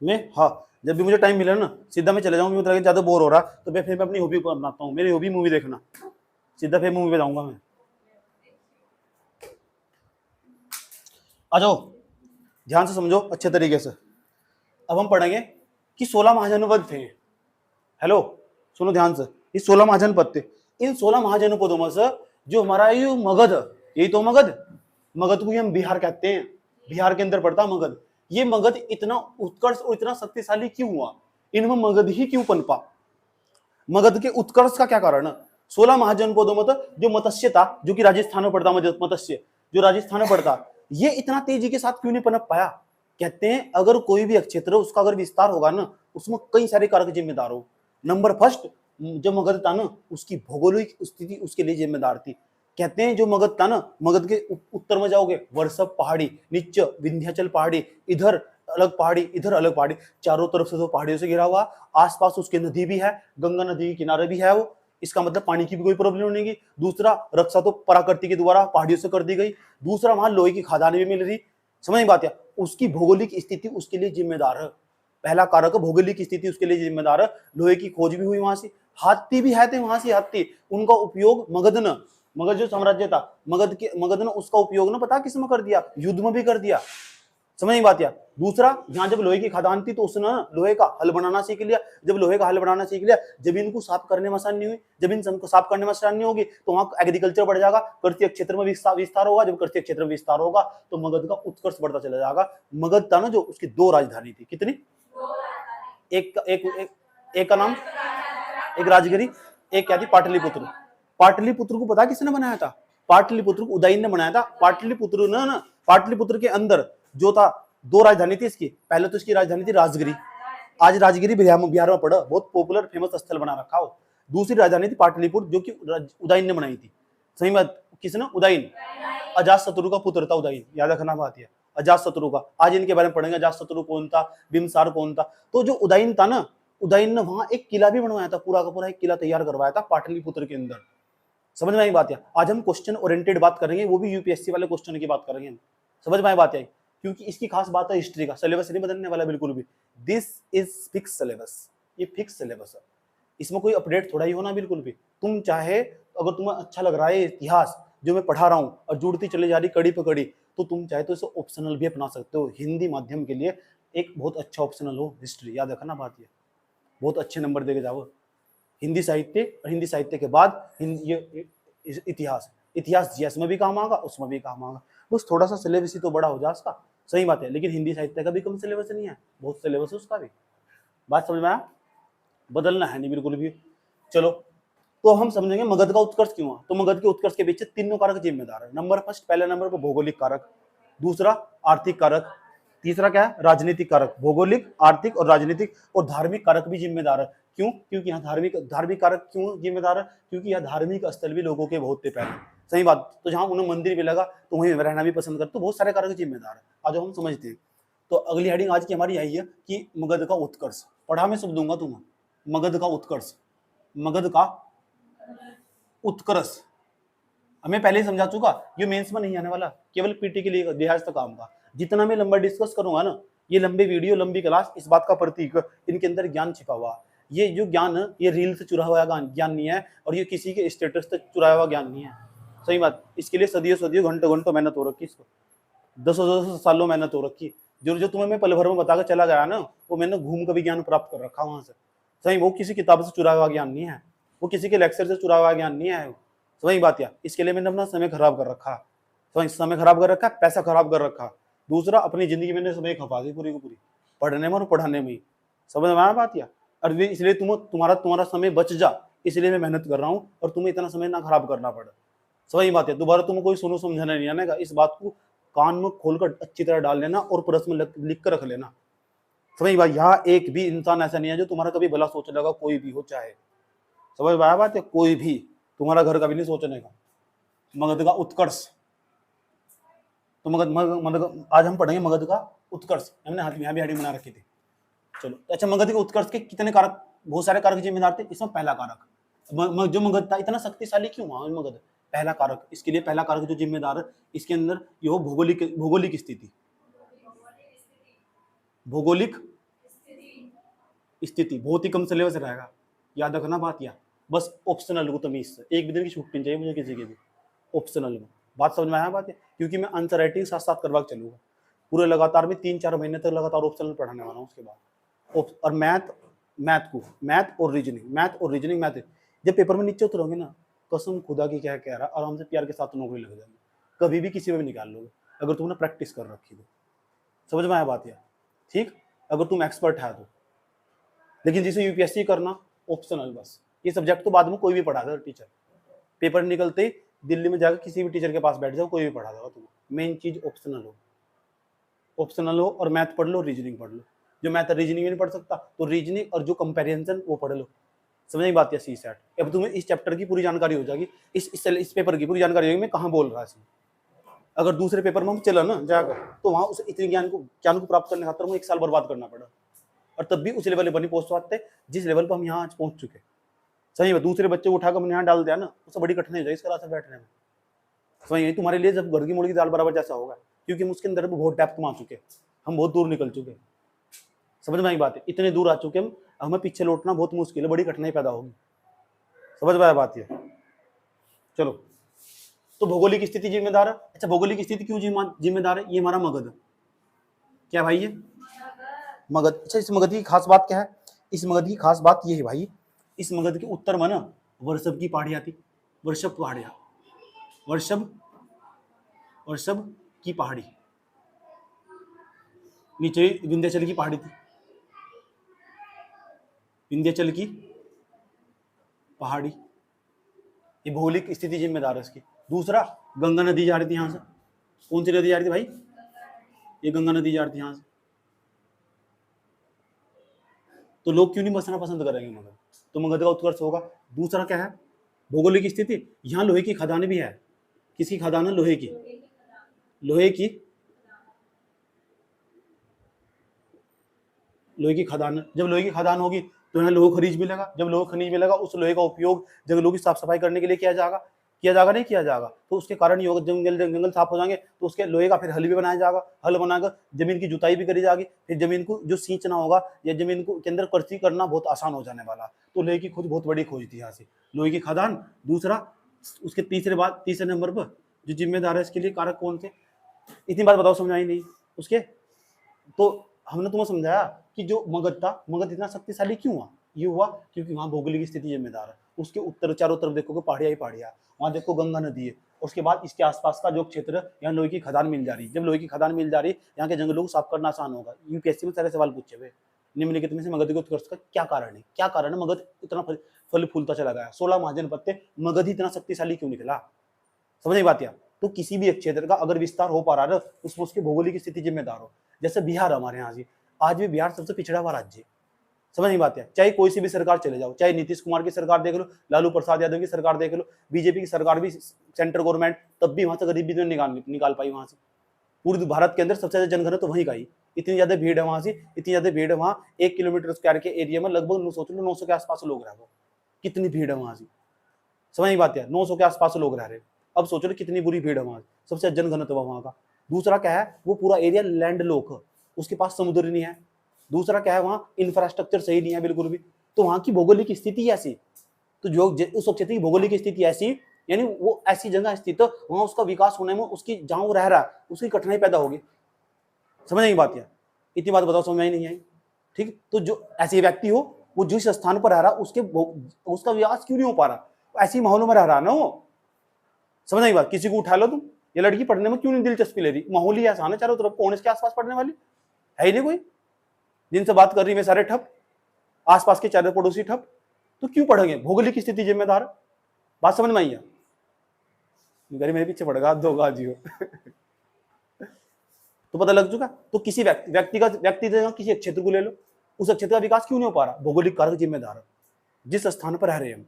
मैं, हाँ, जब भी मुझे टाइम मिले ना सीधा मैं चले जाऊंगा, मुझे ज्यादा बोर हो रहा तो मैं फिर अपनी हॉबी को अपनाता हूँ, मेरी हॉबी मूवी देखना, सीधा फिर मूवी पे जाऊंगा मैं। आ जाओ, ध्यान से समझो अच्छे तरीके से। अब हम पढ़ेंगे कि 16 महाजनपद थे। हेलो, सुनो ध्यान से, ये 16 महाजनपद थे। इन 16 महाजनपदों में से जो हमारा ये मगध, यही तो मगध, मगध को हम बिहार कहते हैं, बिहार के अंदर पड़ता मगध। ये मगध इतना उत्कर्ष और इतना शक्तिशाली क्यों हुआ, इनमें मगध ही क्यों पनपा, मगध के उत्कर्ष का क्या कारण है। 16 महाजनपदों में तो जो मत्स्य था, जो कि राजस्थान में पड़ता, मत्स्य जो राजस्थान में पड़ता, ये इतना तेजी के साथ क्यों नहीं पनप पाया। कहते हैं अगर कोई भी क्षेत्र उसका अगर विस्तार होगा ना, उसमें कई सारे कारक जिम्मेदार हो। नंबर फर्स्ट, जो मगध था ना, उसकी भौगोलिक स्थिति उसके लिए जिम्मेदार थी। कहते हैं जो मगध था ना, मगध के उत्तर में जाओगे वर्षभ पहाड़ी, नीचे विंध्याचल पहाड़ी, इधर अलग पहाड़ी, इधर अलग पहाड़ी, चारों तरफ से तो पहाड़ियों से घिरा हुआ, आसपास उसके नदी भी है, गंगा नदी के किनारे भी है वो, इसका मतलब पानी की भी कोई प्रॉब्लम नहीं है। दूसरा, रक्षा तो प्रकृति के द्वारा पहाड़ियों से कर दी गई। दूसरा, वहां लोहे की खदानें भी मिल रही। समझ बात है, उसकी भौगोलिक स्थिति उसके लिए जिम्मेदार है। पहला कारक भौगोलिक स्थिति उसके लिए जिम्मेदार है। लोहे की खोज भी हुई वहां से, हाथी भी है थे वहां से, हाथी, उनका उपयोग मगध ने, मगध जो साम्राज्य था, मगध ने उसका उपयोग ना पता किसमें कर दिया, युद्ध में भी कर दिया। समझ नहीं बात यार। दूसरा, यहाँ जब लोहे की खदान थी तो उसने लोहे का हल बनाना सीख लिया। जब लोहे का हल बनाना सीख लिया, जमीन को साफ करने में आसानी हुई, जमीन को साफ करने में आसानी होगी तो वहां एग्रीकल्चर बढ़ जाएगा, कृषि क्षेत्र में विस्तार होगा। जब कृषि क्षेत्र में विस्तार होगा तो मगध का उत्कर्ष बढ़ता चला जाएगा। मगध था ना जो, उसकी 2 राजधानी थी। कितनी? एक एक एक, एक का नाम, एक राजगिरी, एक क्या थी, पाटलिपुत्र। पाटलिपुत्र को पता किसने बनाया था? पाटलिपुत्र को उदयन ने बनाया था। पाटलिपुत्र ने ना, पाटलिपुत्र के अंदर जो था 2 राजधानी थी इसकी। पहले तो इसकी राजधानी थी राजगिरी, आज राजगिरी बिहार में पड़ा, बहुत पॉपुलर फेमस स्थल बना रखा हो। दूसरी राजधानी थी पाटलिपुत्र, जो कि उदयन ने बनाई थी। सही बात, किसने? उदयन। अजात शत्रु का पुत्र था उदयन, याद रखना बात है, अजात शत्रु का। आज इनके बारे में पढ़ेंगे, अजात शत्रु कौन था, बिम्बिसार कौन था। तो जो उदयन था ना, उदयन ने वहां एक किला भी बनवाया था, पूरा का पूरा एक किला तैयार करवाया था पाटलिपुत्र के अंदर। समझ में आई बात है। आज हम क्वेश्चन ओरिएंटेड बात करेंगे, वो भी यूपीएससी वाले क्वेश्चन की बात करेंगे हम। समझ में आई बात है, क्योंकि इसकी खास बात है हिस्ट्री का, सिलेबस नहीं बदलने वाला बिल्कुल भी। दिस इज फिक्स सिलेबस, ये फिक्स सिलेबस है, इसमें कोई अपडेट थोड़ा ही होना बिल्कुल भी। तुम चाहे, अगर तुम्हें अच्छा लग रहा है इतिहास जो मैं पढ़ा रहा हूं और जुड़ती चली जा रही कड़ी पे कड़ी, तो तुम चाहे तो इसे ऑप्शनल भी अपना सकते हो। हिंदी माध्यम के लिए एक बहुत अच्छा ऑप्शनल हो हिस्ट्री, याद रखना बात, ये बहुत अच्छे नंबर देके जाओ। हिंदी साहित्य, और हिंदी साहित्य के बाद इतिहास, इतिहास जीएस में भी काम आएगा, उसमें भी काम आएगा। बस थोड़ा सा सिलेबस ही तो बड़ा हो जाए उसका, सही बात है। लेकिन हिंदी साहित्य का भी कम सिलेबस नहीं है, बहुत सिलेबस है उसका भी। बात समझ में आया? बदलना है नहीं बिल्कुल भी। चलो, तो हम समझेंगे मगध का उत्कर्ष क्यों हुआ। तो मगध के उत्कर्ष के पीछे तीनों कारक जिम्मेदार है। नंबर फर्स्ट, पहले नंबर पर भौगोलिक कारक, दूसरा आर्थिक कारक, तीसरा क्या है, राजनीतिक कारक। भौगोलिक, आर्थिक और राजनीतिक और धार्मिक कारक भी जिम्मेदार है। क्यों? क्योंकि यहाँ धार्मिक कारक क्यों जिम्मेदार है? क्योंकि यहाँ धार्मिक स्थल भी लोगों के बहुत थे पहले, सही बात। तो जहां उन्हें मंदिर भी लगा तो वहीं रहना भी पसंद करते, तो बहुत सारे कारक जिम्मेदार है। आज हम समझते हैं। तो अगली हेडिंग आज की हमारी यही है कि मगध का उत्कर्ष। पढ़ा मैं सब दूंगा तुम्हें, मगध का उत्कर्ष, मगध का उत्कर्ष हमें पहले ही समझा चुका। ये मेंस में नहीं आने वाला, केवल पीटी के लिए लिहाज तक काम का। जितना मैं लंबा डिस्कस करूंगा ना, ये लंबे वीडियो, लंबी क्लास, इस बात का प्रतीक, इनके अंदर ज्ञान छिपा हुआ। ये जो ज्ञान है, ये रील से चुरा हुआ ज्ञान नहीं है, और ये किसी के स्टेटस से चुराया हुआ ज्ञान नहीं है, सही बात। इसके लिए सदियों सदियों, घंटों घंटों मेहनत हो रखी, इसको 10 सालों मेहनत हो रखी। जो तुम्हें मैं पल भर में बताकर चला गया ना, वो मैंने घूम कर भी ज्ञान प्राप्त कर रखा वहां से, सही। वो किसी किताब से चुराया हुआ ज्ञान नहीं है, वो किसी के लेक्चर से चुराया हुआ ज्ञान नहीं है, वही बात है। इसके लिए मैंने अपना समय खराब कर रखा, तो समय खराब कर रखा, पैसा खराब कर रखा। दूसरा, अपनी जिंदगी मैंने समय खपा दी पूरी की पूरी पढ़ने में और पढ़ाने में ही। समझ में आया बात? या और इसलिए तुम्हारा समय बच जा, इसलिए मैं मेहनत कर रहा हूँ, और तुम्हें इतना समय ना खराब करना पड़े। सही बात है। दोबारा तुम्हें कोई सुनो समझाने नहीं आने का, इस बात को कान में खोलकर अच्छी तरह डाल लेना और प्रश्न में लिख कर रख लेना। समझ भाई, यहाँ एक भी इंसान ऐसा नहीं है जो तुम्हारा कभी भला सोच लगा, कोई भी हो चाहे। समझ में आया बात है? कोई भी तुम्हारा घर कभी नहीं सोचने का। मगध का उत्कर्ष, तो मगध आज हम पढ़ेंगे मगध का उत्कर्ष। हमने हाथ में यहाँ भी हेडिंग बना रखी थी। चलो, अच्छा, मगध के उत्कर्ष के कितने कारक, बहुत सारे कारक जिम्मेदार थे। इसमें पहला कारक, जो मगध था इतना शक्तिशाली क्यों हुआ मगध, पहला कारक, इसके लिए पहला कारक जो जिम्मेदार है, इसके अंदर ये हो भौगोलिक स्थिति, भौगोलिक स्थिति बहुत ही कम सिलेबस रहेगा, याद रखना बात। या बस ऑप्शनल को तमीज से एक भी दिन की छुट्टी नहीं चाहिए मुझे किसी की भी, ऑप्शनल में। बात समझ में आया बात है, क्योंकि मैं आंसर राइटिंग साथ साथ करवा के चलूंगा पूरे लगातार में 3-4 महीने तक लगातार ऑप्शनल पढ़ाने वाला हूँ। उसके बाद और मैथ और रीजनिंग मैथ जब पेपर में नीचे उतरोगे ना, कसम खुदा की क्या कह रहा, आराम से प्यार के साथ नौकरी लग जाएगी, कभी भी किसी में भी निकाल लोगे अगर तुमने प्रैक्टिस कर रखी तो। समझ में आया बात यार, ठीक, अगर तुम एक्सपर्ट है तो। लेकिन जिसे यूपीएससी करना ऑप्शनल, बस ये सब्जेक्ट तो बाद में कोई भी पढ़ा देगा टीचर, पेपर निकलते ही दिल्ली में जाकर किसी भी टीचर के पास बैठ जाओ, कोई भी पढ़ा देगा तुम्हें। मेन चीज ऑप्शनल हो और मैथ पढ़ लो, रीजनिंग पढ़ लो। जो मैथ रीजनिंग नहीं पढ़ सकता तो रीजनिंग और जो कंपैरिजन वो पढ़ लो। समझ नहीं बात है, सी सेट। अब तुम्हें इस चैप्टर की पूरी जानकारी हो जाएगी, इस पेपर की पूरी जानकारी होगी मैं कहाँ बोल रहा है। अगर दूसरे पेपर में हम चला ना जाकर तो वहां उस इतने ज्ञान को प्राप्त करने खातर मुझे 1 साल बर्बाद करना पड़ा, और तब भी उस लेवल पर नहीं पहुंच पाते जिस लेवल पर हम यहाँ आज पहुंच चुके। सही है, दूसरे बच्चे को उठाकर हमने यहाँ डाल दिया ना, उससे बड़ी कठिनाई हो जाएगी इस क्लास में बैठने में। सही है, तुम्हारे लिए जब घर की मुर्गी दाल बराबर जैसा होगा, क्योंकि हम उसके अंदर बहुत डेप्थ में आ चुके, हम बहुत दूर निकल चुके। समझ में आई बात है, इतने दूर आ चुके हम, हमें पीछे लौटना बहुत मुश्किल है, बड़ी कठिनाई पैदा होगी। समझ में आया बात है। चलो, तो भौगोलिक स्थिति जिम्मेदार है। अच्छा, भौगोलिक स्थिति क्यों जिम्मेदार है? ये हमारा मगध, क्या भाई ये मगध। अच्छा, इस मगध की खास बात क्या है? इस मगध की खास बात ये है भाई, इस मगध के उत्तर में ना वर्षभ की पहाड़ी आती, वर्षभ पहाड़ियां, वर्षभ की पहाड़ी, नीचे विंध्याचल की पहाड़ी थी, विंध्याचल की पहाड़ी, ये भौगोलिक स्थिति जिम्मेदार है इसकी। दूसरा, गंगा नदी जा रही थी यहां से। कौन सी नदी जा रही थी भाई? ये गंगा नदी जा रही थी यहां से। तो लोग क्यों नहीं बसना पसंद करेंगे मगध? तो मगध का उत्कर्ष होगा। दूसरा क्या है? भौगोलिक स्थिति, यहाँ लोहे की खदान भी है। किसकी खदान है? लोहे की खदान। जब लोहे की खदान होगी तो यहाँ लोहा खनिज मिलेगा। जब लोहा खनिज मिलेगा, उस लोहे का उपयोग जंगलों की साफ सफाई करने के लिए किया जाएगा नहीं किया जाएगा। तो उसके कारण ये होगा, जंगल साफ हो जाएंगे तो उसके लोहे का फिर हल भी बनाया जाएगा, हल बनाकर जमीन की जुताई भी करी जाएगी, फिर जमीन को जो सींचना होगा या जमीन को के अंदर कृषि करना बहुत आसान हो जाने वाला। तो लोहे की खोज बहुत बड़ी खोज थी यहाँ से, लोहे की खदान। दूसरा, उसके तीसरे नंबर पर जो जिम्मेदार है इसके लिए कारक कौन थे? इतनी बात बताओ, समझ आई नहीं उसके? तो हमने तुम्हें समझाया कि जो मगध इतना शक्तिशाली क्यों हुआ? ये हुआ क्योंकि वहां भौगोलिक स्थिति जिम्मेदार है। उसके उत्तर चारों तरफ देखोगे पहाड़ियां ही पहाड़ियां, वहां देखो गंगा नदी है। उसके बाद इसके आसपास का जो क्षेत्र है, यहाँ लोहे की खदान मिल जा रही है। जब लोहे की खदान मिल जा रही है, यहाँ के जंगलों को साफ करना आसान होगा। यूपीएससी में सारे सवाल पूछे हुए निम्नलिखित में से मगध के उत्कर्ष का क्या कारण है? क्या कारण है मगध इतना फल फूलता चला गया? 16 महाजन पत्ते, मगध ही इतना शक्तिशाली क्यों निकला? समझ नहीं बात यार। तो किसी भी एक क्षेत्र का अगर विस्तार हो पा रहा है, उसमें उसकी भौगोलिक स्थिति जिम्मेदार हो। जैसे बिहार हमारे यहाँ से, आज भी बिहार सबसे पिछड़ा हुआ राज्य है। समझ नहीं बात है। चाहे कोई सी भी सरकार चले जाओ, चाहे नीतीश कुमार की सरकार देख लो, लालू प्रसाद यादव की सरकार देख लो, बीजेपी की सरकार भी, सेंट्रल गवर्नमेंट, तब भी वहां से गरीबी तो निकाल पाई वहां से। पूरे भारत के अंदर सबसे ज्यादा जनघन तो वहीं का ही, इतनी ज्यादा भीड़ है वहां से, इतनी ज्यादा भीड़ है वहां। 1 किलोमीटर स्क्वायर के एरिया में लगभग सोच लो 900 के आसपास लोग रह रहे, कितनी भीड़ है वहां से। समझ नहीं बात है, 900 के आसपास लोग रह रहे। अब सोचो कितनी बुरी भीड़ है वहां, सबसे जनघनत्व वहां का। दूसरा क्या है? वो पूरा एरिया लैंड लॉक है, उसके पास समुद्र नहीं है। दूसरा क्या है? वहां इंफ्रास्ट्रक्चर सही नहीं है बिल्कुल भी। तो वहां की भौगोलिक स्थिति ऐसी, तो जो उस क्षेत्र की भौगोलिक स्थिति ऐसी, यानी वो ऐसी जगह स्थित है, वहां उसका विकास होने में, उसकी जहां वो रह रहा है उसकी कठिनाई पैदा होगी। समझ नहीं बात यार, इतनी बात बताओ, समझ नहीं आई? ठीक, तो जो ऐसे व्यक्ति हो, वो जिस स्थान पर रह रहा उसका विकास क्यों नहीं हो पा रहा? ऐसी माहौलों में रह रहा ना वो। समझ नहीं बात? किसी को उठा लो तुम, ये लड़की पढ़ने में क्यों नहीं दिलचस्पी ले रही? माहौल ही ऐसा है चारों तरफ, कौन इसके आसपास पढ़ने वाली है ही नहीं कोई। जिनसे बात कर रही मैं सारे ठप, आसपास के चारों पड़ोसी ठप, तो क्यों पढ़ेंगे? भौगोलिक स्थिति जिम्मेदार। बात समझ में आई है? मेरे पीछे पड़ेगा दो गाजियो तो पता लग चुका। तो किसी व्यक्ति किसी क्षेत्र को ले लो, उस क्षेत्र का विकास क्यों नहीं हो पा रहा? भौगोलिक कारक जिम्मेदार है, जिस स्थान पर रह रहे हैं हम।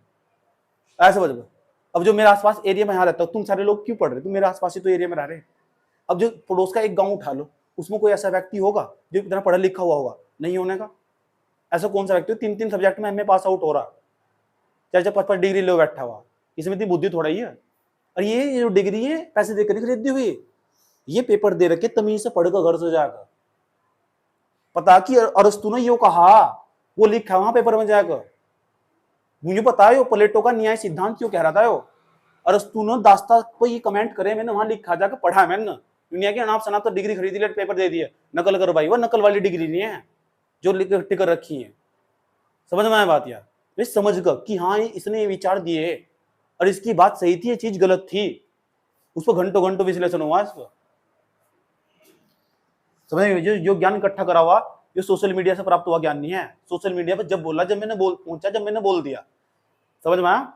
ऐसे समझ। अब जो मेरे आसपास एरिया में यहाँ रहता हूँ, तुम सारे लोग क्यों पढ़ रहे? तुम मेरे आसपास ही तो एरिया में रह रहे हैं। अब जो पड़ोस का एक गांव उठा लो, उसमें कोई ऐसा व्यक्ति होगा जो इतना पढ़ा लिखा हुआ होगा? नहीं होने का। ऐसा कौन सा व्यक्ति 3 सब्जेक्ट में एमए पास आउट हो रहा, 4-5 डिग्री ले बैठा हुआ? इसमें इतनी बुद्धि थोड़ा ही है। और ये जो डिग्री है पैसे देकर खरीदी हुई, ये पेपर दे रखे तमीज से पढ़कर घर से जाकर। पता कि अरस्तु ने यो कहा, वो लिखा वहां पेपर में जाकर। मुझे पता है प्लेटो का न्याय सिद्धांत क्यों कह रहा था। अरस्तु ने दास्ता को ये कमेंट करे, मैंने वहां लिखा जाकर पढ़ा मैंने। दुनिया के अनाप शनाप तो डिग्री खरीदी ले, पेपर दे दिया, नकल करवाई। वो नकल वाली डिग्री नहीं है जो टिकर रखी है। समझ में आया बात यार? ये समझ कर कि हाँ इसने ये विचार दिए और इसकी बात सही थी, ये चीज गलत थी, उस पर घंटों घंटों विश्लेषण हुआ इस पर। समझ में? जो ज्ञान इकट्ठा करा हुआ, जो सोशल मीडिया से प्राप्त हुआ ज्ञान नहीं है। सोशल मीडिया पर जब बोला, जब मैंने पहुंचा, जब मैंने बोल दिया। समझ में आया?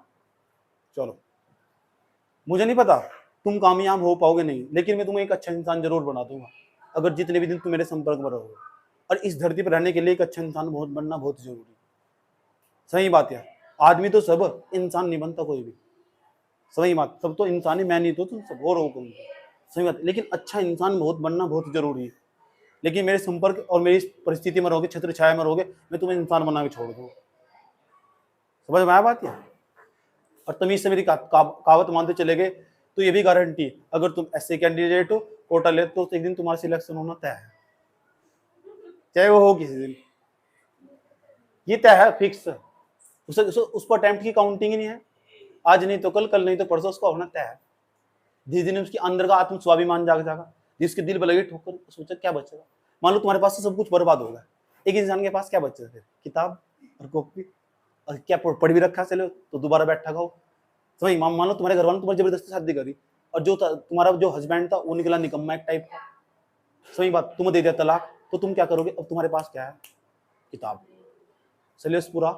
चलो, मुझे नहीं पता तुम कामयाब हो पाओगे नहीं, लेकिन मैं तुम्हें एक अच्छा इंसान जरूर बना दूंगा अगर जितने भी दिन तुम मेरे संपर्क में रहोगे। और इस धरती पर रहने के लिए एक अच्छा इंसान बनना बहुत जरूरी। सही बात है। आदमी तो सब, इंसान नहीं बनता कोई भी। सही बात, सब तो इंसान ही, मैं नहीं तो तुम सब और हो। सही बात, लेकिन अच्छा इंसान बनना बहुत जरूरी है। लेकिन मेरे संपर्क और मेरी परिस्थिति में रहोगे, छत्र छाया में रहोगे, मैं तुम्हें इंसान बना के छोड़ दूंगा। समझ में आया बात है? और तमीज से मेरी कहावत मानते चले गए तो ये भी गारंटी, अगर तुम ऐसे कैंडिडेट हो, कोटा ले, तो एक दिन तुम्हारा सिलेक्शन होना तय है, चाहे वो हो किसी दिन। ये तय है, फिक्स। उस पर अटेम्प्ट की काउंटिंग ही नहीं है। आज नहीं तो कल, कल नहीं तो परसों उसका होना तय है। धीरे धीरे उसके अंदर का आत्म स्वाभिमान जाग जाएगा, जिसके दिल पर लगी ठोकर, सोचा क्या बचेगा। मान लो तुम्हारे पास से सब कुछ बर्बाद हो गया, एक इंसान के पास क्या बचेगा फिर? किताब और कॉपी, और क्या पढ़ भी रखा चलो तो दोबारा बैठा खाओ। तो वही मान लो तुम्हारे घर वालों ने तुम्हारी जबरदस्ती शादी करी, और जो तुम्हारा जो हस्बैंड था वो निकला निकम्मा एक टाइप का। सही बात, तुम्हें दे दिया तलाक, तो तुम क्या करोगे? अब तुम्हारे पास क्या है? किताब, सिलेबस पूरा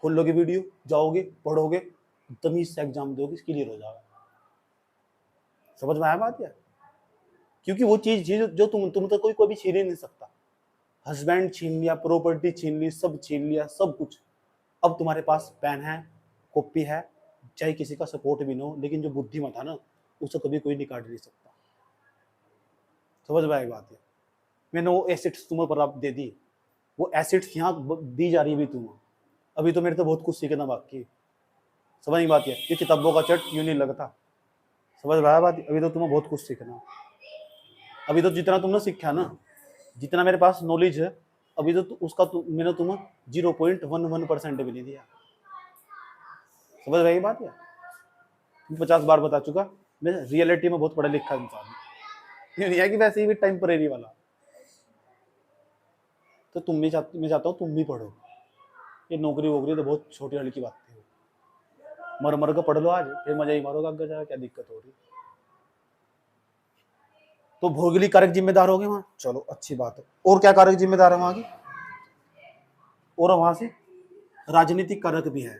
खोल लोगे, वीडियो जाओगे, पढ़ोगे, तमीज से एग्जाम दोगे, क्लियर हो जाएगा। समझ में आया बात यार? क्योंकि वो चीज जो तुम तो कोई भी छीन ही नहीं सकता। हस्बैंड छीन लिया, प्रॉपर्टी छीन ली, सब छीन लिया, सब कुछ। अब तुम्हारे पास पेन है, कॉपी है, चाहे किसी का सपोर्ट भी ना हो, लेकिन जो बुद्धिमत्ता है ना, उसे कभी कोई निकाल नहीं सकता। समझ में आई बात है? मैंने वो एसेट्स तुम्हें पर आप दे दी, वो एसेट्स यहाँ दी जा रही है भी तुम्हें। अभी तो मेरे तो बहुत कुछ सीखना बाकी। समझ नहीं बात है? ये किताबों का चट यूं नहीं लगता। समझ में आया बात? अभी तो तुम्हें बहुत कुछ सीखना। अभी तो जितना तुमने सीखा ना, जितना मेरे पास नॉलेज है, अभी तो उसका मैंने तुम्हें 0.11% भी नहीं दिया। समझ रही बात है? 50 बार बता चुका, मैं रियलिटी में बहुत पढ़ा लिखा इंसान हूं, ये नहीं है कि वैसे ही भी टेम्परेरी वाला। तो मैं चाहता हूँ तुम भी पढ़ो। ये नौकरी वोकरी तो बहुत छोटी हल्की बात है, मर मर कर पढ़ लो आज, फिर मजा ही मारोगा आगे जाकर, क्या दिक्कत हो रही। तो भौगोलिक कारक जिम्मेदार हो गए वहां, चलो अच्छी बात है। और क्या कारक जिम्मेदार है वहां की? और वहां से राजनीतिक कारक भी है,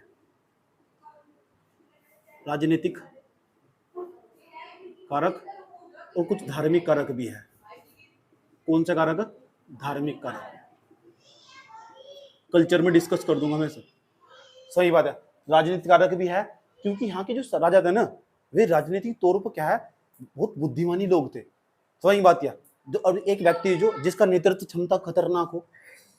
राजनीतिक कारक, और कुछ धार्मिक कारक भी है। कौन सा कारक? धार्मिक कारक। कल्चर में डिस्कस कर दूंगा मैं सब। सही बात है, राजनीतिक कारक भी है, क्योंकि यहाँ के जो राजा थे ना, वे राजनीतिक तौर पर क्या है, बहुत बुद्धिमानी लोग थे। सही बात है? जो अब एक व्यक्ति जो जिसका नेतृत्व क्षमता खतरनाक हो।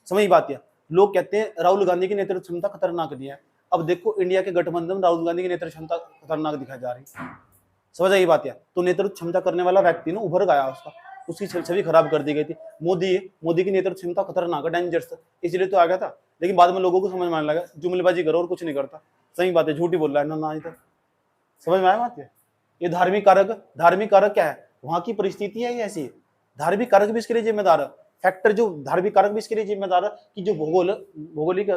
समझ बात है? लोग कहते हैं राहुल गांधी की नेतृत्व क्षमता खतरनाक नहीं है। अब देखो इंडिया के गठबंधन राहुल गांधी की नेतृत्व क्षमता खतरनाक दिखाई जा रही। समझ आई बात है? तो नेतृत्व क्षमता करने वाला व्यक्ति ना उभर गया, उसकी छवि खराब कर दी गई थी। मोदी की नेतृत्व क्षमता खतरनाक है, डेंजरस, इसलिए तो आ गया था। लेकिन बाद में लोगों को समझ में आने लगा जुमलेबाजी करो और कुछ नहीं करता। सही बात है, झूठी बोल रहा है ना इधर। समझ में आया बात है? ये धार्मिक कारक क्या है? वहां की परिस्थिति है ऐसी। धार्मिक कारक भी इसके लिए जिम्मेदार है। फैक्टर जो धार्मिक कारक भी इसके लिए जिम्मेदार है कि जो भौगोलिक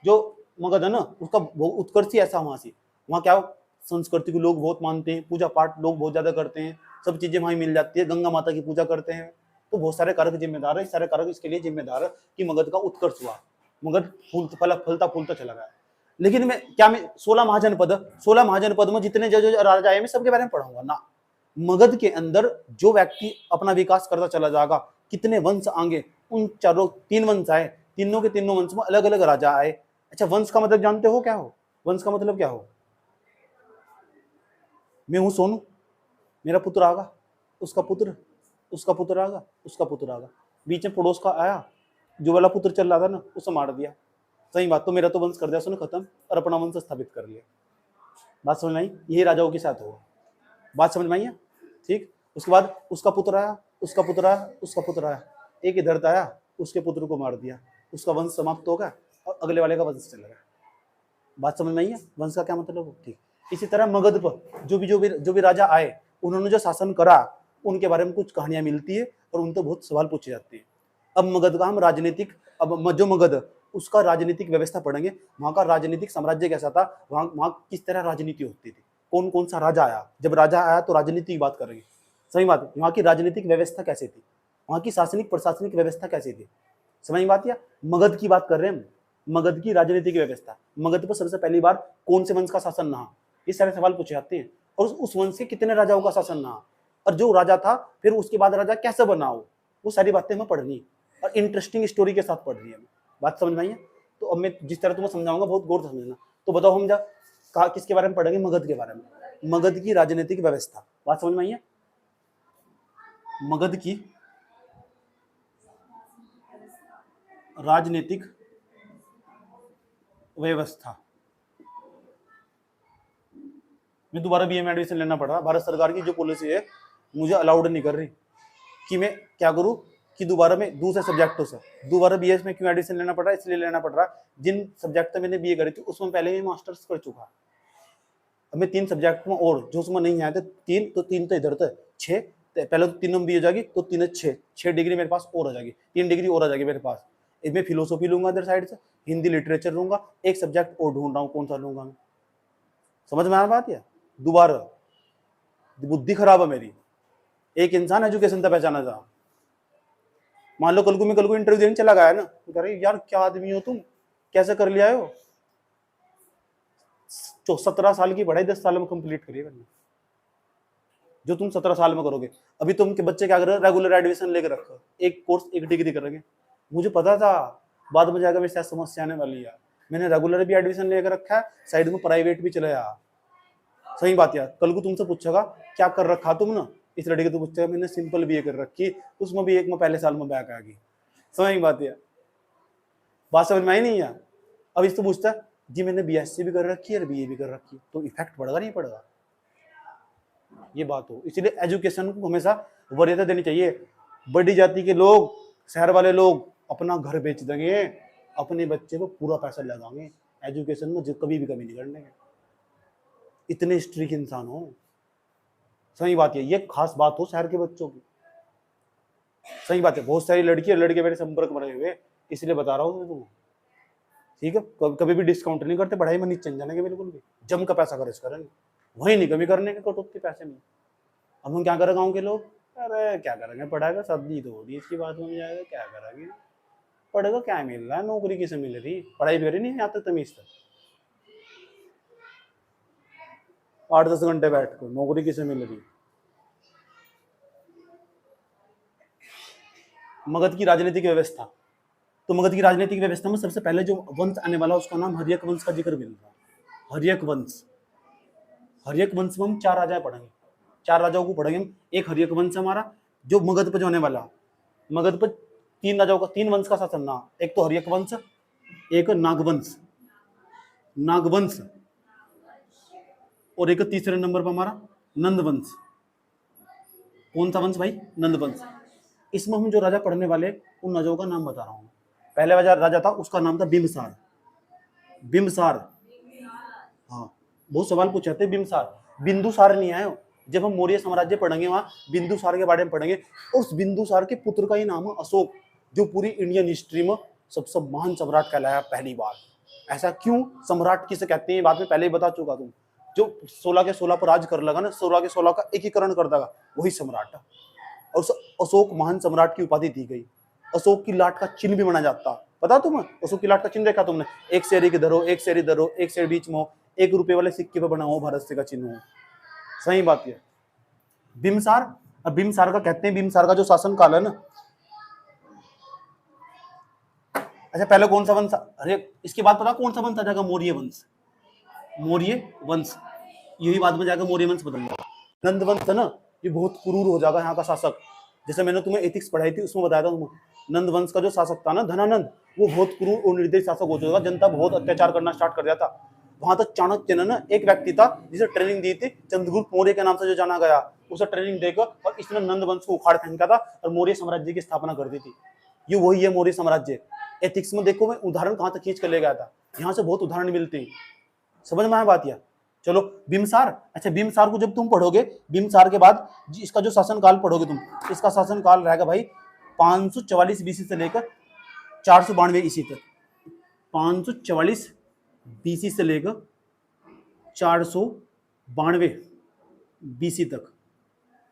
जो मगध है ना, उसका उत्कर्ष ही ऐसा वहां से। वहां क्या संस्कृति को लोग बहुत मानते हैं, पूजा पाठ लोग बहुत ज्यादा करते हैं, सब चीजें वहां मिल जाती है, गंगा माता की पूजा करते हैं। तो बहुत सारे कारक जिम्मेदार है, सारे कारक इसके लिए जिम्मेदार है कि मगध का उत्कर्ष हुआ, मगध फलता फूलता चला गया। लेकिन मैं 16 महाजनपद में जितने जो राजा है मैं सबके बारे में पढ़ाऊंगा ना। मगध के अंदर जो व्यक्ति अपना विकास करता चला जाएगा, कितने वंश आएंगे, उन 3 वंश आए, तीनों के तीनों वंश में अलग अलग राजा आए। अच्छा, वंश का मतलब जानते हो क्या हो? वंश का मतलब क्या हो? मैं हूं सोनू, मेरा पुत्र आगा, उसका पुत्र आगा, उसका पुत्र आगा, बीच में पड़ोस का आया, जो वाला पुत्र चल रहा था ना उसे मार दिया। सही बात, तो मेरा तो वंश कर दिया उसने खत्म और अपना वंश स्थापित कर लिया। बात समझ में आई? यही राजाओं के साथ हुआ। बात समझ में आई है? ठीक। उसके बाद उसका पुत्र आया, एक इधर आया, उसके पुत्र को मार दिया, उसका वंश समाप्त हो गया। और अगले वाले का वंश चलेगा। बात समझ में आई है? वंश का क्या मतलब हो? ठीक। इसी तरह मगध पर जो भी राजा आए, उन्होंने जो शासन करा, उनके बारे में कुछ कहानियां मिलती है और उन तो बहुत सवाल पूछे जाते हैं। अब मगध का हम राजनीतिक, अब जो मगध उसका राजनीतिक व्यवस्था पढ़ेंगे, वहां का राजनीतिक साम्राज्य कैसा था, वहां किस तरह राजनीति होती थी, कौन कौन सा राजा आया, जब राजा आया तो राजनीति की बात करेंगे। सही बात है। वहां की राजनीतिक व्यवस्था कैसी थी, वहां की शासनिक प्रशासनिक व्यवस्था कैसी थी, समझ में बात? या मगध की बात कर रहे हैं हम, मगध की राजनीतिक व्यवस्था, मगध पर सबसे पहली बार कौन से वंश का शासन रहा, ये सारे सवाल पूछे जाते हैं। और उस वंश के कितने राजाओं का शासन रहा, और जो राजा था फिर उसके बाद राजा कैसे बना हो, वो सारी बातें हमें पढ़नी और इंटरेस्टिंग स्टोरी के साथ पढ़नी है। बात समझ में आई है? तो अब मैं जिस तरह तुम्हें समझाऊंगा बहुत गौर से समझना। तो बताओ हम कहा किसके बारे में पढ़ेंगे? मगध के बारे में। मगध की राजनीतिक व्यवस्था, बात समझ में आई है? मगध की राजनीतिक व्यवस्था मैं दोबारा बीए में एडमिशन लेना पड़ रहा। भारत सरकार की जो पॉलिसी है मुझे अलाउड नहीं कर रही कि मैं क्या करूं कि दोबारा में दूसरे सब्जेक्टों से दोबारा बीएस में क्यों एडमिशन लेना पड़ रहा है, इसलिए लेना पड़ रहा है जिन सब्जेक्ट में मैंने बीए करी थी उसमें पहले ही मास्टर्स कर चुका। अब मैं 3 सब्जेक्ट में और जो उसमें नहीं आए थे, 3 तो इधर थे 6, पहले तो 3 में बी हो जाएगी तो 3 6 डिग्री मेरे पास और आ जाएगी, 3 डिग्री और आ जाएगी मेरे पास। इसमें फिलोसॉफी लूंगा इधर साइड से, हिंदी लिटरेचर लूंगा, एक सब्जेक्ट और ढूंढ रहा हूँ कौन सा लूंगा मैं। समझ में आ बात? या दोबारा बुद्धि खराब है मेरी। एक इंसान एजुकेशन तक पहचाना जा, मान लो कल को इंटरव्यू देने चला गया ना, तो कह रहे यार क्या आदमी हो तुम, कैसे कर लिया हो? 17 साल की पढ़ाई 10 साल में कंप्लीट करिए करना, जो तुम 17 साल में करोगे। अभी तुम के बच्चे क्या कर रहे हो? रेगुलर एडमिशन लेकर रखो, एक कोर्स एक डिग्री करेंगे। मुझे पता था बाद में जाकर मेरे साथ समस्या आने वाली है, मैंने रेगुलर भी एडमिशन लेकर रखा है, साइड में प्राइवेट भी चलाया। सही बात यार। कल को तुमसे पूछेगा क्या कर रखा तुम ना, इस लड़के को तो पूछेगा मैंने सिंपल बीए कर रखी, उसमें भी एक में पहले साल में बैक आ गई। समझ बात यार, बात समझ में आई नहीं यार? अब इससे पूछता जी मैंने बीएससी भी कर रखी है और बीए भी कर रखी है, तो इफेक्ट पड़ेगा नहीं पड़ेगा? ये बात हो। इसलिए एजुकेशन को हमेशा वरीयता देनी चाहिए। बड़ी जाति के लोग, शहर वाले लोग अपना घर बेच देंगे, अपने बच्चे को पूरा पैसा लगाएंगे, एजुकेशन में कभी भी कमी नहीं करने के, इतने स्ट्रिक्ट इंसान हो। सही बात है, ये खास बात हो शहर के बच्चों की। सही बात है, बहुत सारी लड़की और लड़के मेरे संपर्क बने हुए, इसलिए बता रहा हूँ तुम। ठीक है, कभी भी डिस्काउंट नहीं करते, पढ़ाई में नीचे जाने के, बिल्कुल भी जम का पैसा खर्च करेंगे, वही नहीं कमी करने के कटौती पैसे में। अब हम क्या करें गाँव के लोग? अरे क्या करेंगे, पढ़ाएगा सब्जी तो होगी इसकी बात में जाएगा, क्या करेंगे, पढ़ेगा क्या मिल रहा है, नौकरी किसे मिल रही, पढ़ाई भी करी नहीं यहाँ तक तमीज तक, 8-10 घंटे बैठ कर नौकरी किसे मिल रही। मगध की राजनीतिक व्यवस्था, तो मगध की राजनीतिक व्यवस्था में सबसे पहले जो वंश आने वाला उसका नाम हर्यक वंश का जिक्र मिल रहा है। हर्यक वंश, हर्यक वंश में हम 4 राजाएं पढ़ेंगे, 4 राजाओं को पढ़ेंगे हम। एक हर्यक वंश हमारा जो मगध पर जो होने वाला, मगध पर 3 राजाओं का 3 वंश का शासन रहा, एक तो हर्यक वंश, एक नागवंश, नागवंश, और एक तीसरे नंबर पर हमारा नंद वंश। कौन सा वंश भाई? नंद वंश। इसमें हम जो राजा पढ़ने वाले उन राजाओं का नाम बता रहा हूं। पहले राजा था उसका नाम था बिंबिसार। बिंबिसार, हाँ बहुत सवाल पूछे थे। बिंबिसार, बिंदुसार नहीं आए। जब हम मौर्य साम्राज्य पढ़ेंगे वहां बिंदुसार के बारे में पढ़ेंगे, और उस बिंदुसार के पुत्र का ही नाम है अशोक, जो पूरी इंडियन हिस्ट्री में सबसे महान सम्राट कहलाया पहली बार। ऐसा क्यों? सम्राट किसे कहते हैं बाद में पहले ही बता चुका तुम। जो 16 के 16 पर राज कर लगा ना, 16 के 16 का एकीकरण कर देगा, वही सम्राट है। और अशोक महान सम्राट की उपाधि दी गई। अशोक की लाट का चिन्ह भी बना जाता, पता तुम्हें? अशोक की लाट का चिन्ह देखा तुमने? एक शेर इधर हो, एक शेर इधर हो, एक शेर बीच में हो, 1 रुपए वाले सिक्के पे बना हो भारत से का चिन्ह हो। सही बात है। बिंबिसार, अब बिंबिसार का कहते हैं, बिंबिसार का जो शासन काल है ना, अच्छा पहले कौन सा वंश? अरे इसके बाद पता कौन सा वंश आ जाएगा? मौर्य वंश। मौर्य वंश, यही बाद में जाकर मौर्य वंश बदल जाएगा। नंद वंश है ना, ये बहुत क्रूर हो जाएगा यहाँ का शासक। जैसे मैंने तुम्हें एथिक्स पढ़ाई थी उसमें बताया था तुम्हें, नंद वंश का जो शासक था ना धनानंद, वो बहुत क्रूर और निर्दयी शासक हो जाएगा, जनता बहुत अत्याचार करना स्टार्ट कर दिया था। वहां तक चाणक्य ने ना, एक व्यक्ति था जिसे ट्रेनिंग दी थी, चंद्रगुप्त मौर्य के नाम से जो जाना गया, उसे ट्रेनिंग देकर और इसने नंद वंश को उखाड़ फेंका था और मौर्य साम्राज्य की स्थापना कर दी थी। ये वही है मौर्य साम्राज्य। एथिक्स में देखो मैं उदाहरण कहां तक खींच कर ले गया था, यहाँ से बहुत उदाहरण मिलते हैं। समझ में आया बात? या चलो बिम्बसार। अच्छा बिम्बसार को जब तुम पढ़ोगे, बिम्बसार के बाद इसका जो शासनकाल पढ़ोगे तुम, इसका शासनकाल रहेगा भाई 544 बीसी से लेकर 492 ईसी तक। 544 बीसी से लेकर 492 बीसी तक।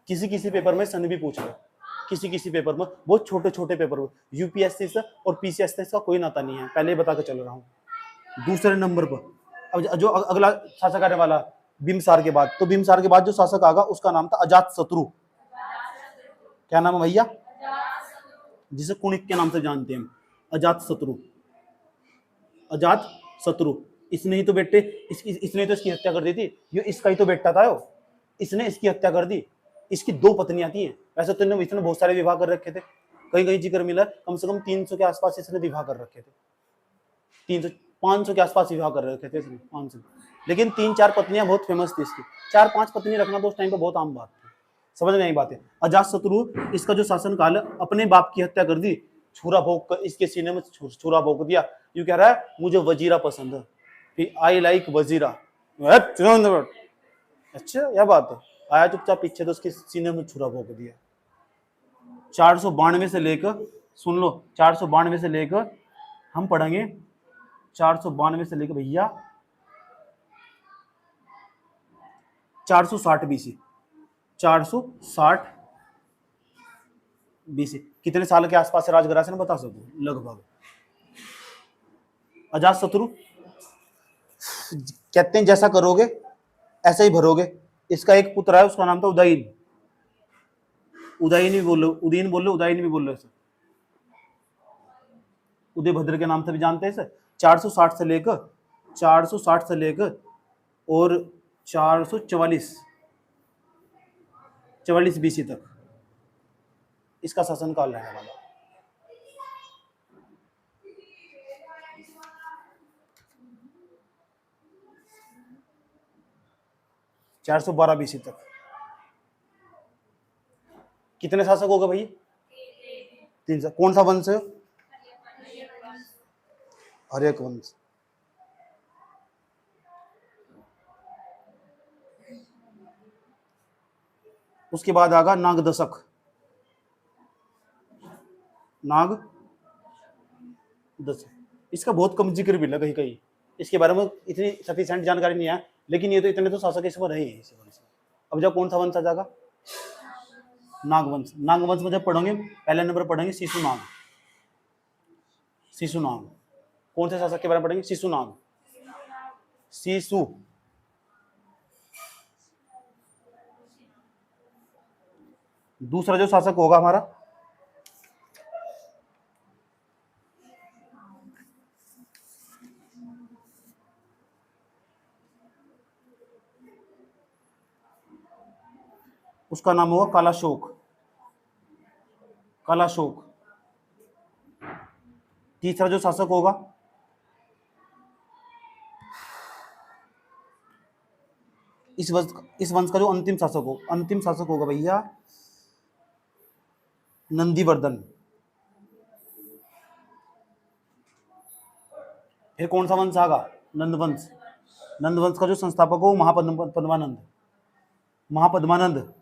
किसी किसी पेपर में सन भी पूछ रहे, किसी किसी पेपर में, बहुत छोटे छोटे पेपर में। यूपीएससी से और पीसीएससी से कोई नाता नहीं है, पहले ही बता के चल रहा हूँ। दूसरे नंबर पर अब जो अगला शासक आने वाला बिम्बसार के बाद, तो बिम्बसार के बाद जो शासक आगा उसका नाम था अजातशत्रु। क्या नाम है भैया? जिसे कुणिक के नाम से जानते हैं, अजातशत्रु। अजातशत्रु इसने ही तो बेटे इसने तो इसकी हत्या कर दी थी। ये इसका ही तो बेटा था, इसने इसकी हत्या कर दी। इसकी 2 पत्नियां थी। वैसे तो इसने बहुत सारे विवाह कर रखे थे, कहीं कहीं जिक्र मिला कम से कम 300 के आसपास इसने विवाह कर रखे थे। 300 500 के आसपास विवाह कर रखे थे इसने, 500। लेकिन 3-4 पत्नियां बहुत फेमस थी इसकी। 4-5 पत्नी रखना तो उस टाइम पे बहुत आम बात थी। समझ में आई बात है? अजातशत्रु इसका जो शासनकाल है, अपने बाप की हत्या कर दी, छुरा भोंक कर इसके सीने में छुरा भोंक दिया। यू कह रहा है मुझे वजीरा पसंद है, फिर आई लाइक वजीरा। अच्छा यह बात है। आया चुपचाप पीछे तो उसके सीने में छुरा भोंक दिया। 492 से लेकर, सुन लो, 492 से लेकर हम पढ़ेंगे 492 से लेकर भैया 460 बीसी। 460 बीसी कितने साल के आसपास राज करा से ना बता सकूं लगभग। अजातशत्रु कहते हैं जैसा करोगे ऐसा ही भरोगे। इसका एक पुत्र है, उसका नाम था उदयन। उदयन भी बोल लो, उदयन बोल लो, उदयन भी बोल लो। सर उदयभद्र के नाम से भी जानते हैं सर। 460 से लेकर और 444 बीसी तक इसका शासनकाल रहने वाला। चार 412 बीसी तक कितने शासक होगा भैया? 300। कौन सा वंश है? हर्यक वंश। उसके बाद आगा नागदशक। नागदशक इसका बहुत कम जिक्र मिला कहीं कहीं, इसके बारे में इतनी सफिशिएंट जानकारी नहीं है। लेकिन ये तो इतने तो शासक इसमें रहे हैं इस वंश में। अब जब कौन सा वंश आ जाएगा? नागवंश। नागवंश में जब पढ़ोगे पहले नंबर पढ़ेंगे शिशुनाग। शिशुनाग कौन से शासक के बारे में पढ़ेंगे? शिशुनाग। शिशु दूसरा जो शासक होगा हमारा उसका नाम होगा कालाशोक। कालाशोक। तीसरा जो शासक होगा इस वंश का जो अंतिम शासक होगा भैया नंदीवर्धन। फिर कौन सा वंश आगा? नंदवंश। नंदवंश का जो संस्थापक हो महापद्मानंद। महापद्मानंद।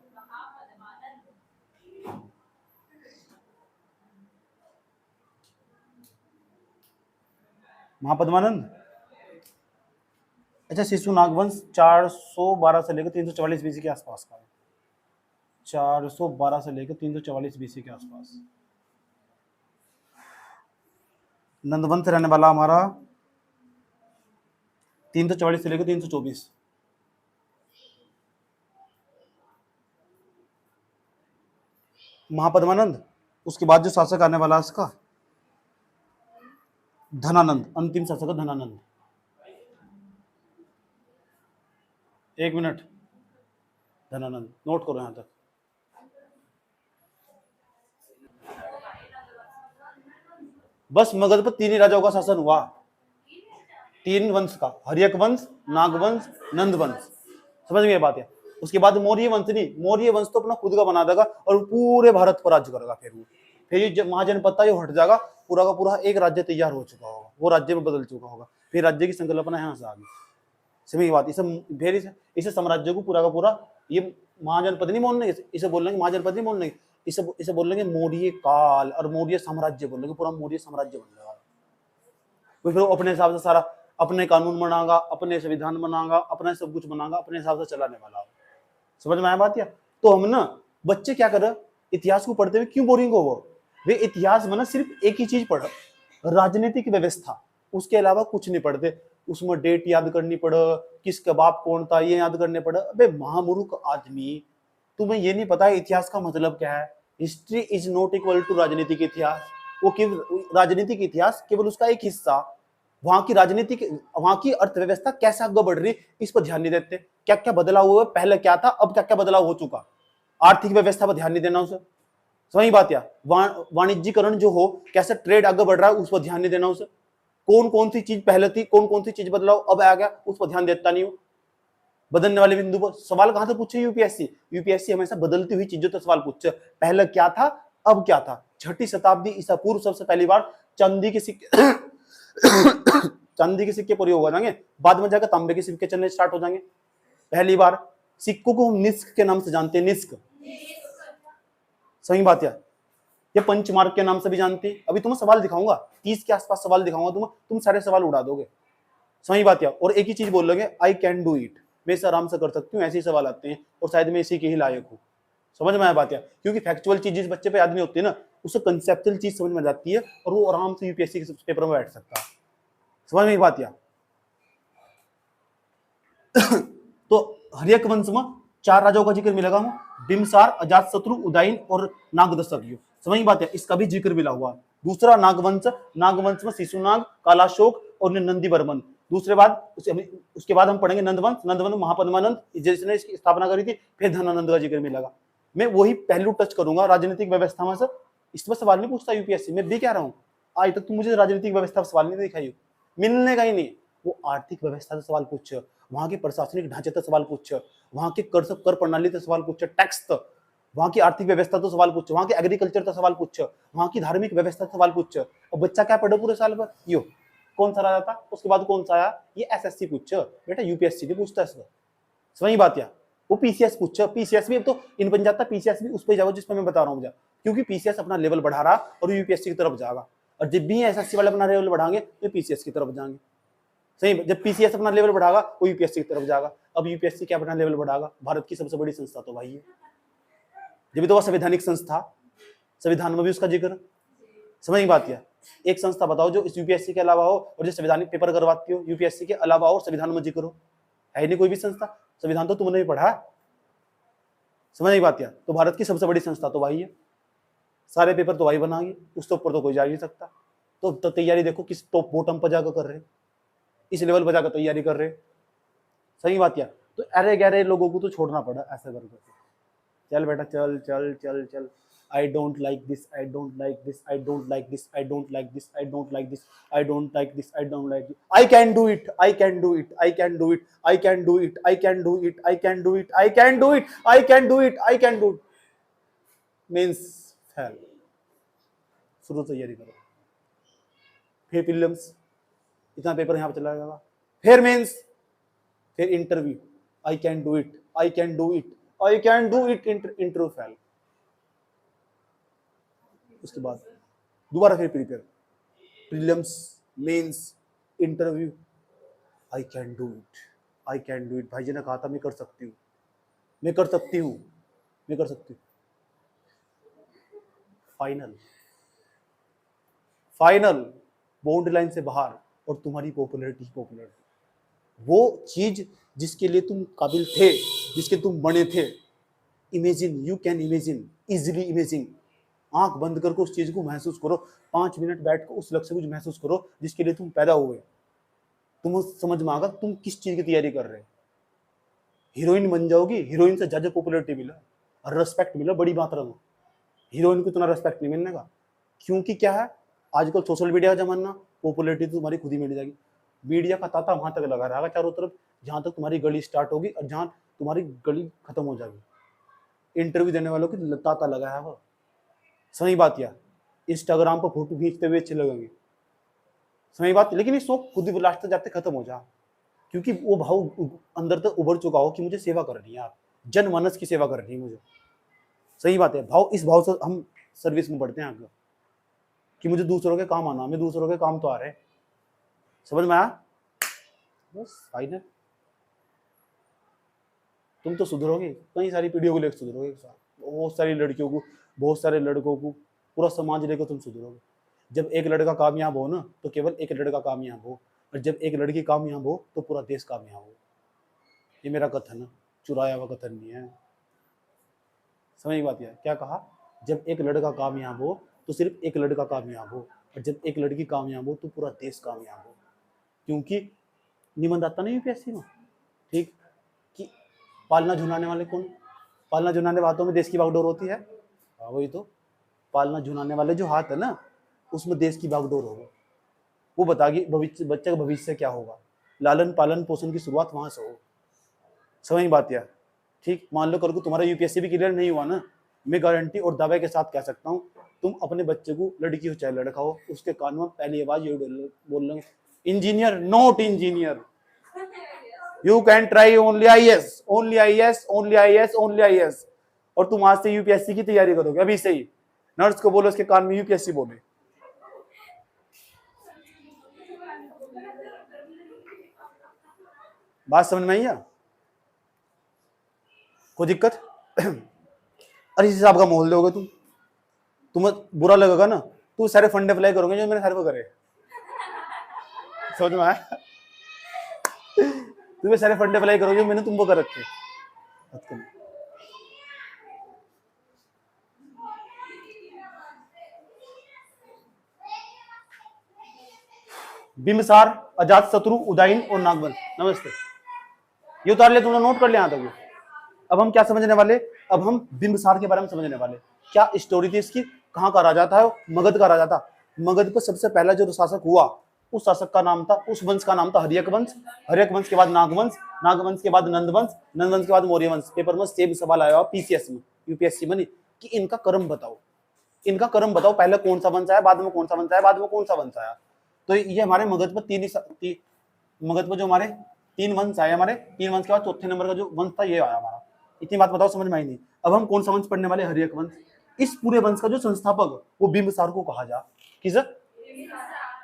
अच्छा शिशुनाग वंश 412 से लेकर 344 बीसी के आसपास का है। 412 से लेकर 344 बीसी के आसपास नंदवंश रहने वाला हमारा 344 से लेकर 324। महापद्मानंद। उसके बाद जो शासक आने वाला इसका धनानंद। अंतिम शासक है धनानंद। एक मिनट, धनानंद नोट करो यहां तक। बस मगध पर 3 ही राजाओं का शासन हुआ, 3 वंश का, हर्यक वंश, नागवंश, नंदवंश। समझ में ये बात है? उसके बाद मौर्य वंश नहीं, मौर्य वंश तो अपना खुद का बना देगा और पूरे भारत पर राज्य करेगा। फिर वो फिर ये महाजनपद था ये हट जाएगा, पूरा का पूरा एक राज्य तैयार हो चुका होगा, वो राज्य में बदल चुका होगा, फिर राज्य की संकल्पना यहाँ से आ गई। समझ की बात। फिर इसे साम्राज्य को पूरा का पूरा ये महाजनपद नहीं बोलने, इसे बोल लेंगे महाजनपद नहीं बोलने, इसे बोल लेंगे मौर्य काल और मौर्य साम्राज्य बोल लेंगे, पूरा मौर्य साम्राज्य बन जाएगा। फिर वो अपने हिसाब से सारा अपने कानून बनाएगा, अपने संविधान बनाएगा, अपने सब कुछ बनाएगा, अपने हिसाब से चलाने वाला। समझ में आया बात? या तो हम ना बच्चे क्या कर, इतिहास को पढ़ते हुए क्यों बोरिंग हो वे इतिहास में ना सिर्फ एक ही चीज पढ़, राजनीतिक व्यवस्था, उसके अलावा कुछ नहीं पढ़ते। उसमें डेट याद करनी पड़, किसका बाप कौन था ये याद करने पड़। अबे महामूर्ख आदमी, तुम्हें ये नहीं पता इतिहास का मतलब क्या है? History is not equal to राजनीतिक इतिहास। वो केवल राजनीतिक इतिहास केवल उसका एक हिस्सा, वहां की राजनीतिक, वहां की अर्थव्यवस्था कैसे आगे बढ़ रही इस पर ध्यान नहीं देते। क्या क्या बदलाव हुआ, पहले क्या था, अब क्या क्या बदलाव हो चुका, आर्थिक व्यवस्था पर ध्यान नहीं देना उसे। सही बात। या वाणिज्यकरण जो हो, कैसे ट्रेड आगे बढ़ रहा है उस पर ध्यान नहीं देना उसे। कौन कौन सी चीज पहले थी, कौन कौन सी चीज बदलाव अब आ गया, उस पर ध्यान देता नहीं हो। बदलने वाले बिंदु पर सवाल कहां से पूछे यूपीएससी? यूपीएससी हमेशा बदलती हुई चीजों से सवाल पूछे, पहले क्या था अब क्या था। 6ठी शताब्दी ईसा पूर्व सबसे पहली बार चांदी के सिक्के चांदी के सिक्के प्रयोग हो जाएंगे, बाद में जाकर तांबे के सिक्के चलने स्टार्ट हो जाएंगे। पहली बार सिक्कों को हम निस्क के नाम से जानते हैं, निस्क। सही बात है। ये पंचमार्क के नाम से भी जानते हैं। अभी तुम्हें सवाल दिखाऊंगा, 30 के आसपास सवाल दिखाऊंगा तुम्हें, तुम सारे सवाल उड़ा दोगे। सही बात है। और एक ही चीज बोल लोगे, आई कैन डू इट, मैं इसे आराम से कर सकती हूँ, ऐसे ही सवाल आते हैं और शायद मैं इसी के ही लायक हूँ। समझ में आया बात है? क्योंकि फैक्चुअल चीज जिस बच्चे पे याद नहीं होती ना, उसे कंसेप्चुअल चीज समझ में जाती है और वो आराम से यूपीएससी के पेपर में बैठ सकता है। समझ में बात? या तो हर्यक वंश में 4 राजाओं का जिक्र मिलेगा, बिम्बसार, अजातशत्रु, उदयन और नागदशक। समझ बात है, इसका भी जिक्र मिला हुआ। दूसरा नागवंश, नागवंश में शिशुनाग, कालाशोक और नंदी वर्मन। दूसरे बाद उसके बाद हम पढ़ेंगे नंदवंश, नंदवंश महापद्मानंद जिसने इसकी स्थापना करी थी। फिर धनानंद का जिक्र मिलेगा। मैं वही पहलू टच करूंगा राजनीतिक व्यवस्था में से। इस पर सवाल नहीं पूछता यूपीएससी, मैं भी कह रहा हूँ आज तक तुम मुझे राजनीतिक व्यवस्था पर सवाल नहीं दिखाई, मिलने का ही नहीं। वो आर्थिक व्यवस्था से सवाल पूछ, वहां के प्रशासनिक ढांचे तक सवाल पूछ, वहां के कर प्रणाली तक सवाल पूछ, टैक्स तक, वहां की आर्थिक व्यवस्था तो सवाल पूछ, वहां के एग्रीकल्चर तक सवाल पूछ, वहां की धार्मिक व्यवस्था सवाल पूछ। और बच्चा क्या पढ़े पूरे साल भर, यो कौन सा राजा था, उसके बाद कौन सा आया, ये एसएससी पूछ बेटा, यूपीएससी नहीं पूछता इसमें। सही बात है। वो पीसीएस पूछ, पीसीएस भी अब तो इन बन जाता, पीसीएस भी उस पर जाओ जिस पर मैं बता रहा हूँ, क्योंकि पीसीएस अपना लेवल बढ़ा रहा और यूपीएससी की तरफ जाएगा। और जब भी एसएससी वाले अपना लेवल बढ़ाएंगे तो पीसीएस की तरफ जाएंगे। सही, जब पीसीएस अपना लेवल बढ़ाएगा वो यूपीएससी की तरफ जाएगा। अब यूपीएससी क्या अपना लेवल बढ़ाएगा, भारत की सबसे बड़ी संस्था तो भाई है, जब तो वह संवैधानिक संस्था, संविधान में भी उसका जिक्र। समझ की बात है। एक संस्था बताओ जो इस यूपीएससी के अलावा हो और जो संवैधानिक पेपर करवाती हो यूपीएससी के अलावा और संविधान में जिक्र हो, है नहीं कोई भी संस्था। संविधान तो तुमने भी पढ़ा है। समझ की बात है। तो भारत की सबसे बड़ी संस्था तो भाई है, सारे पेपर तो भाई बनाएंगे, उसके ऊपर तो कोई जा नहीं सकता। तो तैयारी देखो किस टॉप बॉटम पर जाकर कर रहे, इस लेवल पर जाकर तैयारी कर रहे। सही बात है। तो अरे गहरे लोगों को तो छोड़ना पड़ा ऐसा करके, चल बेटा चल चल चल चल। I don't like this, I don't like this, I don't like this, I don't like this, I don't like this, I don't like this, I don't like this, I can do it, I can do it, I can do it, I can do it, I can do it, I can do it, I can do it, I can do it, I can do it means fail. शुरू तैयारी करो, फिर prelims, इतना paper यहाँ पे चला जाएगा, फिर मेंस, फिर interview, I can do it, I can do it, I can do it, interview fail. उसके बाद दोबारा फिर prepare, prelims, mains, interview, I can do it, I can do it. भाई जी ने कहा था मैं कर सकती हूँ, मैं कर सकती हूँ, मैं कर सकती हूँ। फाइनल, फाइनल बाउंड्री लाइन से बाहर और तुम्हारी पॉपुलैरिटी, पॉपुलैरिटी वो चीज जिसके लिए तुम काबिल थे, जिसके तुम बने थे। Imagine, you can imagine, easily imagine. आंख बंद करके उस चीज को महसूस करो, 5 मिनट बैठ कर उस लक्ष्य को महसूस करो जिसके लिए तुम पैदा हुए। तुम समझ में आएगा तुम किस चीज की तैयारी कर रहे हो। हीरोइन बन जाओगी, हीरोइन से ज्यादा पॉपुलैरिटी मिला और रेस्पेक्ट मिला बड़ी मात्रा में। हीरोइन को इतना रेस्पेक्ट नहीं मिलने का, क्योंकि क्या है आजकल सोशल मीडिया का जमाना, पॉपुलैरिटी तो तुम्हारी खुद ही मिल जाएगी। मीडिया का तांता वहां तक लगा रहेगा चारों तरफ, जहां तक तुम्हारी गली स्टार्ट होगी और जहां तुम्हारी गली खत्म हो जाएगी। इंटरव्यू देने वालों की तांता लगा है वो। सही बात यह, इंस्टाग्राम पर फोटो खींचते हुए अच्छे लगेंगे, समझ बात। लेकिन ये शौक खुद ही लास्ट तक जाते खत्म हो जा, क्योंकि वो भाव अंदर तक उभर चुका हो कि मुझे सेवा करनी है, यार जनमानस की सेवा करनी है मुझे। सही बात है, भाव इस भाव से हम सर्विस में बढ़ते हैं आगे, कि मुझे दूसरों के काम आना, मैं दूसरों के काम तो आ रहे। समझ में आया? बस फाइनल, तुम तो सुधरोगे, कई सारी पीढ़ियों को लेकर सुधरोगे, बहुत सारी लड़कियों को, बहुत सारे लड़कों को, पूरा समाज लेकर तुम सुधरोगे। जब एक लड़का कामयाब हो ना, तो केवल एक लड़का कामयाब हो, और जब एक लड़की कामयाब हो तो पूरा देश कामयाब हो। ये मेरा कथन है, चुराया हुआ कथन नहीं है। समझ बात है, क्या कहा? जब एक लड़का कामयाब हो तो सिर्फ एक लड़का कामयाब हो, और जब एक लड़की कामयाब हो तो पूरा देश कामयाब हो। क्योंकि निबंध आता नहीं यूपीएससी में, ठीक, कि पालना झुलाने वाले कौन? पालना झुलाने हाथों में देश की बागडोर होती है। हाँ वही तो, पालना झुलाने वाले जो हाथ है ना, उसमें देश की बागडोर होगा। वो बताएगी भविष्य, बच्चे का भविष्य क्या होगा। लालन पालन पोषण की शुरुआत वहां से हो। समझ बात यार, ठीक। मान लो कल को तुम्हारा यूपीएससी भी क्लियर नहीं हुआ ना, मैं गारंटी और दावे के साथ कह सकता हूँ, तुम अपने बच्चे को, लड़की हो चाहे लड़का हो, उसके कान में पहली आवाज ये बोल लेंगे, engineer not engineer, you can try only IAS, only IAS, only IAS, only IAS. और तुम आज से यूपीएससी की तैयारी करोगे अभी से ही। नर्स को बोलो उसके कान में यूपीएससी बोले। बात समझ में आई है? कोई दिक्कत? अरे इस हिसाब का मोल दोगे तुम, तुम्हें बुरा लगेगा ना, तू सारे फंडे अप्लाई करोगे जो मैंने सारे को करे। समझ में आया? तुम्हें सारे फंडे अप्लाई करोगे जो मैंने तुमको कर रखे। बिम्बसार, अजात शत्रु, उदयन और नागवंश। नमस्ते, ये उतार ले, तुमने नोट कर लिया तक। अब हम क्या समझने वाले? अब हम बिम्बसार के बारे में समझने वाले। क्या स्टोरी थी इसकी, कहाँ का राजा था? मगध का राजा था। मगध पर सबसे पहला जो शासक हुआ, उस शासक का नाम था, उस वंश का नाम था हर्यक वंश। हर्यक वंश के बाद नागवंश, नागवंश के बाद नंदवंश, नंदवंश के बाद मौर्य वंश। पेपर में सेम सवाल आया पीसीएस में, यूपीएससी में नहीं, कि इनका क्रम बताओ, इनका क्रम बताओ, पहले कौन सा वंश आया, बाद में कौन सा वंश आया, बाद में कौन सा वंश आया। तो ये हमारे मगध पर मगध पर जो हमारे 3 वंश आए, हमारे 3 वंश के बाद चौथे नंबर का जो वंश था ये आया हमारा। इतनी बात बताओ, समझ में आई नहीं? अब हम कौन सा वंश पढ़ने वाले? हर्यक वंश। इस पूरे वंश का जो संस्थापक वो बिम्बसार को कहा जा, किस?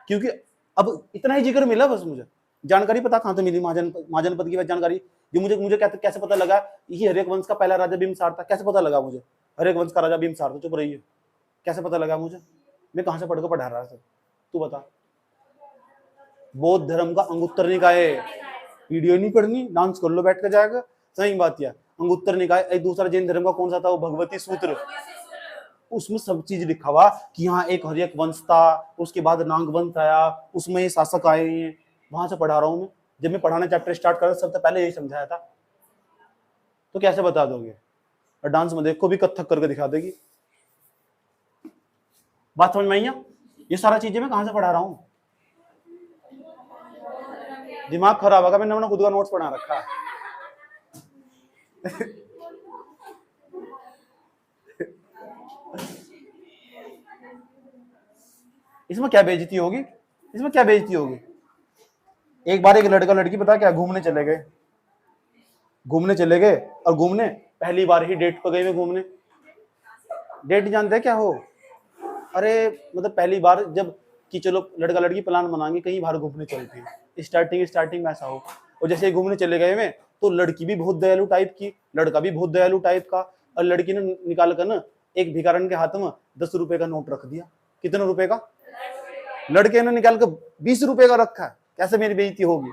क्योंकि अब इतना ही जिक्र मिला, बस मुझे जानकारी पता कहां से मिली, महाजनपद की जानकारी, जो मुझे कैसे पता लगा ये हर्यक वंश का पहला राजा बिम्बसार था? कैसे पता लगा मुझे हर्यक वंश का राजा बिम्बसार था? चुप रही है, कैसे पता लगा मुझे? मैं कहां से पढ़कर पढ़ा रहा था, तू बता। बौद्ध धर्म का अंगुत्तर निकाय, वीडियो नहीं पढ़नी, डांस कर लो बैठ कर जाएगा। सही बात है, अंगुत्तर निकाय। एक दूसरा जैन धर्म का कौन सा था? वो भगवती सूत्र। उसमें सब चीज लिखा हुआ कि यहाँ एक हर्यक वंश था, उसके बाद नाग वंश आया, उसमें ये शासक आए हैं। वहां से पढ़ा रहा हूँ मैं, जब मैं पढ़ाना चैप्टर स्टार्ट कर सबसे पहले यही समझाया था। तो कैसे बता दोगे? और डांस में देखो भी कथक करके दिखा देगी। बात समझ में आई? ये सारा चीजें मैं कहां से पढ़ा रहा हूँ? दिमाग खराब होगा, मैंने अपना खुद का नोट्स बना रखा है। इसमें क्या बेइज्जती होगी? इसमें क्या बेइज्जती होगी? एक बार एक लड़का लड़की पता क्या, घूमने चले गए, और घूमने पहली बार ही डेट पर गए हुए घूमने। डेट जानते हैं क्या हो? अरे मतलब पहली बार जब कि चलो लड़का लड़की प्लान बनाएंगे कहीं बाहर घूमने चलते हैं, स्टार्टिंग में ऐसा हो। और जैसे ही घूमने चले गए में, तो लड़की भी बहुत दयालु टाइप की, लड़का भी बहुत दयालु टाइप का, और लड़की ने निकाल कर ना एक भिखारन के हाथ में 10 रुपए का नोट रख दिया। कितने रुपए का? लड़के ने निकाल कर 20 रुपए का रखा है। कैसे मेरी बेइज्जती होगी?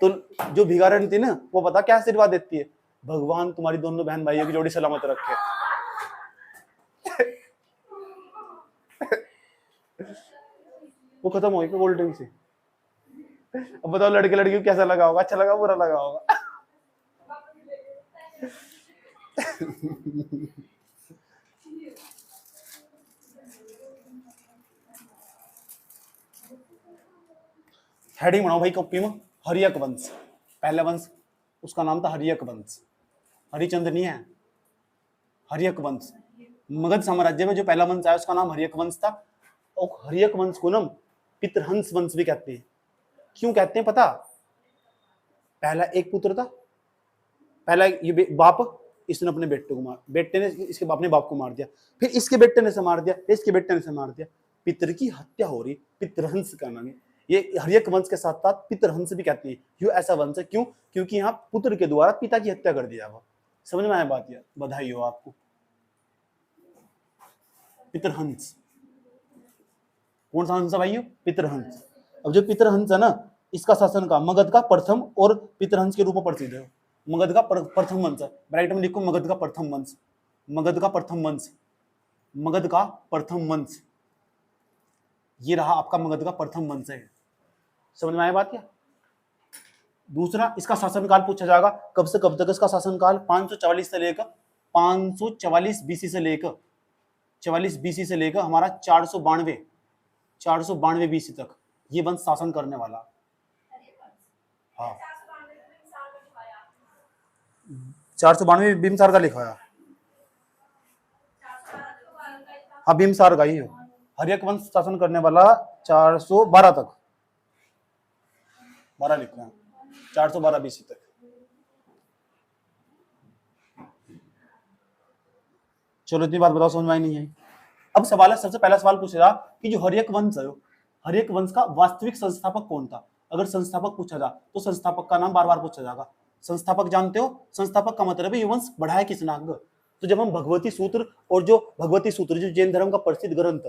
तो जो भिखारन थी ना, वो पता क्या आशीर्वाद देती है? भगवान तुम्हारी दोनों बहन भाइयों की जोड़ी सलामत रखे। वो खत्म हो गई कोल्ड ड्रिंक से। अब बताओ लड़के लड़की को कैसा लगा होगा? अच्छा लगा, बुरा लगा होगा? हेडिंग बनाओ भाई कॉपी में, हर्यक वंश। पहला वंश उसका नाम था हर्यक वंश, हरिचंद्र नहीं है, हर्यक वंश। मगध साम्राज्य में जो पहला वंश आया उसका नाम हर्यक वंश था। और हर्यक वंश को ना पितृहंस वंश भी कहते हैं। क्यों कहते हैं पता? पहला एक पुत्र था, पहला ये बाप, इसने अपने बेटे को बेटे ने इसके अपने बाप को मार दिया, फिर इसके बेटे ने से मार दिया, इसके बेटे ने से मार दिया, पितर की हत्या हो रही, पितृहंस का नाम है। ये हर्यक वंश के साथ साथ पितृहंस भी कहते हैं। क्यों ऐसा वंश है? क्यों? क्योंकि यहाँ पुत्र के द्वारा पिता की हत्या कर दिया हुआ। समझ में आया बात? यार बधाई हो आपको। पितृहंस कौन सा हंस है भाइयों? पितृहंस। अब जो पितृहंस है ना, इसका शासन का मगध का प्रथम और पितृहंस के रूप में प्रसिद्ध है। मगध का प्रथम वंश है। ब्राइट में लिखो मगध का प्रथम वंश, मगध का प्रथम वंश, मगध का प्रथम वंश। ये रहा आपका मगध का प्रथम वंश है। समझ में आया बात? क्या दूसरा, इसका शासनकाल पूछा जाएगा, कब से कब तक इसका शासनकाल? 544 से लेकर 544 बीसी से लेकर 44 बीसी से लेकर हमारा 492 बीसी तक ये वंश शासन करने वाला। हाँ 492 बिम्बसार का लिखा है। हाँ बिम्बसार का ही हो। हर्यक वंश शासन करने वाला 412 तक, 12 लिखा है, 412 बीसी तक। चलो इतनी बात बताओ, समझ में आई नहीं है? अब सवाल है, सबसे पहला सवाल पूछेगा कि जो हर्यक वंश है, हर्यक वंश का वास्तविक संस्थापक कौन था? अगर संस्थापक पूछा जा तो संस्थापक का नाम बार बार पूछा जाएगा। संस्थापक जानते हो? संस्थापक का मतलब है ये वंश बढ़ाया किसने आगे। तो जब हम भगवती सूत्र और जो भगवती सूत्र जो जैन धर्म का प्रसिद्ध ग्रंथ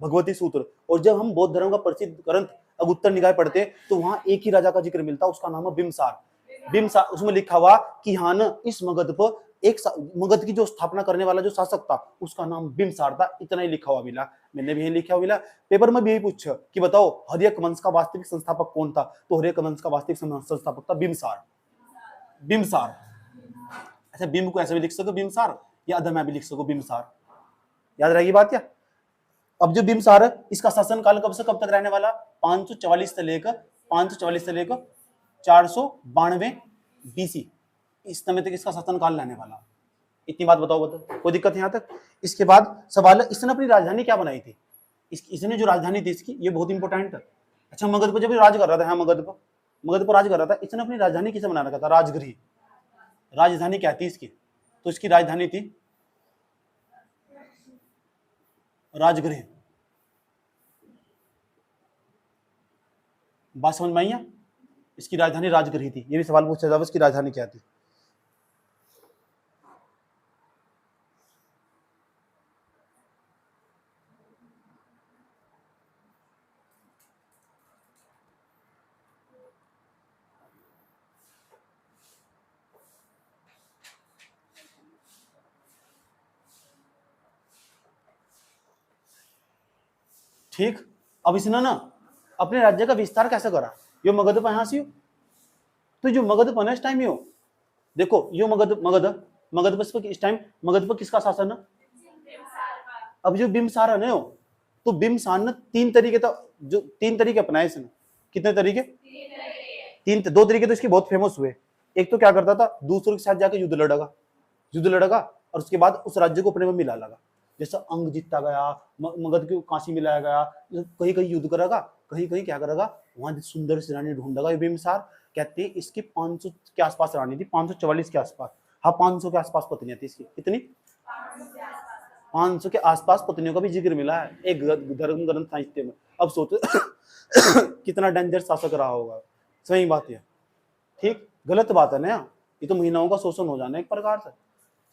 भगवती सूत्र, और जब हम बौद्ध धर्म का प्रसिद्ध ग्रंथ अगुत्तर निकाय पढ़ते तो वहां एक ही राजा का जिक्र मिलता, उसका नाम है बिम्बसार। बिम्बसार, उसमें लिखा हुआ कि हाँ न इस मगध पर एक मगध की जो स्थापना करने वाला जो शासक था उसका नाम बिम्बसार था। इतना ही लिखा हुआ मिला, मैंने भी यही लिखा हुआ मिला। पेपर में भी यही पूछा कि बताओ हर्यक वंश का वास्तविक संस्थापक कौन था? तो हर्यक वंश का वास्तविक संस्थापक था बिम्बसार। बिम्बसार। अच्छा बिम्ब को ऐसे भी लिख सको बिम्बसार, या अधम में भी लिख सको बिम्बसार। याद रहेगी बात? क्या अब जो बिम्बसार है इसका शासन काल कब से कब तक रहने वाला? 544 से लेकर 492 बीसी, इस समय तक इसका शासन काल रहने वाला। इतनी बात बताओ कोई दिक्कत यहां तक? इसके बाद सवाल है, इसने अपनी राजधानी क्या बनाई थी? इसने जो राजधानी थी इसकी, ये बहुत इंपॉर्टेंट है। अच्छा मगध पर जब राज कर रहा था, हाँ मगध पर राज कर रहा था, इसने अपनी राजधानी किसे बना रखा था? राजगृह। राजधानी क्या थी इसकी? तो इसकी राजधानी थी राजगृह। बात समझ में आई है? इसकी राजधानी राजगृह थी। ये भी सवाल पूछा जाता, इसकी राजधानी क्या थी? ठीक। अब इसने ना अपने राज्य का विस्तार कैसे करा? यो मगध पर यहां से हो, तो जो मगध पर इस टाइम हो, देखो यो मगध मगध मगध पर इस टाइम मगध पर किसका शासन है? अब जो बिम्बसार है हो, तो बिम्बसार ने तीन तरीके अपनाए इसने। कितने तरीके? दो तरीके तो इसके बहुत फेमस हुए। एक तो क्या करता था, दूसरों के साथ जाकर युद्ध लड़ेगा और उसके बाद उस राज्य को अपने में मिला लगा। जैसा अंग जीतता गया, मगध को काशी मिलाया गया, कहीं कहीं युद्ध करेगा, कहीं कहीं क्या करेगा, वहां सुंदर सी रानी ढूंढेगा। बिम्बसार कहते हैं इसकी 500 के आसपास रानी थी, 544 के आसपास। हाँ 500 के आसपास पत्नियां थी इसकी। कितनी? 500 के आसपास पत्नियों का भी जिक्र मिला है एक धर्म ग्रंथ साहित्य में। अब सोचो कितना डेंजर शासक रहा होगा। सही बात है? ठीक, गलत बात है ना, ये तो महिलाओं का शोषण हो जाना एक प्रकार से।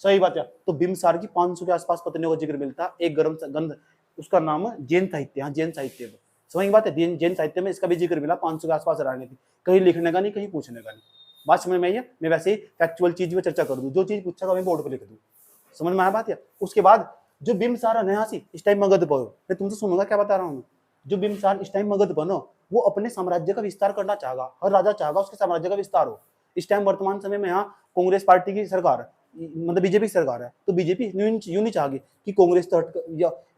सही बात है। तो बिम्बसार की 500 के आसपास पत्नियों का जिक्र मिलता है एक ग्रंथ, उसका नाम है जैन साहित्य। हाँ जैन साहित्य में समझ बात है, जैन साहित्य में इसका भी जिक्र मिला। 500 के आसपास रहने थी, कहीं लिखने का नहीं, कहीं पूछने का नहीं। बात समझ में आई है? मैं वैसे ही फैक्चुअल चीज में चर्चा कर दूं, जो चीज पूछा मैं बोर्ड पर लिख दूं। समझ में आया बात? है उसके बाद जो बिम्बसार है यहाँ इस टाइम मगध पर, मैं तुमसे सुनूंगा क्या बता रहा हूँ। जो बिम्बसार इस टाइम मगध पर वो अपने साम्राज्य का विस्तार करना चाहेगा। हर राजा चाहेगा उसके साम्राज्य का विस्तार हो। इस टाइम वर्तमान समय में यहाँ कांग्रेस पार्टी की सरकार है, मतलब बीजेपी सरकार है, तो बीजेपी यूं नहीं चाहेगी कि कांग्रेस तो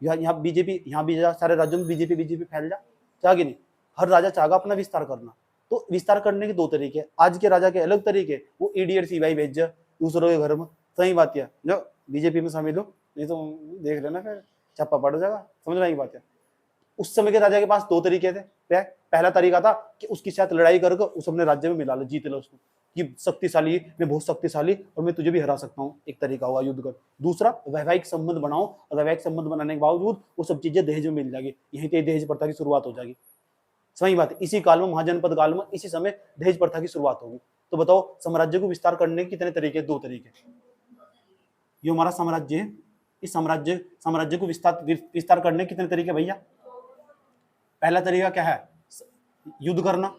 यहाँ बीजेपी, यहाँ भी सारे राज्यों में बीजेपी फैल जा, चाहेगी नहीं। हर राजा चाहेगा अपना विस्तार करना। तो विस्तार करने के दो तरीके, आज के राजा के अलग तरीके, वो ईडी और सीबीआई भेज जा दूसरों के घर में। सही बात है, जो बीजेपी में शामिल हो, नहीं तो देख लेना फिर छापा पड़ जाएगा। समझ में आई बात है? उस समय के राजा के पास दो तरीके थे। पहला तरीका था कि उसके साथ लड़ाई करके उस अपने राज्य में मिला लो, जीत लो उसको, कि शक्तिशाली, मैं बहुत शक्तिशाली और मैं तुझे भी हरा सकता हूँ, एक तरीका हुआ युद्ध कर। दूसरा, वैवाहिक संबंध बनाओ, और वैवाहिक संबंध बनाने के बावजूद वो सब चीजें दहेज में मिल जाएगी, यहीं से दहेज प्रथा की शुरुआत हो जाएगी। सही बात है, इसी काल में, महाजनपद काल में, इसी समय दहेज प्रथा की शुरुआत होगी। तो बताओ, साम्राज्य को विस्तार करने के कितने तरीके? दो तरीके। ये हमारा साम्राज्य है, इस साम्राज्य को विस्तार करने के कितने तरीके भैया? पहला तरीका क्या है? युद्ध करना,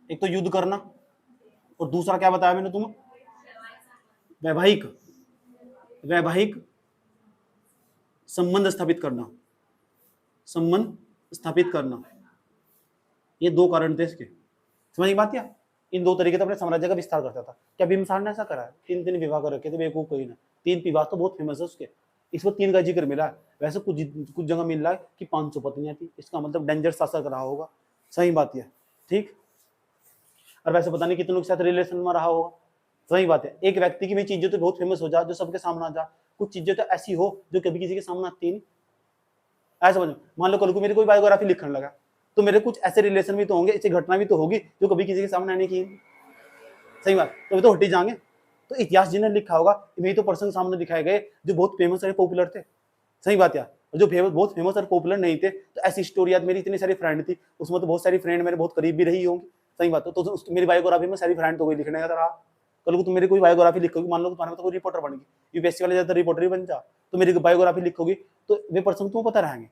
एक तो युद्ध करना, और दूसरा क्या बताया मैंने तुम्हें? वैवाहिक संबंध स्थापित करना। ये दो कारण थे इसके, समझ बात क्या? इन दो तरीके से अपने साम्राज्य का विस्तार करता था। क्या भीमसार ने ऐसा करा है? 3 विवाह कर रखे थे, बेवकूफ कोई ना। 3 विवाह तो बहुत फेमस है उसके, इसमें 3 का जिक्र मिला है। वैसे कुछ जगह मिल रहा है कि 500 पत्नियां थी, इसका मतलब डेंजर शासक रहा होगा। सही बात है, ठीक। और वैसे पता नहीं कितनों के साथ रिलेशन में रहा होगा। सही बात है, एक व्यक्ति की भी चीजें तो बहुत फेमस हो जाए, जो सबके सामने आ जाए। कुछ चीजें तो ऐसी हो जो कभी किसी के सामने आती नहीं। ऐसा समझो, मान लो कल को मेरी कोई बायोग्राफी लिखने लगा, तो मेरे कुछ ऐसे रिलेशन भी तो होंगे, ऐसी घटना भी तो होगी जो कभी किसी के सामने आने की। सही बात, तो हटी जाएंगे। तो इतिहास जिन्हें लिखा होगा, वही तो प्रसंग सामने दिखाए गए जो बहुत फेमस और पॉपुलर थे। सही बात यार, जो बहुत फेमस और पॉपुलर नहीं थे, तो ऐसी स्टोरी याद, मेरी इतनी सारी फ्रेंड थी, उसमें तो बहुत सारी फ्रेंड मेरे बहुत करीब भी रही होंगी। सही बात है, तो मेरी बायोग्राफी में सारी फ्रेंड तो कोई लिखने का रहा। कल को तुम मेरी कोई बायोग्राफी लिखोगी, मान लो तुम्हारे तो कोई रिपोर्टर बन गई, यूपीएससी वाले ज्यादा रिपोर्टर ही बन जा, तो मेरी बायोग्राफी लिखोगी, तो वे प्रसंग तुम्हें पता रहेंगे?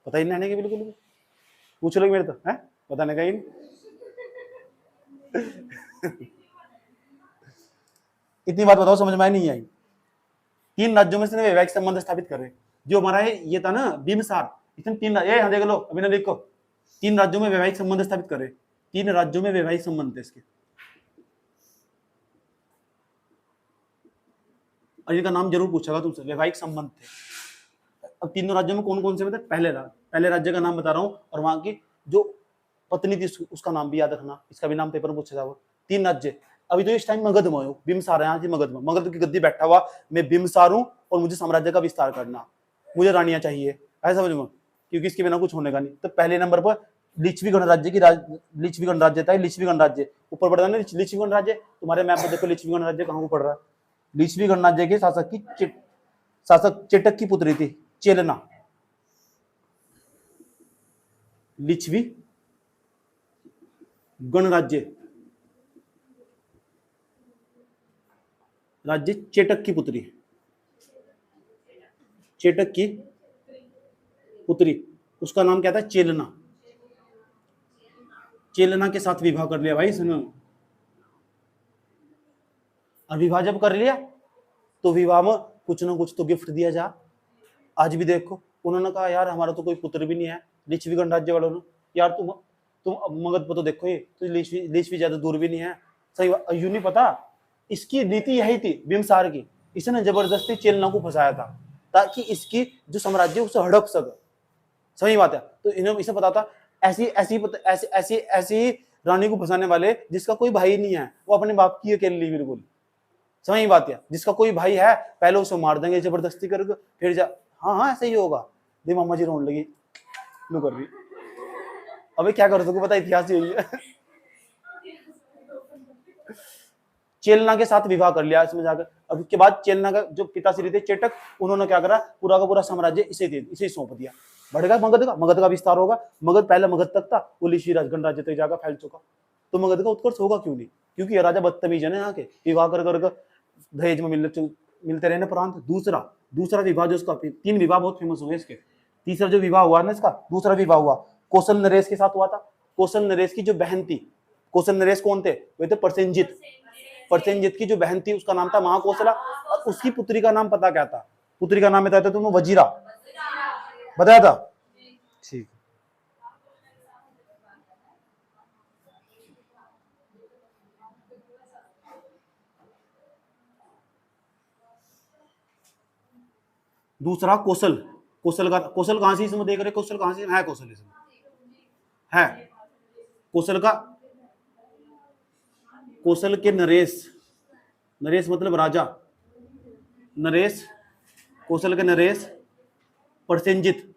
पता ही नहीं रहेंगे बिल्कुल भी। पूछ लोगे मेरे तो है बताने का ही नहीं। इतनी बात बताओ, समझ में नहीं आई? 3 राज्यों में से वैवाहिक संबंध स्थापित कर रहे, जो हमारा है ये था ना बिम्बसार, इसमें 3 यहाँ देख लो, अभी ना लिखो, 3 राज्यों में वैवाहिक संबंध स्थापित कर रहे, 3 राज्यों में वैवाहिक संबंध थे इसके, और इनका नाम जरूर पूछेगा तुमसे, वैवाहिक संबंध थे। अब तीनों राज्यों में कौन कौन से? मतलब पहले राज्य का नाम बता रहा हूँ, और वहां की जो पत्नी थी उसका नाम भी याद रखना, इसका भी नाम पेपर में पूछेगा वो। 3 राज्य, अभी तो इस टाइम मगध में हो, बिम्बसार है यहाँ से, मगध की गद्दी बैठा हुआ, मैं बिम्बसार हूँ और मुझे साम्राज्य का विस्तार करना, मुझे रानियां चाहिए, ऐसा समझ में, क्योंकि इसके बिना कुछ होने का नहीं। तो पहले नंबर पर लिच्छवी गणराज्य था, लिच्छवी गणराज्य ऊपर बढ़ रहा है। लिच्छवी गणराज्य तुम्हारे मैप में देखो, लिच्छवी गणराज्य कहाँ पड़ रहा है? लिच्छवी गणराज्य के शासक चेटक की पुत्री थी चेलना। लिच्छवी गणराज्य, राज्य चेटक की पुत्री, चेटक की पुत्री, उसका नाम क्या था? चेलना। चेलना के साथ विवाह कर लिया भाई, सुनो। और विवाह जब कर लिया तो विवाह में कुछ ना कुछ तो गिफ्ट दिया जा। आज भी देखो, उन्होंने कहा यार हमारा तो कोई पुत्र भी नहीं है, लिच्छवी गणराज्य वालों ने, यार तुम मगध पर तो देखो, ये तो लिच्छवी ज्यादा दूर भी नहीं है। सही यूं नहीं पता, इसकी नीति यही थी बिम्बसार की, इसने जबरदस्ती चेलना को फंसाया था ताकि इसकी जो साम्राज्य उसे हड़प सके। सही बात है, तो इन्हें इसे पता था ऐसी रानी को फंसाने वाले जिसका कोई भाई नहीं है, वो अपने बाप की अकेली बिल्कुल। सही बात है, जिसका कोई भाई है पहले उसे मार देंगे जबरदस्ती करके, फिर जा। हाँ ऐसे ही होगा। दे मामा जी रोने लगी, लो कर रही, अबे क्या कर सको, पता इतिहास यही है। चेलना के साथ विवाह कर लिया इसमें जाकर। अब उसके बाद चेलना का जो पिताश्री थे चेटक, उन्होंने क्या करा, पूरा का पूरा साम्राज्य इसे सौंप दिया। बढ़ेगा मगध का विस्तार होगा। पहले मगध तक था, वो लिच्छवी गणराज्य तक जाकर फैल चुका। तो मगध का उत्कर्ष होगा क्यों नहीं? क्योंकि ये राजा बदतमीज है ना, यहाँ के विवाह कर दहेज में मिलते रहने प्रांत। दूसरा विवाह जो उसका, 3 विवाह बहुत फेमस हुए इसके। तीसरा जो विवाह हुआ ना इसका, दूसरा विवाह हुआ कौशल नरेश के साथ हुआ था। कौशल नरेश की जो बहन थी, कौशल नरेश कौन थे? वे थे प्रसेनजित की जो बहन थी उसका नाम था महाकौशला, और उसकी पुत्री का नाम पता क्या था? पुत्री का नाम बताया था तुमने, वजीरा बताया था। ठीक, दूसरा कौशल कहाँ से इसमें देख रहे? कौशल कहाँ से है? कौशल इसमें है, कौशल के नरेश मतलब राजा, कौशल के नरेश प्रसेनजित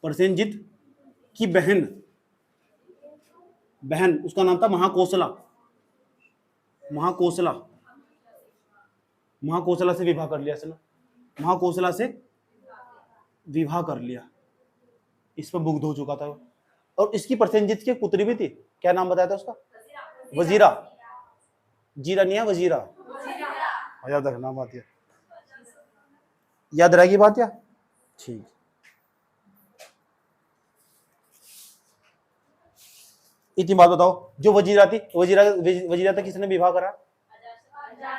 प्रसेनजित की बहन, उसका नाम था महाकोसला। महाकोसला से विवाह कर लिया इसने, महाकोसला से विवाह कर लिया, इस पर मुग्ध हो चुका था वो। और इसकी प्रसेनजित की पुत्री भी थी, क्या नाम बताया था उसका? वजीरा। जीरा नहीं है, वजीरा। याद रखना बात, याद रहेगी बात या? ठीक। इतनी बात बताओ, जो वजीरा थी, वजीरा था किसने विवाह करा?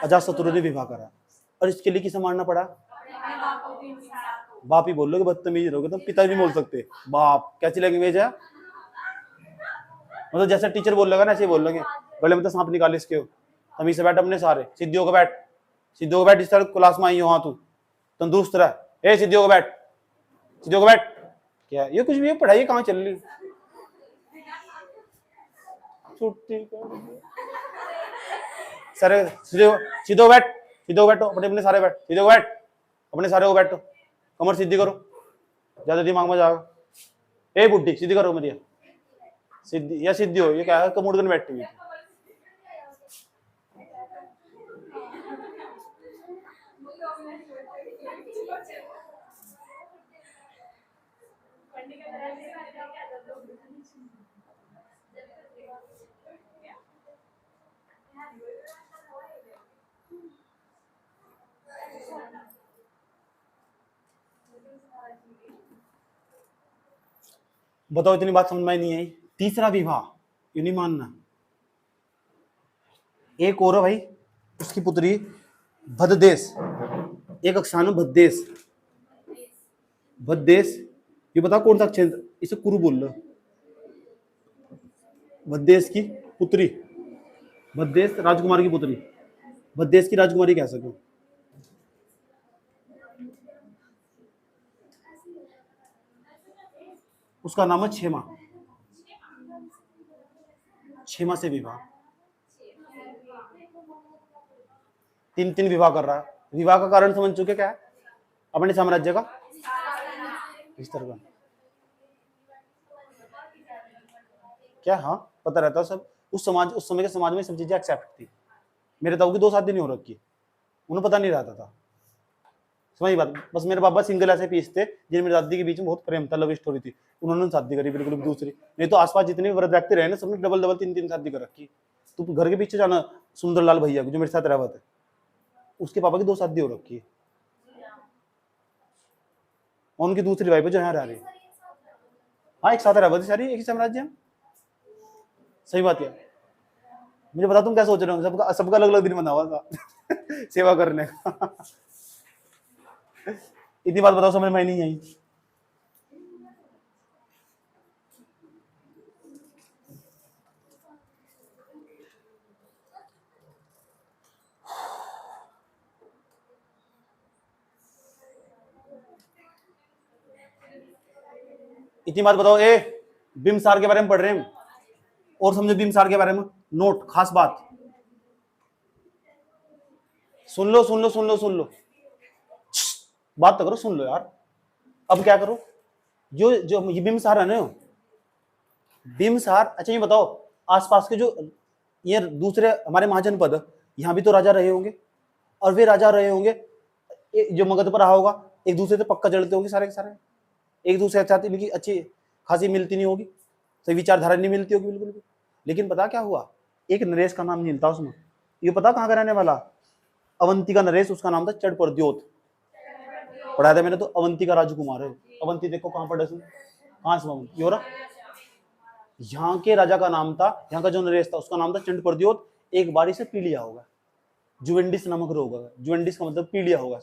अजातशत्रु ने विवाह करा। और इसके लिए किसे मारना पड़ा? बाप ही बोल लो, बदतमीज रहोगे तो पिता नहीं बोल सकते, बाप। कैसी लैंग्वेज है? मतलब जैसे टीचर बोल लेगा ना, ऐसे ही बोल लेंगे, गले में तो सांप निकाले इसके हो, तमीज से बैठ अपने सारे, सीधी होकर बैठ, सीधे होकर बैठ। इस तरह क्लास में आई हो, हाँ तू तंदुरुस्त रह, ए सीधे होकर बैठ, सीधे होकर बैठ। क्या ये कुछ भी पढ़ाई कहाँ चल रही? छुट्टी सारे सीधे बैठ, सीधे बैठो, अपने सारे बैठ, सीधे बैठ, अपने सारे को बैठो, कमर सीधी करो, ज्यादा दिमाग में जाएगा। ए बुड्ढी सीधी करो मेरी, सीधी या सीधी हो, ये क्या है? कमोड करके बैठी हुई। बताओ, इतनी बात समझ में नहीं आई? तीसरा विवाह, ये नहीं मानना। एक और है भाई, उसकी पुत्री भद्देश, एक अक्षानु भद्देश। भद्देश, ये बताओ कौन सा क्षेत्र? इसे कुरु बोल लो। भद्देश की पुत्री, भद्देश राजकुमार की पुत्री, भद्देश की राजकुमारी कह सको। उसका नाम है क्षेमा। क्षेमा से विवाह, तीन विवाह कर रहा है। विवाह का कारण समझ चुके क्या है? अपने साम्राज्य का विस्तार का। क्या? हाँ पता रहता सब। उस समय के समाज में सब चीजें एक्सेप्ट थी। मेरे ताऊ की 2 शादी नहीं हो रखी, उन्हें पता नहीं रहता था। समझ बात? बस मेरे पापा सिंगल ऐसे पीस थे जिन मेरी दादी के बीच में बहुत प्रेम था, लव स्टोरी थी, उन्होंने शादी करी बिल्कुल दूसरी। नहीं तो आसपास जितने वृद्ध व्यक्ति रहे ना, सबने डबल 3 शादी कर रखी। तो घर के पीछे जाना, सुंदरलाल भैया जो मेरे साथ रहता है, उसके पापा की 2 शादी हो रखी है, उनकी दूसरी वाइफ है जो यहाँ रह रही है। हाँ एक साथ रहती सारी, एक ही साम्राज्य में। सही बात है। मुझे बता तुम क्या सोच रहे हो? सबका अलग अलग दिन बना हुआ था सेवा करने का इतनी बात बताओ, समझ में नहीं आई? इतनी बात बताओ। ए बिम्बसार के बारे में पढ़ रहे हैं, और समझो बिम्बसार के बारे में। नोट, खास बात सुन लो, सुन लो, सुन लो, सुन लो, बात तो करो, सुन लो यार। अब क्या करो, जो जो ये बिम्बसार है ना, बिम्बसार। अच्छा ये बताओ, आसपास के जो ये दूसरे हमारे महाजनपद, यहाँ भी तो राजा रहे होंगे, और वे राजा रहे होंगे जो मगध पर रहा होगा, एक दूसरे से पक्का जड़ते होंगे सारे के सारे, एक दूसरे के साथ इनकी अच्छी खासी मिलती नहीं होगी, सही विचारधारा नहीं मिलती होगी बिल्कुल भी। लेकिन पता क्या हुआ, एक नरेश का नाम मिलता उसमें, ये पता कहाँ का रहने वाला? अवंती का नरेश, उसका नाम था चढ़ प्रद्योत। पढ़ाया था मैंने तो, अवंती का राजकुमार है। अवंती देखो कहाँ पढ़ा, कहाँ से हो रहा, यहाँ के राजा का नाम था, यहाँ का जो नरेश था उसका नाम था चंड प्रद्योत। एक बारी से पी लिया होगा, जुवेंडिस नामक रोग होगा। जुवेंडिस का मतलब पी लिया होगा।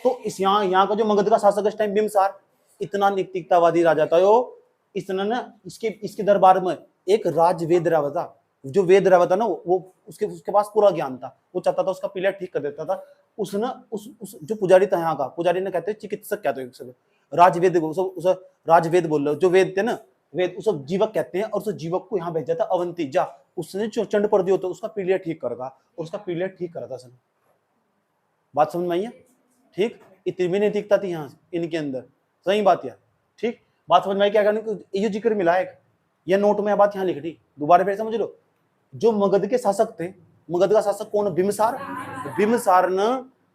तो इस यहाँ का जो मगध का शासक इस टाइम बिम्बसार, इतना नैतिकतावादी राजा था वो। इसने ना इसके दरबार में एक राजवेद रहा था, जो वेद रहा था ना, वो उसके पास पूरा ज्ञान था। वो चाहता था उसका पीलिया ठीक कर देता था। उसने उस जो पुजारी था यहाँ का, पुजारी ने कहते हैं चिकित्सक कहते हैं, राजवेद उस राजवेद बोल रहे, जो वेद थे ना, वेद उस जीवक कहते हैं, और उस जीवक को यहाँ भेजा था, अवंती जा, उसने जो चंड पर दिया था उसका पीलिया ठीक करेगा, और उसका पीलिया ठीक करा था उसने। बात समझ में आई है? ठीक, इतनी भी नैतिकता थी यहाँ इनके अंदर, सही बात है। ठीक, बात समझ में आई क्या करने, ये जिक्र मिला है या नोट में बात यहाँ लिख दी, दोबारा फिर समझ लो। जो मगध के शासक थे, मगध का शासक कौन, बिम्बिसार। बिम्बिसार ने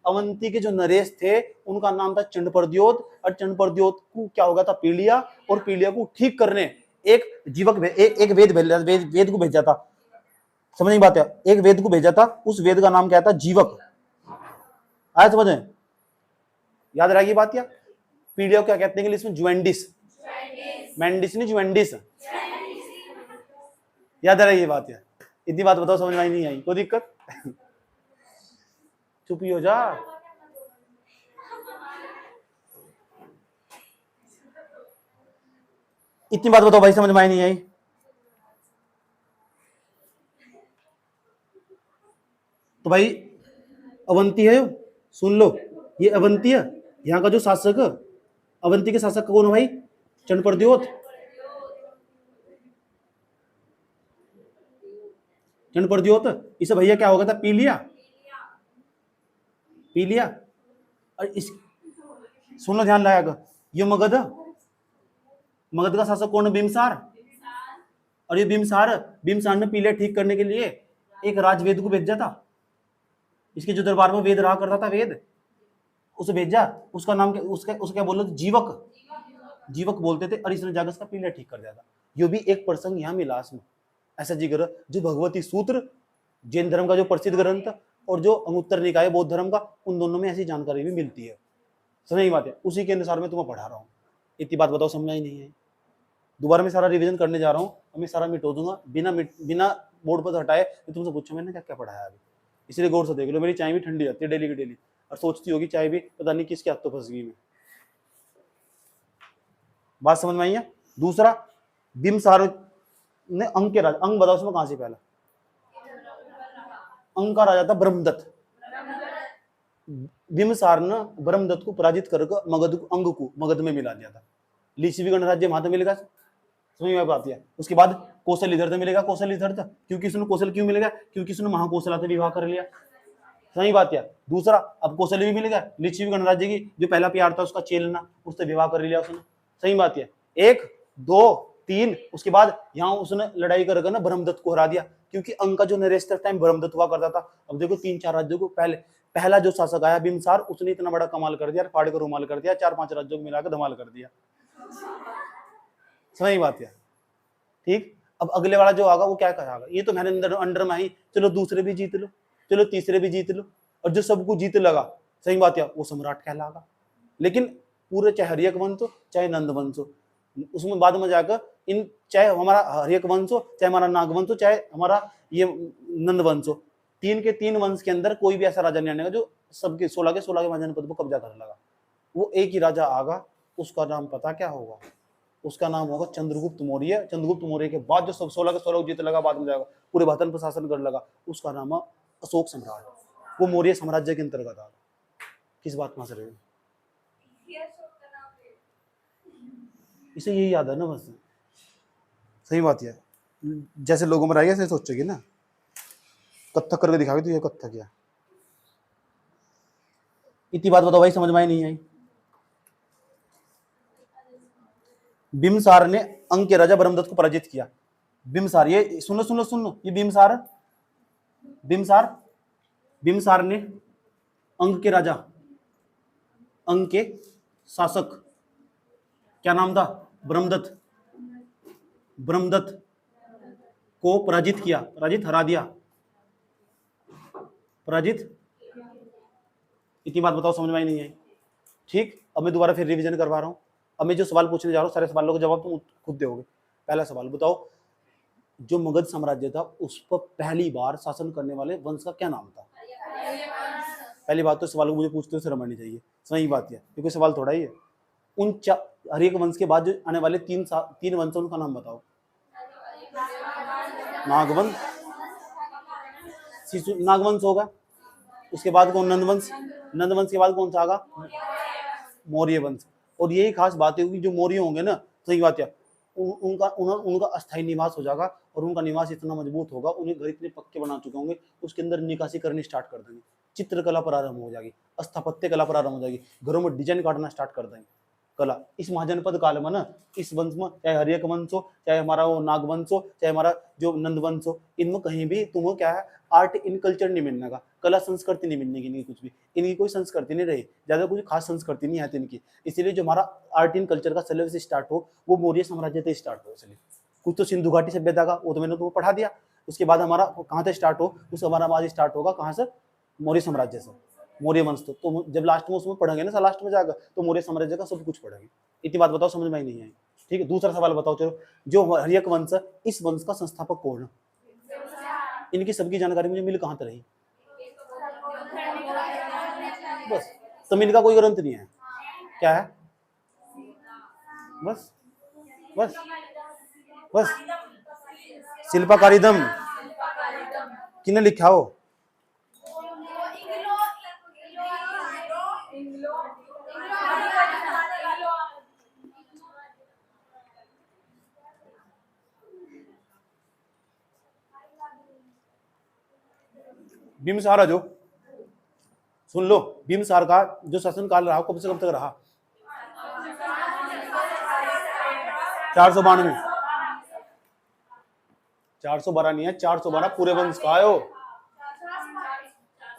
अवंती के जो नरेश थे उनका नाम था चंडप्रद्योत, और चंडप्रद्योत को क्या हो गया था, पीलिया, और पीलिया को ठीक करने एक जीवक एक वेद को भेजा था। समझ नहीं बात है, एक वेद को भेजा था, उस वेद का नाम क्या था, जीवक। आया समझ में, याद रहेगी बात। या पीलिया को क्या कहते हैं इंग्लिश में, जुवेंडिस, मैंडिस नहीं जुवेंडिस, याद रहेगी बात। या इतनी बात बताओ, समझ में नहीं आई, कोई दिक्कत? चुप ही हो जा। इतनी बात बताओ भाई, समझ में आई नहीं आई? तो भाई अवंती है, सुन लो, ये अवंती है, यहाँ का जो शासक, अवंती के शासक कौन है भाई, चंडप्रद्योत। चंडप्रद्योत, इसे भैया क्या हो गया था, पीलिया, पीलिया। और इस, सुन लो ध्यान लगाकर, ये मगध, मगध का शासक कौन है, बिम्बिसार। और ये बिम्बिसार ने पीलिया ठीक करने के लिए एक राजवेद को भेजा था, इसके जो दरबार में वेद रहा करता था, वेद उसे भेजा, उसका नाम उसका क्या बोलते थे, जीवक, जीवक बोलते थे, और इसने जाकर उसका पीलिया ठीक कर दिया था। ये भी एक प्रसंग यहाँ मिला इसमें, ऐसा जिक्र जो भगवती सूत्र, जैन धर्म का जो प्रसिद्ध ग्रंथ, और जो अंगुत्तर निकाय बौद्ध धर्म का, उन दोनों में ऐसी जानकारी भी मिलती है। समझ नहीं बात है, उसी के अनुसार मैं तुम्हें पढ़ा रहा हूँ। इतनी बात बताओ, समझ ही नहीं है? दोबारा मैं सारा रिवीजन करने जा रहा हूँ, और मैं सारा मिटो दूंगा बिना बोर्ड पर हटाए। तुमसे पूछो मैंने क्या क्या पढ़ाया अभी, इसलिए गौर से देख लो। मेरी चाय भी ठंडी रहती है डेली की डेली, और सोचती होगी चाय भी पता नहीं किसके हाथों फंस गई मैं। बात समझ में आई है? दूसरा, बिम्बिसार ने अंग के राजा, अंग बताओ उसमें कहां से पहला, अंग का राजा था ब्रह्मदत्त। बिम्बिसार ने ब्रह्मदत्त को पराजित करके मगध को, अंग को मगध में मिला दिया था। लिच्छवी गणराज्य वहां मिलेगा, समझ में आती है। उसके बाद कौशल इधर से मिलेगा, कौशल इधर था, क्योंकि उसने कौशल क्यों मिलेगा, क्योंकि उसने महाकौशला से विवाह कर लिया। सही बात है। दूसरा, अब कौशल भी मिलेगा, लिच्छवी गणराज्य की जो पहला प्यार था उसका चेलना, उससे विवाह कर लिया उसने। सही बात है। 1 2 3, उसके बाद यहाँ उसने लड़ाई करके ना ब्रह्मदत्त को हरा दिया, क्योंकि अंग का जो नरेश टाइम ब्रह्मदत्त हुआ करता था। अब देखो 3-4 राज्यों को पहला जो शासक आया बिम्बिसार, उसने इतना बड़ा कमाल कर दिया, फाड़ कर रुमाल कर दिया, 4-5 राज्यों को मिलाकर धमाल कर दिया। सही बात है। ठीक, अब अगले वाला जो आगा वो क्या कहेगा, ये तो मैंने अंडर में आई, चलो दूसरे भी जीत लो, चलो तीसरे भी जीत लो, और जो सबको जीत लगा, सही बात है, वो सम्राट कहलागा। लेकिन पूरे चाहे हरियक वंश हो चाहे नंद वंश हो, उसमें बाद में जाकर इन, चाहे हमारा हरियक वंश हो चाहे हमारा नागवंश हो चाहे हमारा ये नंद वंश हो, 3 के 3 वंश के अंदर कोई भी ऐसा राजा नहीं आने का जो सबके 16 के महाजनपद को कब्जा कर लगा। वो एक ही राजा आगा, उसका नाम पता क्या होगा, उसका नाम होगा चंद्रगुप्त मौर्य। चंद्रगुप्त मौर्य के बाद जो सब 16 के 16 जीत लगा, बाद में जाएगा पूरे भारत पर शासन कर लगा, उसका नाम है अशोक सम्राट। वो मौर्य साम्राज्य के अंतर्गत आ। किस बात में हंस रहे हो? इसे यही याद है ना बस। सही बात है, जैसे लोगों में रहेगा ऐसे सोचेगी ना, कत्थक करके दिखाओगे तो ये कत्थक क्या। इतनी बात बताओ भाई, समझ में नहीं आई? बिम्बिसार ने अंग के राजा ब्रह्मदत्त को पराजित किया। बिम्बिसार, ये सुन लो, ये बिम्बिसार ने अंग के राजा, अंग के शासक, क्या नाम था, ब्रह्मदत्त को पराजित किया, पराजित हरा दिया, पराजित। इतनी बात बताओ, समझ में नहीं आई? ठीक, अब मैं दोबारा फिर रिवीजन करवा रहा हूं। अब मैं जो सवाल पूछने जा रहा हूँ सारे सवालों का जवाब तुम खुद दोगे। पहला सवाल बताओ, जो मगध साम्राज्य था उस पर पहली बार शासन करने वाले वंश का क्या नाम था? पहली बात तो सवाल को मुझे पूछते हुए शर्म आनी चाहिए, सही बात है, क्योंकि सवाल थोड़ा ही है। उन हर एक वंश के बाद जो आने वाले 3 वंश उनका नाम बताओ। नागवंश, नागवंश होगा, उसके बाद कौन, नंदवंश, नंदवंश के बाद कौन सा आगा, मौर्य वंश। और यही खास बात है कि जो मौर्य होंगे ना, सही बात है, उनका अस्थायी निवास हो जाएगा, और उनका निवास इतना मजबूत होगा, उन्हें घर इतने पक्के बना चुके होंगे, उसके अंदर निकासी करनी स्टार्ट कर देंगे, चित्रकला प्रारंभ हो जाएगी, स्थापत्य कला प्रारंभ हो जाएगी, घरों में डिजाइन काटना स्टार्ट कर देंगे। कला। इस महाजनपद काल में ना, इस वंश में चाहे हरियक वंश हो, चाहे हमारा वो नाग वंश हो, चाहे हमारा जो नंद वंश हो, इनमें कहीं भी तुम्हें क्या है, आर्ट इन कल्चर नहीं मिलने का, कला संस्कृति नहीं मिलने की, इनकी कुछ भी, इनकी कोई संस्कृति नहीं रही, ज्यादा कुछ खास संस्कृति नहीं है इनकी। इसीलिए जो हमारा आर्ट इन कल्चर का सिलेबस स्टार्ट हो वो मौर्य साम्राज्य से स्टार्ट हो। इसलिए कुछ तो सिंधु घाटी सभ्यता का वो तो मैंने तुम्हें पढ़ा दिया। उसके बाद हमारा कहाँ से स्टार्ट हो, उसका हमारा आज स्टार्ट होगा कहाँ से, मौर्य साम्राज्य से, मौर्य वंश। तो जब लास्ट में उसमें पढ़ेंगे ना, लास्ट में जाकर तो मौर्य साम्राज्य का सब कुछ पढ़ेंगे। इतनी बात बताओ, समझ में ही नहीं आई? ठीक है, दूसरा सवाल बताओ चलो, जो हरियक वंश है, इस वंश का संस्थापक कौन है? इनकी सबकी जानकारी मुझे मिल कहाँ से रही? बस, तो इनका कोई ग्रंथ नहीं है, क्या है? बस बस बस, शिल्पकारिदम किने लिखा हो? बिम्बसार जो सुन लो, बिम्बसार का जो शासन काल रहा कब से कब तक रहा? 492। 412 नहीं है, 412 पूरे वंश का है।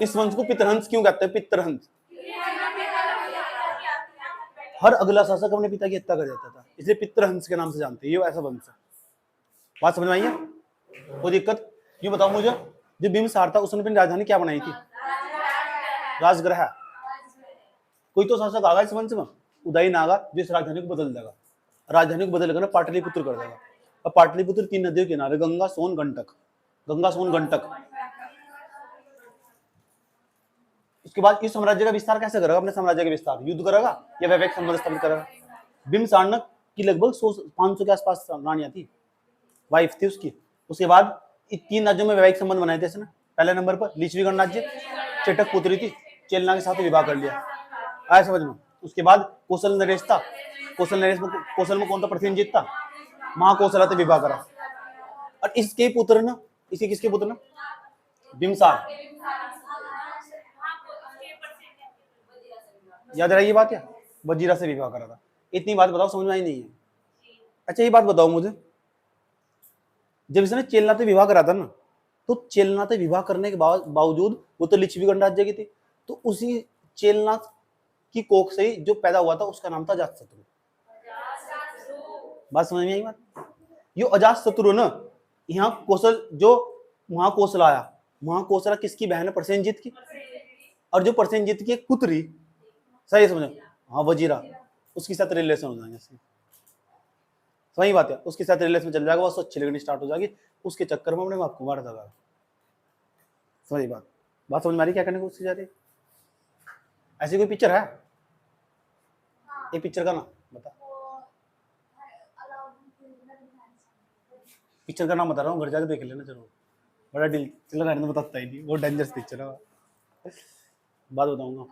इस वंश को पितरहंस क्यों कहते हैं? पितरहंस, हर अगला शासक अपने पिता की हत्या कर देता था, इसलिए पितरहंस के नाम से जानते हैं। ये ऐसा वंश है। बात समझ में आई है? कोई दिक्कत? ये बताओ मुझे, जो बिम्बसार था उसने अपनी राजधानी क्या बनाई थी? राजगृह। कोई तो शासक आगा इस वंश में, उदयनागा, जो इस राजधानी को बदल देगा, राजधानी को बदल कर पाटलिपुत्र कर देगा। अब पाटलिपुत्र 3 नदियों के किनारे, गंगा सोन गंडक, गंगा सोन गंडक। उसके बाद इस साम्राज्य का विस्तार कैसे करेगा? अपने साम्राज्य का विस्तार युद्ध करेगा या वैवाहिक संबंध स्थापित करेगा? बिम्बसार की लगभग 500 के आसपास रानियां थी, वाइफ थी उसकी। उसके बाद 3 राज्यों में वैवाहिक संबंध बनाए थे इसने। पहले नंबर पर लिच्छवी गणराज्य, चेटक पुत्री थी, चेलना के साथ विवाह कर लिया, आया समझ में? उसके बाद कौशल नरेश था, कौशल में कौन था? प्रसेनजीत था, महाकौशला से विवाह करा। और इसके पुत्र ना, इसके किसके पुत्र ना? बिम्बसार। याद रही ये बात? या वजीरा से विवाह करा था। इतनी बात बताओ, समझ में आई नहीं है? अच्छा ये बात बताओ मुझे, जब इसने चेलना से विवाह करा था ना, तो चेलना से विवाह करने के बावजूद वो तो लिच्छवी गणराज्य की थी, तो उसी चेलना की कोख से ही जो पैदा हुआ था उसका नाम था अजातशत्रु। बात समझ में आई? बात ये अजातशत्रु ना, यहाँ कौशल जो महाकौशला आया, महाकौशला किसकी बहन है? प्रसेनजीत की। और जो प्रसेनजीत की एक पुत्री, सही समझो, हाँ वजीरा, उसके साथ रिलेशन हो जाएंगे। सही बात है, उसके साथ रिलेशन चल जाएगा, वो अच्छी लगनी स्टार्ट हो जाएगी, उसके चक्कर में अपने बाप को मार देगा। सही बात, बात समझ में आ रही? क्या करने को उससे जा रही? ऐसी कोई पिक्चर है? एक पिक्चर का नाम बता, पिक्चर का नाम बता रहा हूँ, घर जाकर देख लेना जरूर, बड़ा दिल चला रहने बताता ही नहीं, वो डेंजरस पिक्चर है। बात बताऊंगा,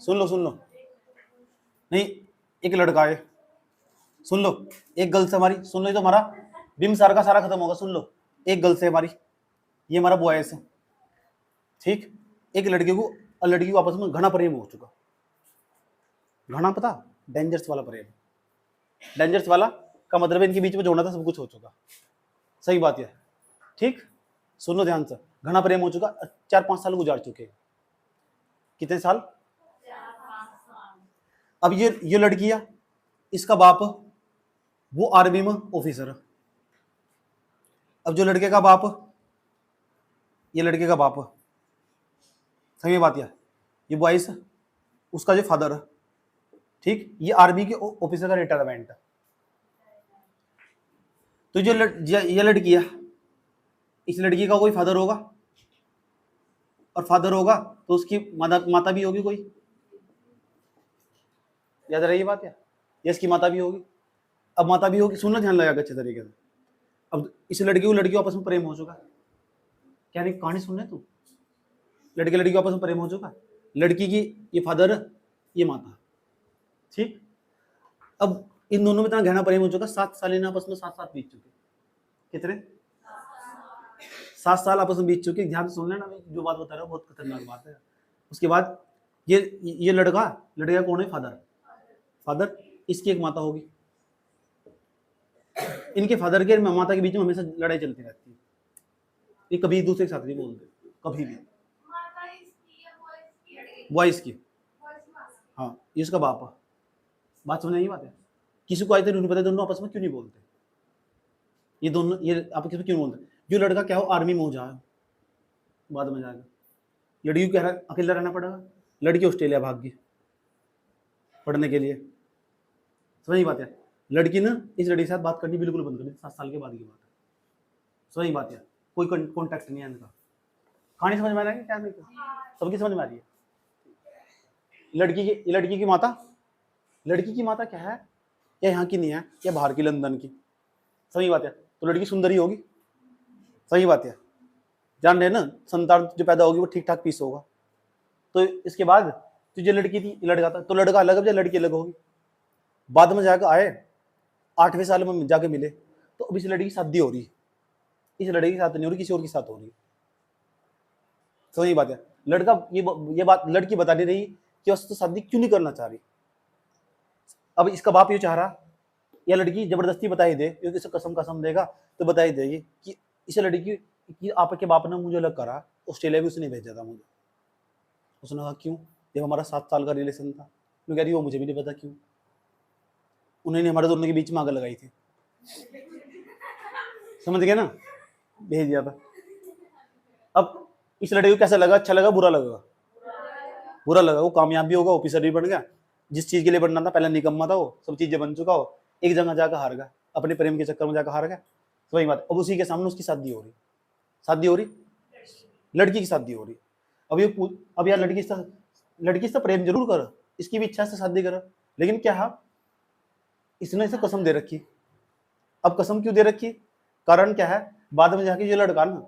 सुन लो नहीं, एक लड़का है, सुन लो, एक गर्ल से हमारी, सुन लो, तो हमारा बिम्बसार का सारा खत्म होगा। सुन लो, एक गर्ल से हमारी, ये हमारा बॉयज है, ठीक? एक लड़के को और लड़की को आपस में घना प्रेम हो चुका, घना पता, डेंजरस वाला प्रेम। डेंजरस वाला का मतलब इनके बीच में जो होना था सब कुछ हो चुका। सही बात है, ठीक? सुन लो ध्यान से, घना प्रेम हो चुका, 4-5 साल गुजार चुके। कितने साल? अब ये लड़की है, इसका बाप वो आर्मी में ऑफिसर है। अब जो लड़के का बाप, ये लड़के का बाप, सही बात है, ये बॉयस है, उसका जो फादर है, ठीक? ये आर्मी के ऑफिसर का रिटायरमेंट है। तो जो ये लड़की है, इस लड़की का कोई फादर होगा, और फादर होगा तो उसकी माता भी होगी कोई, याद रही बात है? ये इसकी माता भी होगी। अब माता भी होगी, सुनना ध्यान लगा अच्छे तरीके से। अब इस लड़की आपस में प्रेम हो चुका, क्या नहीं कहानी सुनने तू? लड़की आपस में प्रेम हो चुका, लड़की की ये फादर, ये माता, ठीक? अब इन दोनों में इतना गहरा प्रेम हो चुका, 7 साल इन आपस में साथ बीत चुके। कितने? 7 साल आपस में बीत चुके। ध्यान से सुन लेना, जो बात बता रहा हूँ बहुत खतरनाक बात है। उसके बाद ये लड़का कौन है? फादर। फादर, इसकी एक माता होगी। इनके फादर के माता के बीच में हमेशा लड़ाई चलती रहती है। ये कभी एक दूसरे के साथ नहीं बोलते, कभी भी। वॉइस की, हाँ, ये इसका बाप है। बात समझ नहीं बात है? किसी को आज तक नहीं पता दोनों आपस में क्यों नहीं बोलते। ये दोनों, ये आपस में क्यों बोलते? जो लड़का क्या हो, आर्मी में हो जाए, बाद में जाएगा। लड़की को क्या है, अकेला रहना पड़ेगा। लड़की ऑस्ट्रेलिया भाग गई पढ़ने के लिए। समझ बात है? लड़की ने इस लड़की के साथ बात करनी बिल्कुल बंद कर दी। 7 साल के बाद की बात है। समझ बात है? कोई कॉन्टैक्ट नहीं है इनका। कहानी समझ में आ रही है क्या? नहीं, सबकी समझ में आ रही है। लड़की की माता क्या है? या यहाँ की नहीं है, या बाहर की, लंदन की। सही बात है? तो लड़की सुंदर ही होगी। सही बात है? जान रहे ना, संतान जो पैदा होगी वो ठीक ठाक पीस होगा। तो इसके बाद तो जो लड़की थी, लड़का था, तो लड़का अलग है, लड़की अलग होगी। बाद में जाकर आए 8वें साल में जाके मिले, तो अब इस लड़की की शादी हो रही है। इस लड़की के साथ नहीं हो रही, किसी और के साथ हो रही है। सही बात है? लड़का ये बात लड़की बता नहीं रही कि उससे शादी क्यों नहीं करना चाह रही। अब इसका बाप ये चाह रहा, या लड़की जबरदस्ती बताई दे, क्योंकि इसे कसम देगा तो बताई देगी कि इस लड़की कि आपके बाप ने मुझे अलग करा, ऑस्ट्रेलिया भी उसने भेजा था मुझे। उसने कहा क्यों? जब हमारा 7 साल का रिलेशन था। मैं कह रही वो मुझे भी नहीं पता क्यों। उन्होंने हमारे दोनों के बीच में आग लगाई थी। समझ गए ना? भेज दिया था। अब इस लड़के को कैसा लगा? अच्छा लगा, बुरा लगा? बुरा लगा। वो कामयाब भी होगा, ऑफिसर भी बन गया, जिस चीज के लिए बनना था, पहले निकम्मा था वो, सब चीजें बन चुका हो, एक जगह जाकर हार गया, अपने प्रेम के चक्कर में जाकर हार गया। वही बात। अब उसी के सामने उसकी शादी हो रही, लड़की की शादी हो रही। अब यार लड़की से प्रेम जरूर कर, इसकी भी इच्छा से शादी कर, लेकिन क्या इसने इसे कसम दे रखी। अब कसम क्यों दे रखी? कारण क्या है? बाद में जाके ये लड़का ना,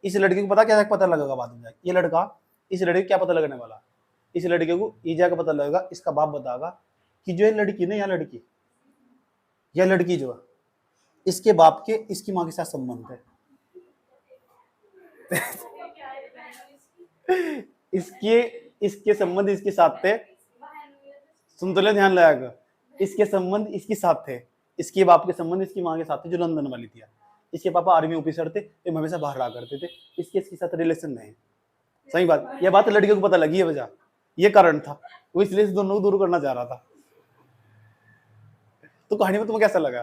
इस लड़के को पता लगेगा बाद में जाके, ये लड़का इस लड़के को क्या पता लगने वाला? इस लड़के को ये जाकर पता लगेगा, इसका बाप बताएगा कि जो ये लड़की ना, या लड़की जो है, इसके बाप के, इसकी माँ के साथ संबंध है। इसके संबंध इसके साथ थे। सुन तो ले, ध्यान लगाएगा। इसके संबंध इसके साथ थे, इसके बाप के संबंध इसकी माँ के साथ थे, जो लंदन वाली थी। इसके पापा आर्मी ऑफिसर थे, तो हमेशा बाहर रहा करते थे। इसके साथ रिलेशन नहीं। सही बात। यह बात लड़कियों को पता लगी है, वजह ये कारण था, वो इसलिए दोनों को दूर करना चाह रहा था। तो कहानी में तुम्हें कैसा लगा?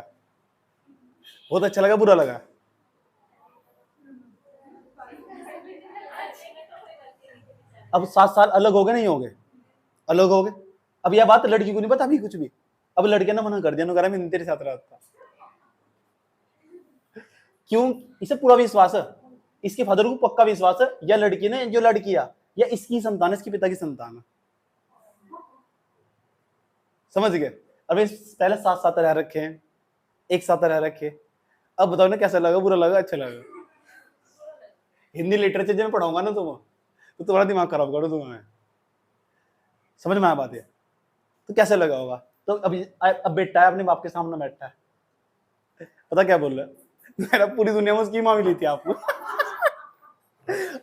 बहुत अच्छा लगा, बुरा लगा? अब 7 साल अलग हो गए, नहीं हो गए? अलग हो गए। अब यह बात लड़की को नहीं पता अभी कुछ भी। अब लड़के ने मना कर दिया, कह रहा मैं तेरे साथ रहता। क्यों? इसे पूरा विश्वास है, इसके फादर को पक्का विश्वास है, या लड़की ने, जो लड़की है, या इसकी संतान है, इसके पिता की संतान है। समझ गए? अभी पहले साथ रह रखे हैं, एक साथ रह रखे। अब बताओ ना, कैसा लगा, बुरा लगा, अच्छा लगा? हिंदी लिटरेचर जब मैं पढ़ाऊंगा ना तो तुम्हारा दिमाग खराब करो तुम्हें। समझ में आया बात है? तो कैसे लगा होगा? तो अब बेटा है, अपने बाप के सामने बैठा है, पता क्या बोल रहा है? मेरा पूरी दुनिया में उसकी माँ मिली थी आपको।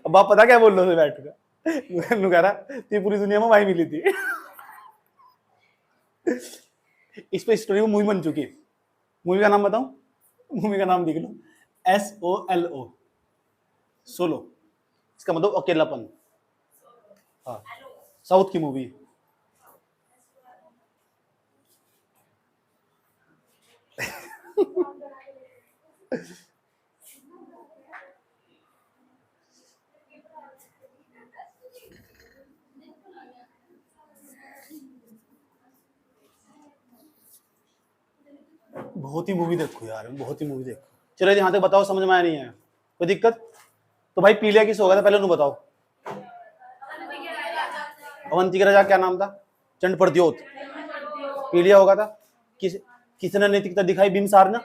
अब बाप पता क्या बोल रहे थे बैठ कर? कह रहा थी पूरी दुनिया में वही मिली थी। इस पे स्टोरी मूवी बन चुकी है। मूवी का नाम बताऊं? मूवी का नाम देख लो, SOLO, सोलो। इसका मतलब अकेलापन। हाँ, साउथ की मूवी। बहुत ही मूवी देखो यार, बहुत ही मूवी देखो। चलो यहाँ तक बताओ, समझ में आया नहीं है? कोई दिक्कत? तो भाई पीलिया किस होगा था पहले उन्हें बताओ। अवंती का राजा क्या नाम था? चंड प्रद्योत। पीलिया होगा था। किसने नैतिकता दिखाई? बिम्बसार ने।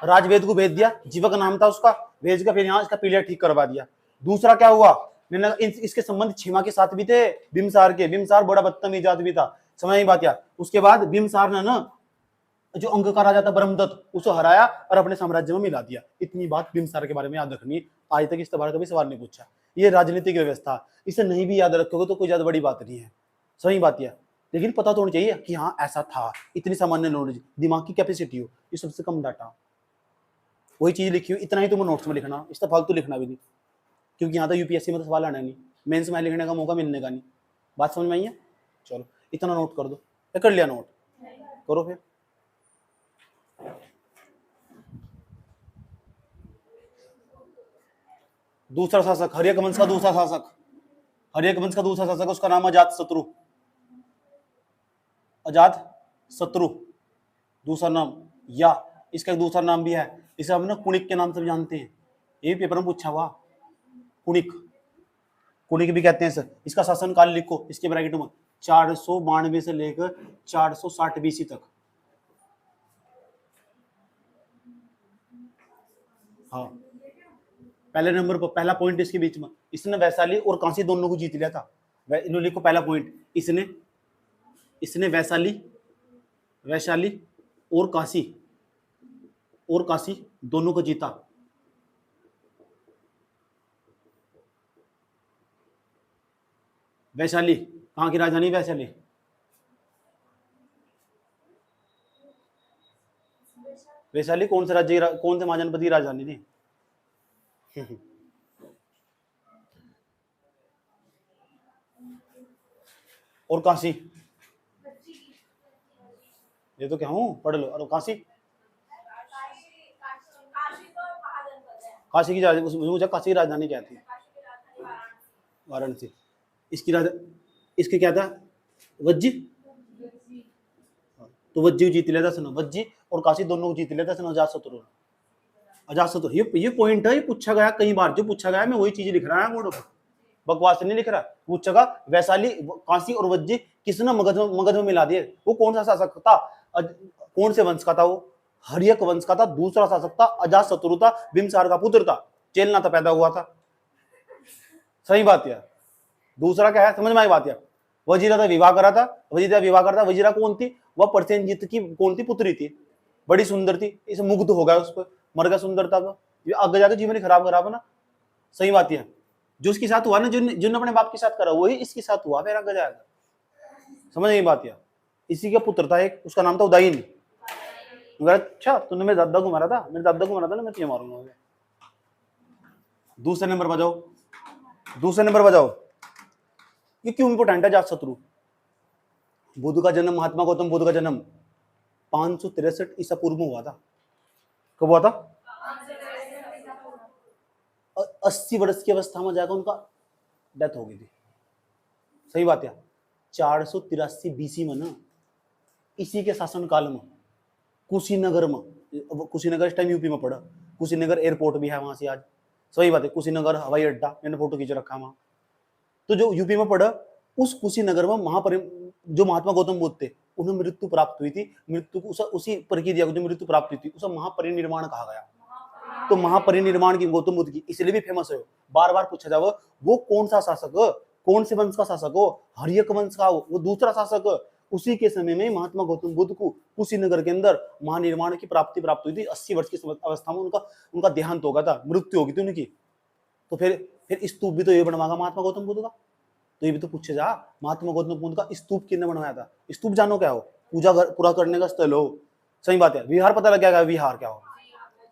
राजवेद को भेज दिया, जीवक नाम था उसका, भेज कर फिर यहाँ इसका पीलिया ठीक करवा दिया। दूसरा क्या हुआ? इसके संबंध छिमा के साथ भी थे, बिम्बसार के। बिम्बसार बड़ा बदतमीज आदमी था, समझ नहीं बात क्या? उसके बाद बिम्बसार ने ना जो अंग का राजा था ब्रह्मदत्त, उसे हराया और अपने साम्राज्य में मिला दिया। इतनी बात बिंबिसार के बारे में याद रखनी। आज तक इस बारे का भी सवाल नहीं पूछा। ये राजनीतिक व्यवस्था, इसे नहीं भी याद रखोगे तो कोई ज्यादा बड़ी बात नहीं है। सही बात यह, लेकिन पता तो होना चाहिए कि हाँ ऐसा था। इतनी सामान्य नॉलेज, दिमाग की कैपेसिटी हो, ये सबसे कम डाटा, वही चीज लिखी हो, इतना ही तुम नोट्स में लिखना, इससे फालतू लिखना भी नहीं, क्योंकि यहाँ तो यूपीएससी में तो सवाल आना नहीं, मेंस में लिखने का मौका मिलने का नहीं। बात समझ में आई है? चलो इतना नोट कर दो, या कर लिया नोट? करो फिर। दूसरा शासक, हर्यक वंश का दूसरा शासक, हर्यक वंश का दूसरा शासक, उसका नाम अजात शत्रु। अजात शत्रु दूसरा नाम, या इसका एक दूसरा नाम भी है, इसे हम ना कुणिक के नाम से भी जानते हैं। ये पेपर में पूछा हुआ, कुणिक, कुणिक भी कहते हैं सर। इसका शासनकाल लिखो इसके ब्रैकेट में, 492 से लेकर 460 बीसी तक। हाँ, पहले नंबर पर, पहला पॉइंट इसके बीच में, इसने वैशाली और कांसी दोनों को जीत लिया था। इन्होंने लिखो पहला पॉइंट, इसने वैशाली और काशी दोनों को जीता। वैशाली कहाँ की राजधानी? वैशाली। वैशाली कौन से राज्य, कौन से महाजनपद की राजधानी थी? और काशी, ये तो क्या हूँ, पढ़ लो। और काशी, काशी की मुझे काशी की राजधानी क्या थी? वाराणसी। इसकी क्या था? वज्जी। तो वज्जी जीत लिया था सुनो, वज्जी और काशी दोनों को जीत लिया था सुनो अजातशत्रु। अजातशत्रु, ये पॉइंट है, ये पूछा गया कई बार, जो पूछा गया मैं वही चीज लिख रहा है बोर्ड पर, बकवास नहीं लिख रहा। पूछेगा वैशाली, काशी और वज्जी किसने मगध में मिला दिए? वो कौन सा शासक था? कौन से वंश का था वो? हर्यक वंश का था। दूसरा शासक था अजातशत्रु था, बिंबिसार का पुत्र था, चेलना था, पैदा हुआ था। सही बात है। दूसरा क्या है, समझ में आई बात है? वजीरा था, विवाह करा था, वजीरा कौन थी? वह प्रसेनजीत की कौन थी? पुत्री थी, बड़ी सुंदर थी। इसे मुग्ध हो गया, उस पर मर गया सुंदरता पर, आगे जाकर जीवन खराब ना। सही बात है। जो उसके साथ हुआ ना, जिन अपने बाप के साथ करा वही इसके साथ हुआ, फिर आगे जाएगा। समझ नहीं बात है? इसी का पुत्र था एक, उसका नाम था उदयन। अच्छा तूने मेरे दादा को मारा था? मेरे दादा को मारा था ना, मैं तुझे मारूंगा। दूसरे नंबर पर जाओ, ये क्यों इंपोर्टेंट है? अजातशत्रु, बुद्ध का जन्म, महात्मा गौतम बुद्ध का जन्म 563 ईसा पूर्व में हुआ था। कब हुआ था? 80 वर्ष की अवस्था में जाकर उनका डेथ हो गई थी। सही बात है। 483 बीसी में ना, इसी के शासन काल में कुशीनगर में, कुशीनगर इस टाइम यूपी में पड़ा, कुशीनगर एयरपोर्ट भी है वहां से आज। सही बात है, कुशीनगर हवाई अड्डा, मैंने फोटो खींच रखा वहां। तो जो यूपी में पड़ा, उस कुशीनगर में जो महात्मा गौतम बुद्ध थे, उन्हें मृत्यु प्राप्त हुई थी। मृत्यु को उसी प्रक्रिया को जो मृत्यु प्राप्त हुई थी उसे महापरिनिर्वाण कहा गया। तो महापरिनिर्वाण की गौतम बुद्ध की इसलिए भी फेमस है। बार बार पूछा जाए वो कौन सा शासक, कौन से वंश का शासक हो? हर्यक वंश का हो, वो दूसरा शासक। उसी के समय में महात्मा गौतम बुद्ध को कुशीनगर के अंदर महानिर्वाण की प्राप्ति प्राप्त हुई थी। 80 वर्ष की अवस्था में उनका देहांत हो गया था, मृत्यु हो गई थी उनकी। तो फिर स्तूप भी तो ये बनवागा महात्मा गौतम बुद्ध का। तो ये भी तो पूछे जा, महात्मा गौतम बुद्ध का स्तूप किसने बनवाया था? स्तूप जानो क्या हो? पूजा पूरा करने का स्थल हो। सही बात है। विहार पता लग गया, विहार क्या हो?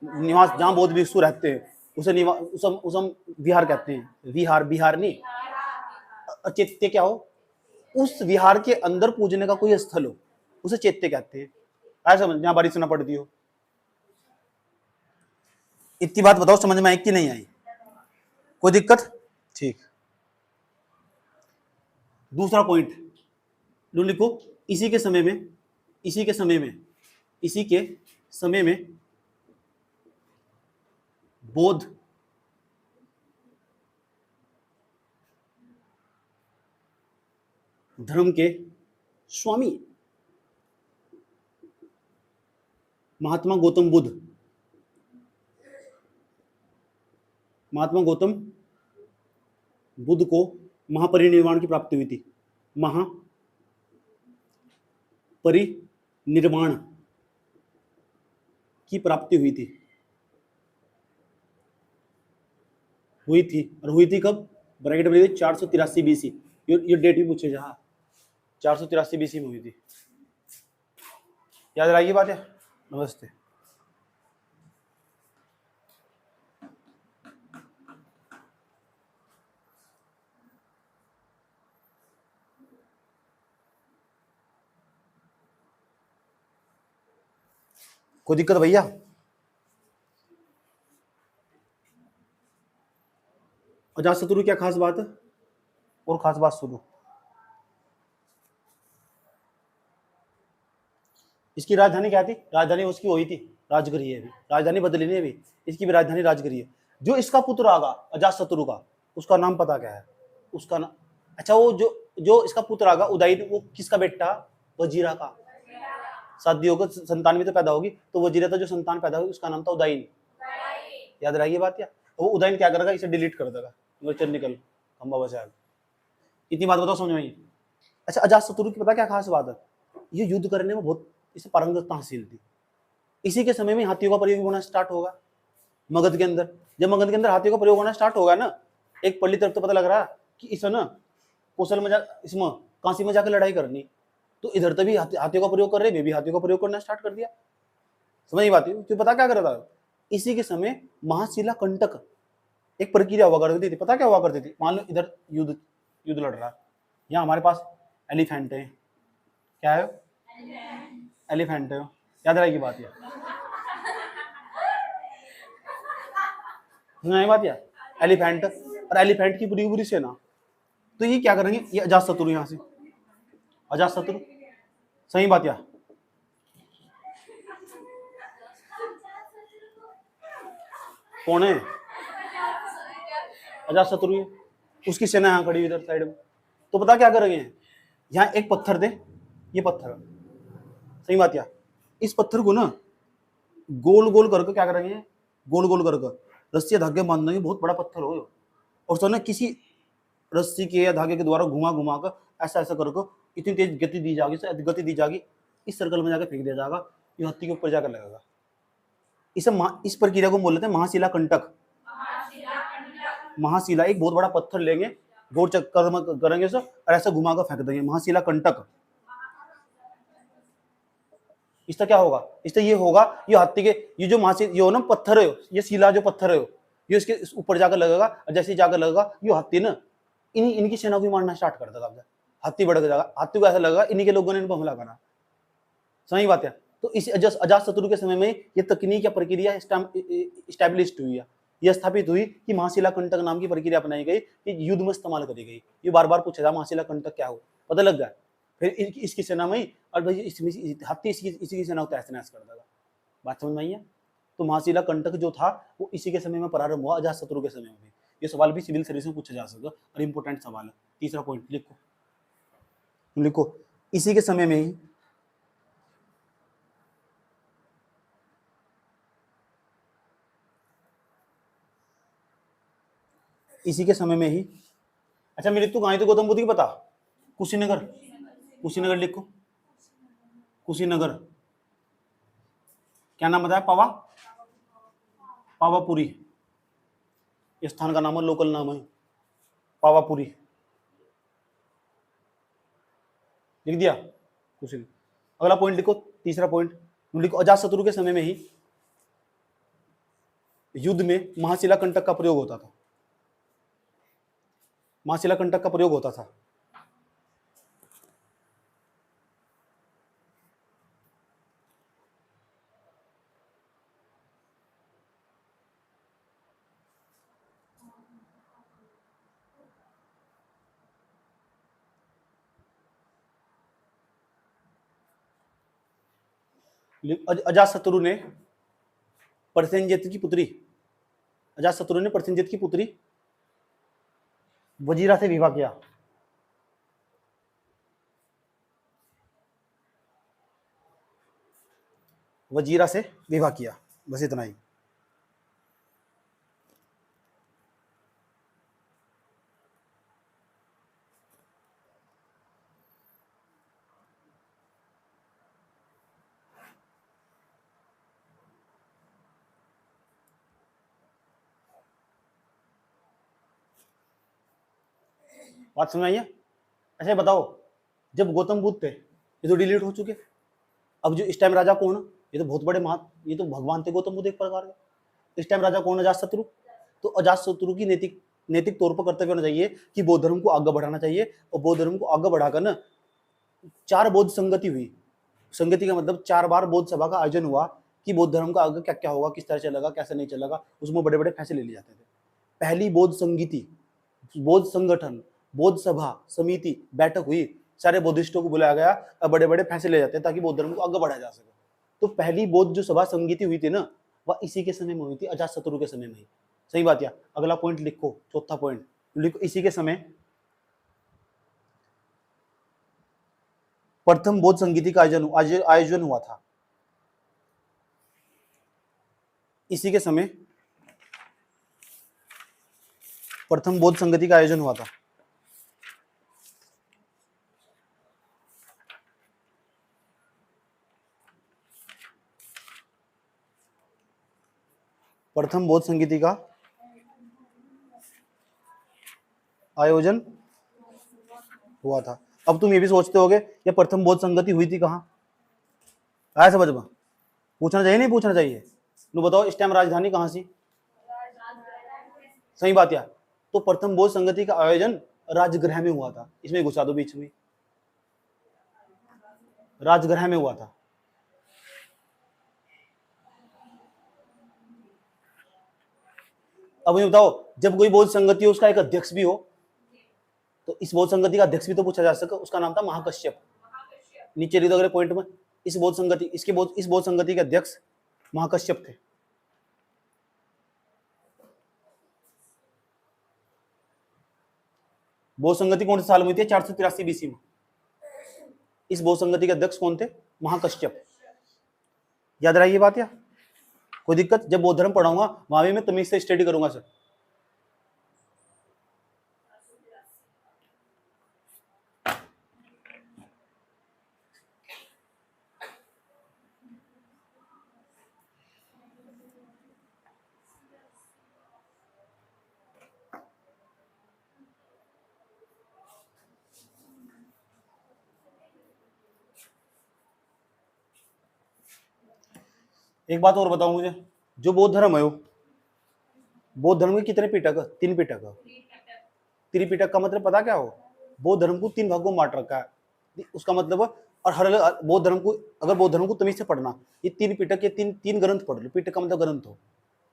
निवास, जहाँ बौद्ध भिक्षु रहते हैं उसे विहार कहते हैं। विहार, बिहार नहीं। चैत्य क्या हो? उस विहार के अंदर पूजने का कोई स्थल हो, उसे चैत्य कहते हैं। ऐसा समझ, जहां बारिश ना पड़ती हो। इतनी बात बताओ समझ में आई कि नहीं आई? कोई दिक्कत? ठीक। दूसरा पॉइंट लिखो, इसी के समय में बौद्ध धर्म के स्वामी महात्मा गौतम बुद्ध को महापरिनिर्वाण की प्राप्ति हुई थी। महापरिनिर्वाण की प्राप्ति हुई थी और हुई थी कब? ब्रैकेट में 483 बीसी। ये डेट भी पूछे जहाँ 483 बीसी में हुई थी। याद रखिए बात है। नमस्ते। कोई दिक्कत भैया? अजातशत्रु क्या खास बात है? और खास बात सुनो। इसकी राजधानी क्या थी? राजधानी उसकी वही थी, राजगृह है। अभी राजधानी बदली नहीं अभी, इसकी भी राजधानी राजगृह है। जो इसका पुत्र आगा अजातशत्रु का, उसका नाम पता क्या है? उसका नाम, अच्छा वो जो जो इसका पुत्र आगा उदयन, वो किसका बेटा? वजीरा का। शादी होकर संतान भी तो पैदा होगी, तो वजीरा का जो संतान पैदा होगी उसका नाम था उदयन। याद रहिए बात। या वो उदयन क्या करेगा? इसे डिलीट कर देगा, चल निकल खंबा बचा। इतनी बात बताओ समझ में आई? अच्छा अजातशत्रु की पता क्या खास बात है? ये युद्ध करने में बहुत इसे पारंगतता हासिल थी। इसी के समय में हाथियों का प्रयोग होना स्टार्ट होगा मगध के अंदर। जब मगध के अंदर हाथियों का प्रयोग होना स्टार्ट होगा ना, एक पल्ली तरफ तो पता लग रहा है कि इस ना कौशल में इसमें काशी में जाकर लड़ाई करनी, तो इधर तभी हाथियों का प्रयोग कर रहे, भी हाथियों का प्रयोग करना स्टार्ट कर दिया। समझ बात है? तो पता क्या कर रहा था? इसी के समय महाशिला कंटक एक प्रक्रिया हुआ करती थी। पता क्या हुआ करती थी? मान लो इधर युद्ध युद्ध लड़ रहा है, यहाँ हमारे पास एलिफेंट है। क्या है? एलिफेंट है। याद रहेगी बात। ये सुनाई बात? या एलिफेंट और एलिफेंट की पूरी पूरी सेना, तो ये क्या करेंगे? ये अजातशत्रु, यहाँ से अजातशत्रु। सही बात। या कौन है? अजातशत्रु है। उसकी सेना यहाँ खड़ी इधर साइड में। तो पता क्या करेंगे? यहाँ एक पत्थर दे, ये पत्थर। सही बात। या इस पत्थर को ना गोल गोल करके क्या करेंगे? गोल गोल करके रस्सी धागे बांध देंगे। बहुत बड़ा पत्थर हो, और तो ना किसी रस्सी के या धागे के द्वारा घुमा घुमा कर ऐसा ऐसा करके इतनी तेज गति दी जाएगी, इस सर्कल में जाकर फेंक दिया जाएगा, ये हत्ती के ऊपर जाकर लगेगा। इस प्रक्रिया को बोल लेते हैं महाशिला कंटक। महाशिला एक बहुत बड़ा पत्थर लेंगे, गोल चक्कर में करेंगे सर, और ऐसा घुमा कर फेंक देंगे, महाशिला कंटक। इसका क्या होगा? इससे ये होगा, ये हाथी के ये जो महाशिला ये हो ना पत्थर है, ये शिला जो पत्थर है ये इसके ऊपर जाकर लगेगा, और जैसे ही जाकर लगेगा ये हाथी ना इनकी सेना को मारना स्टार्ट कर देगा। हाथी बढ़ जाएगा, हाथी को ऐसा लगेगा इन्हीं के लोगों ने इन पर हमला करा। सही बात है। तो इस अजातशत्रु के समय में ये तकनीक या प्रक्रिया स्टैब्लिश हुई है, यह स्थापित हुई कि महाशिला कंटक नाम की प्रक्रिया अपनाई गई, कि युद्ध में इस्तेमाल करी गई। ये बार बार पूछा था महाशिला कंटक क्या हो, पता लग गया। फिर इसकी सेना में और भाई हाथी इसी की सेना को तहस नहस कर देगा। बात समझ में आई है? तो महाशिला कंटक जो था वो इसी के समय में प्रारंभ हुआ, अजातशत्रु के समय में। ये सवाल भी सिविल सर्विस में पूछा जा सकता है और इंपॉर्टेंट सवाल है। तीसरा पॉइंट लिखो, लिखो इसी के समय में ही इसी के समय में ही अच्छा मृत्यु कहाँ थी गौतम बुद्ध की पता? कुशीनगर। कुशीनगर लिखो, कुशीनगर। क्या नाम बताया? पावापुरी। इस स्थान का नाम है, लोकल नाम है पावापुरी। लिख दिया कुशीनगर। अगला पॉइंट लिखो, तीसरा पॉइंट लिखो, अजातशत्रु के समय में ही युद्ध में महाशिला कंटक का प्रयोग होता था। महाशिला कंटक का प्रयोग होता था। अजातशत्रु ने प्रसेनजित की पुत्री अजातशत्रु ने प्रसेनजित की पुत्री वजीरा से विवाह किया। वजीरा से विवाह किया, बस इतना ही। बात समझ आई है? अच्छा ये बताओ, जब गौतम बुद्ध थे ये तो डिलीट हो चुके, अब जो इस टाइम राजा कौन है? ये तो बहुत बड़े ये तो भगवान थे गौतम बुद्ध एक प्रकार के। इस टाइम राजा कौन? अजात शत्रु। तो अजात शत्रु की नैतिक नैतिक तौर पर कर्तव्य होना चाहिए कि बौद्ध धर्म को आगे बढ़ाना चाहिए, और बौद्ध धर्म को आगे बढ़ाकर ना 4 बौद्ध संगति हुई। संगति का मतलब 4 बार बौद्ध सभा का आयोजन हुआ कि बौद्ध धर्म का आगे क्या क्या होगा, किस तरह चलेगा, कैसे नहीं चलेगा, उसमें बड़े बड़े फैसले लिए जाते थे। पहली बौद्ध संगीति, बौद्ध संगठन, बौद्ध सभा समिति बैठक हुई, सारे बौद्धिस्टों को बुलाया गया और बड़े बड़े फैसले ले जाते हैं ताकि बौद्ध धर्म को आगे बढ़ाया जा सके। तो पहली बौद्ध जो सभा संगीति हुई थी ना, वह इसी के समय में हुई थी, अजात शत्रु के समय में ही। सही बात। या अगला पॉइंट लिखो, चौथा पॉइंट लिखो, इसी के समय प्रथम बौद्ध संगीति का आयोजन हुआ था। इसी के समय प्रथम बौद्ध संगति का आयोजन हुआ था। प्रथम बौद्ध संगीति का आयोजन हुआ था। अब तुम ये भी सोचते होगे ये प्रथम बौद्ध संगति हुई थी कहाँ? आया समझ में? पूछना चाहिए नहीं पूछना चाहिए? तू बताओ इस टाइम राजधानी कहाँ सी? सही बात। या तो प्रथम बौद्ध संगति का आयोजन राजगृह में हुआ था। इसमें घुसा दो बीच में, राजगृह में हुआ था। अब ये बताओ, जब कोई बौद्ध संगति हो उसका एक अध्यक्ष भी हो, तो इस बौद्ध संगति का अध्यक्ष भी तो पूछा जा सके, उसका नाम था महाकश्यप। नीचे लिख दो अगले पॉइंट में, इस बौद्ध संगति के अध्यक्ष महाकश्यप थे। बौद्ध संगति कौन से साल में हुई थी? 483 बीसी में। इस बौद्ध संगति के अध्यक्ष कौन थे? महाकश्यप। याद रही ये बात? या कोई दिक्कत? जब बौद्ध धर्म पढ़ाऊंगा वहां भी मैं तमीज से स्टडी करूंगा सर। एक बात और बताओ मुझे, जो बौद्ध धर्म है, बौद्ध धर्म के कितने पिटक? 3 पिटक। त्रिपिटक का मतलब पता क्या हो? बौद्ध धर्म को 3 भागों में बांट रखा है। उसका मतलब, और हर बौद्ध धर्म को, अगर बौद्ध धर्म को तमीज से पढ़ना, ये 3 पिटक के 3 ग्रंथ पढ़ लो। पिटक का मतलब ग्रंथ हो,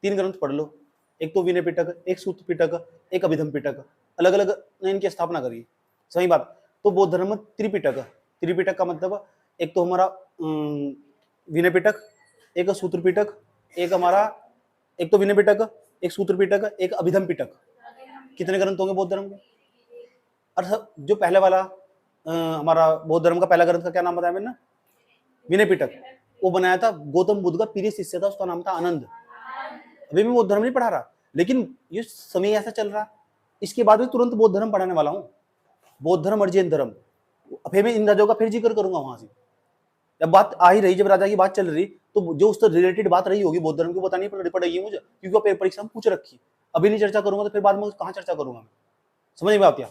3 ग्रंथ पढ़ लो। एक तो विनय पिटक, एक सूत्र पिटक, एक अभिधम पिटक, अलग अलग ने इनकी स्थापना करी। सही बात। तो बौद्ध धर्म में त्रिपिटक, त्रिपिटक का मतलब एक तो हमारा विनय पिटक, एक सूत्र पिटक, एक हमारा, एक तो विनय पिटक, एक सूत्र पिटक, एक अभिधम पिटक। कितने ग्रंथ होंगे बौद्ध धर्म के? और जो पहले वाला हमारा बौद्ध धर्म का पहला ग्रंथ का क्या नाम बताया मैंने? विनय पिटक। वो बनाया था गौतम बुद्ध का प्रिय शिष्य था, उसका नाम था आनंद। अभी मैं बौद्ध धर्म नहीं पढ़ा रहा, लेकिन ये समय ऐसा चल रहा, इसके बाद में तुरंत बौद्ध धर्म पढ़ाने वाला हूँ। बौद्ध धर्म और जैन धर्म, फिर मैं इन राजाओं का फिर जिक्र करूंगा वहां से। जब बात आ ही रही, जब राजा की बात चल रही, तो जो उससे रिलेटेड बात रही होगी बौद्ध धर्म की बतानी पड़ेगी मुझे, क्योंकि परीक्षा में पूछ रखी। अभी नहीं चर्चा करूंगा तो फिर बाद में कहाँ चर्चा करूंगा मैं? समझ में आती है?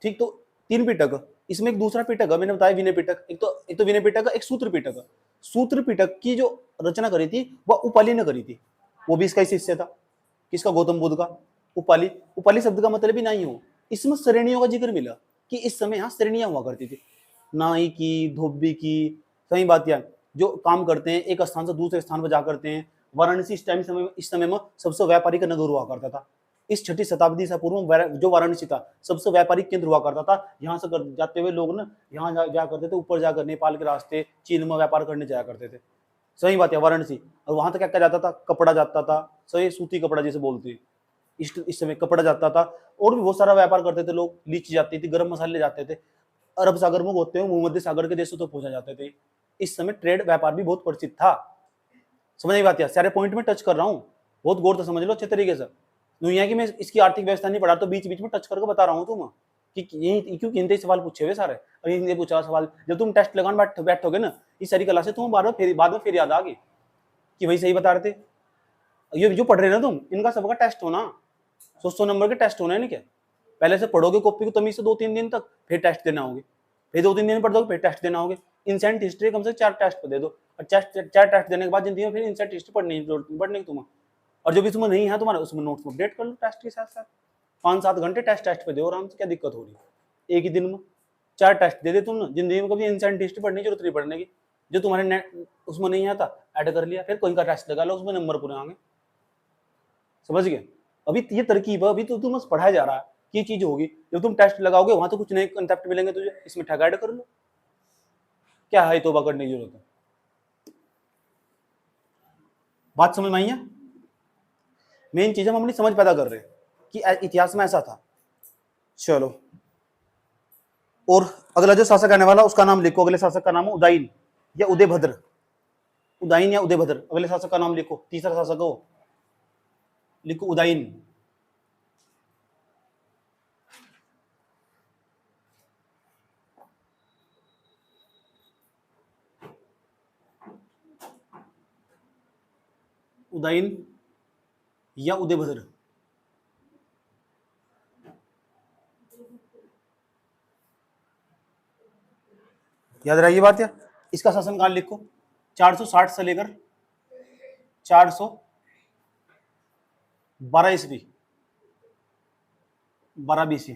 ठीक। तो 3 पिटक, इसमें एक दूसरा पिटक है, मैंने बताया विनय पिटक। एक तो विनय पिटक, एक सूत्र पिटक। सूत्र पिटक की जो रचना करी थी वह उपाली ने करी थी, वो भी इसका ही शिष्य था। किसका? गौतम बुद्ध का। उपाली, उपाली शब्द का मतलब ही नहीं हो, इसमें श्रेणियों का जिक्र मिला कि इस समय यहाँ श्रेणियां हुआ करती थी, नाई की, धोबी की। सही बात। या जो काम करते हैं एक स्थान से दूसरे स्थान पर जा करते हैं। वाराणसी इस समय में सबसे व्यापारिक नगर हुआ करता था। इस 6ठी शताब्दी से पूर्व जो वाराणसी था सबसे व्यापारिक केंद्र हुआ करता था। यहाँ से जाते हुए लोग ना यहाँ जा करते थे, ऊपर जाकर नेपाल के रास्ते चीन में व्यापार करने जाया करते थे। सही बात है, वाराणसी। और वहां तक क्या जाता था? कपड़ा जाता था। सही, सूती कपड़ा जिसे बोलते हैं, इस समय कपड़ा जाता था। और भी बहुत सारा व्यापार करते थे लोग। लीची जाती थी, गर्म मसाले जाते थे, अरब सागर में होते हुए भूमध्य सागर के देशों तक पहुंचा जाते थे। इस समय ट्रेड व्यापार भी बहुत प्रसिद्ध था। समझ नहीं बात? सारे पॉइंट में टच कर रहा हूँ, बहुत गौर से समझ लो अच्छे तरीके से। दुनिया की मैं इसकी आर्थिक व्यवस्था नहीं पढ़ा, तो बीच बीच में टच करके बता रहा हूँ तुम कि यही क्यों हिंदी सवाल पूछे हुए सारे। और हिंदी पूछा सवाल, जब तुम टेस्ट लगाने बैठोगे ना इस सारी क्लास से, तुम बाद में फिर याद आ गई कि वही सही बता रहे थे। ये जो पढ़ रहे ना तुम, इनका सबका टेस्ट होना, 100 नंबर के टेस्ट होना है। क्या पहले से पढ़ोगे कॉपी को तमीज से 2-3 दिन तक, फिर टेस्ट देना होगे, फिर 2-3 दिन पढ़ दोगे, फिर टेस्ट देना होगे। इंसेंट हिस्ट्री कम से 4 टेस्ट दे दो, और 4 टेस्ट देने के बाद जिंदगी में फिर इंसेंट हिस्ट्री पढ़ने की जरूरत नहीं पढ़ने की तुम्हें। और जो भी तुम्हें नहीं है तुम्हारे, उसमें नोट्स अपडेट कर लो टेस्ट के साथ साथ। 5-7 घंटे टेस्ट पे दो आराम से, क्या दिक्कत हो रही है। एक ही दिन में 4 टेस्ट दे दे तुमने, जिंदगी में कभी इंसेंट हिस्ट्री पढ़ने की जरूरत नहीं पड़ने की। जो तुम्हारे नेट उसमें नहीं आता ऐड कर लिया, फिर कोई का टेस्ट लगा लो, उसमें नंबर पूरे आएंगे। समझ गए। अभी ये तरकीब है, अभी तो तुम पढ़ाया जा रहा है कि चीज होगी, जब तुम टेस्ट लगाओगे वहां तो कुछ नए कंसेप्ट मिलेंगे तुझे, इसमें ठग ऐड कर लो, क्या है तोबा करने की जरूरत है। बात समझ में आई है। मेन चीज हम अपनी समझ पैदा कर रहे हैं कि इतिहास में ऐसा था। चलो, और अगला जो शासक आने वाला उसका नाम लिखो। अगले शासक का नाम है उदयन या उदयभद्र। उदयन या उदयभद्र, अगले शासक का नाम लिखो। तीसरा शासक हो, लिखो उदयन। उदयन या उदयभद्र। याद रहिए बात या। इसका शासनकाल लिखो 460 से लेकर 412 ईस्वी, 12 BC।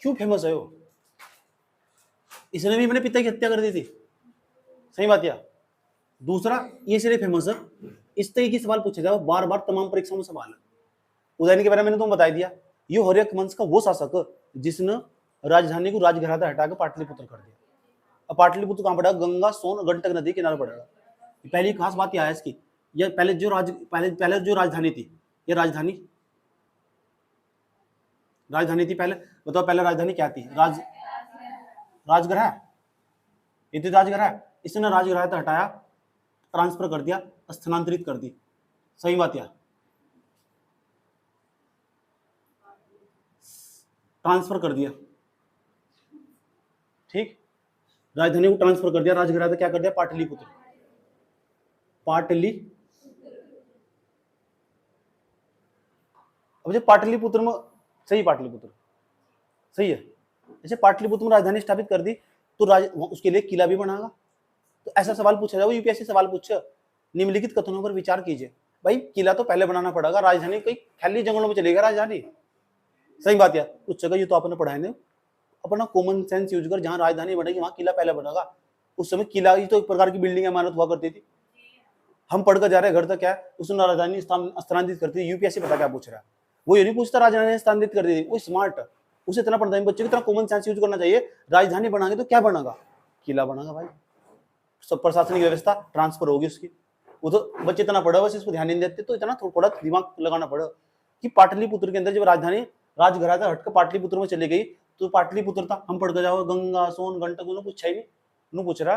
क्यों फेमस है वो? इसने भी मेरे पिता की हत्या कर दी थी, सही बात या। दूसरा, ये इसलिए फेमस है, इस तरह की सवाल पूछे जाए बार बार तमाम परीक्षाओं में सवाल है। उदयन के बारे में मैंने तुम्हें बता दिया। ये हर्यक वंश का वो शासक जिसने राजधानी को राजगृह से हटा के पाटलिपुत्र कर दिया। अब पाटलिपुत्र कहां पड़ेगा? गंगा सोन गंडक नदी किनारे पड़ेगा। पहली खास बात यह है इसकी, ये पहले जो राजधानी थी, ये राजधानी थी पहले। बताओ पहले राजधानी क्या थी? राजगृह। ये थी राजगृह। इसने राजगृह से हटाया, ट्रांसफर कर दिया, स्थानांतरित कर दी। सही बात या। ट्रांसफर कर दिया, ठीक। राजधानी को ट्रांसफर कर दिया, राजगृह से क्या कर दिया? पाटलिपुत्र। अब जो पाटलिपुत्र में, सही, पाटलिपुत्र सही है। जैसे पाटलिपुत्र में राजधानी स्थापित कर दी तो उसके लिए किला भी बनाएगा। तो ऐसा सवाल पूछा जाए, यूपीएससी सवाल पूछे, निम्नलिखित कथनों पर विचार कीजिए। भाई किला तो पहले बनाना पड़ेगा, राजधानी कई खाली जंगलों में चलेगा राजधानी। सही बात है। कुछ जगह ये तो आपने पढ़ाए नहीं, अपना कॉमन सेंस यूज कर, जहां राजधानी बनेगी वहां किला पहले बनेगा। उस समय किला ही तो एक प्रकार की बिल्डिंग इमारत हुआ करती थी। हम पढ़कर जा रहे हैं घर तक, क्या है उसने राजधानी स्थानांतरित करती थी। यूपीएससी पता क्या पूछ रहा है, वो ये नहीं पूछता राजधानी स्थानांतरित कर दी थी, वो स्मार्ट, उसे इतना पढ़ता है। बच्चे की तरह कॉमन सेंस यूज करना चाहिए। राजधानी बनाएंगे तो क्या बनेगा? किला बनेगा भाई। सब प्रशासनिक व्यवस्था ट्रांसफर होगी उसकी। वो तो बच्चे इतना पढ़ा, बस इस पर ध्यान नहीं देते। तो इतना थोड़ा दिमाग लगाना पड़ा कि पाटलिपुत्र के अंदर जब राजधानी राजगृह से हटकर पाटलिपुत्र में चली गई, तो पाटलिपुत्र था, हम पढ़ कर जाओ गंगा सोन गंडक, उन्होंने पूछा ही नहीं। पूछ रहा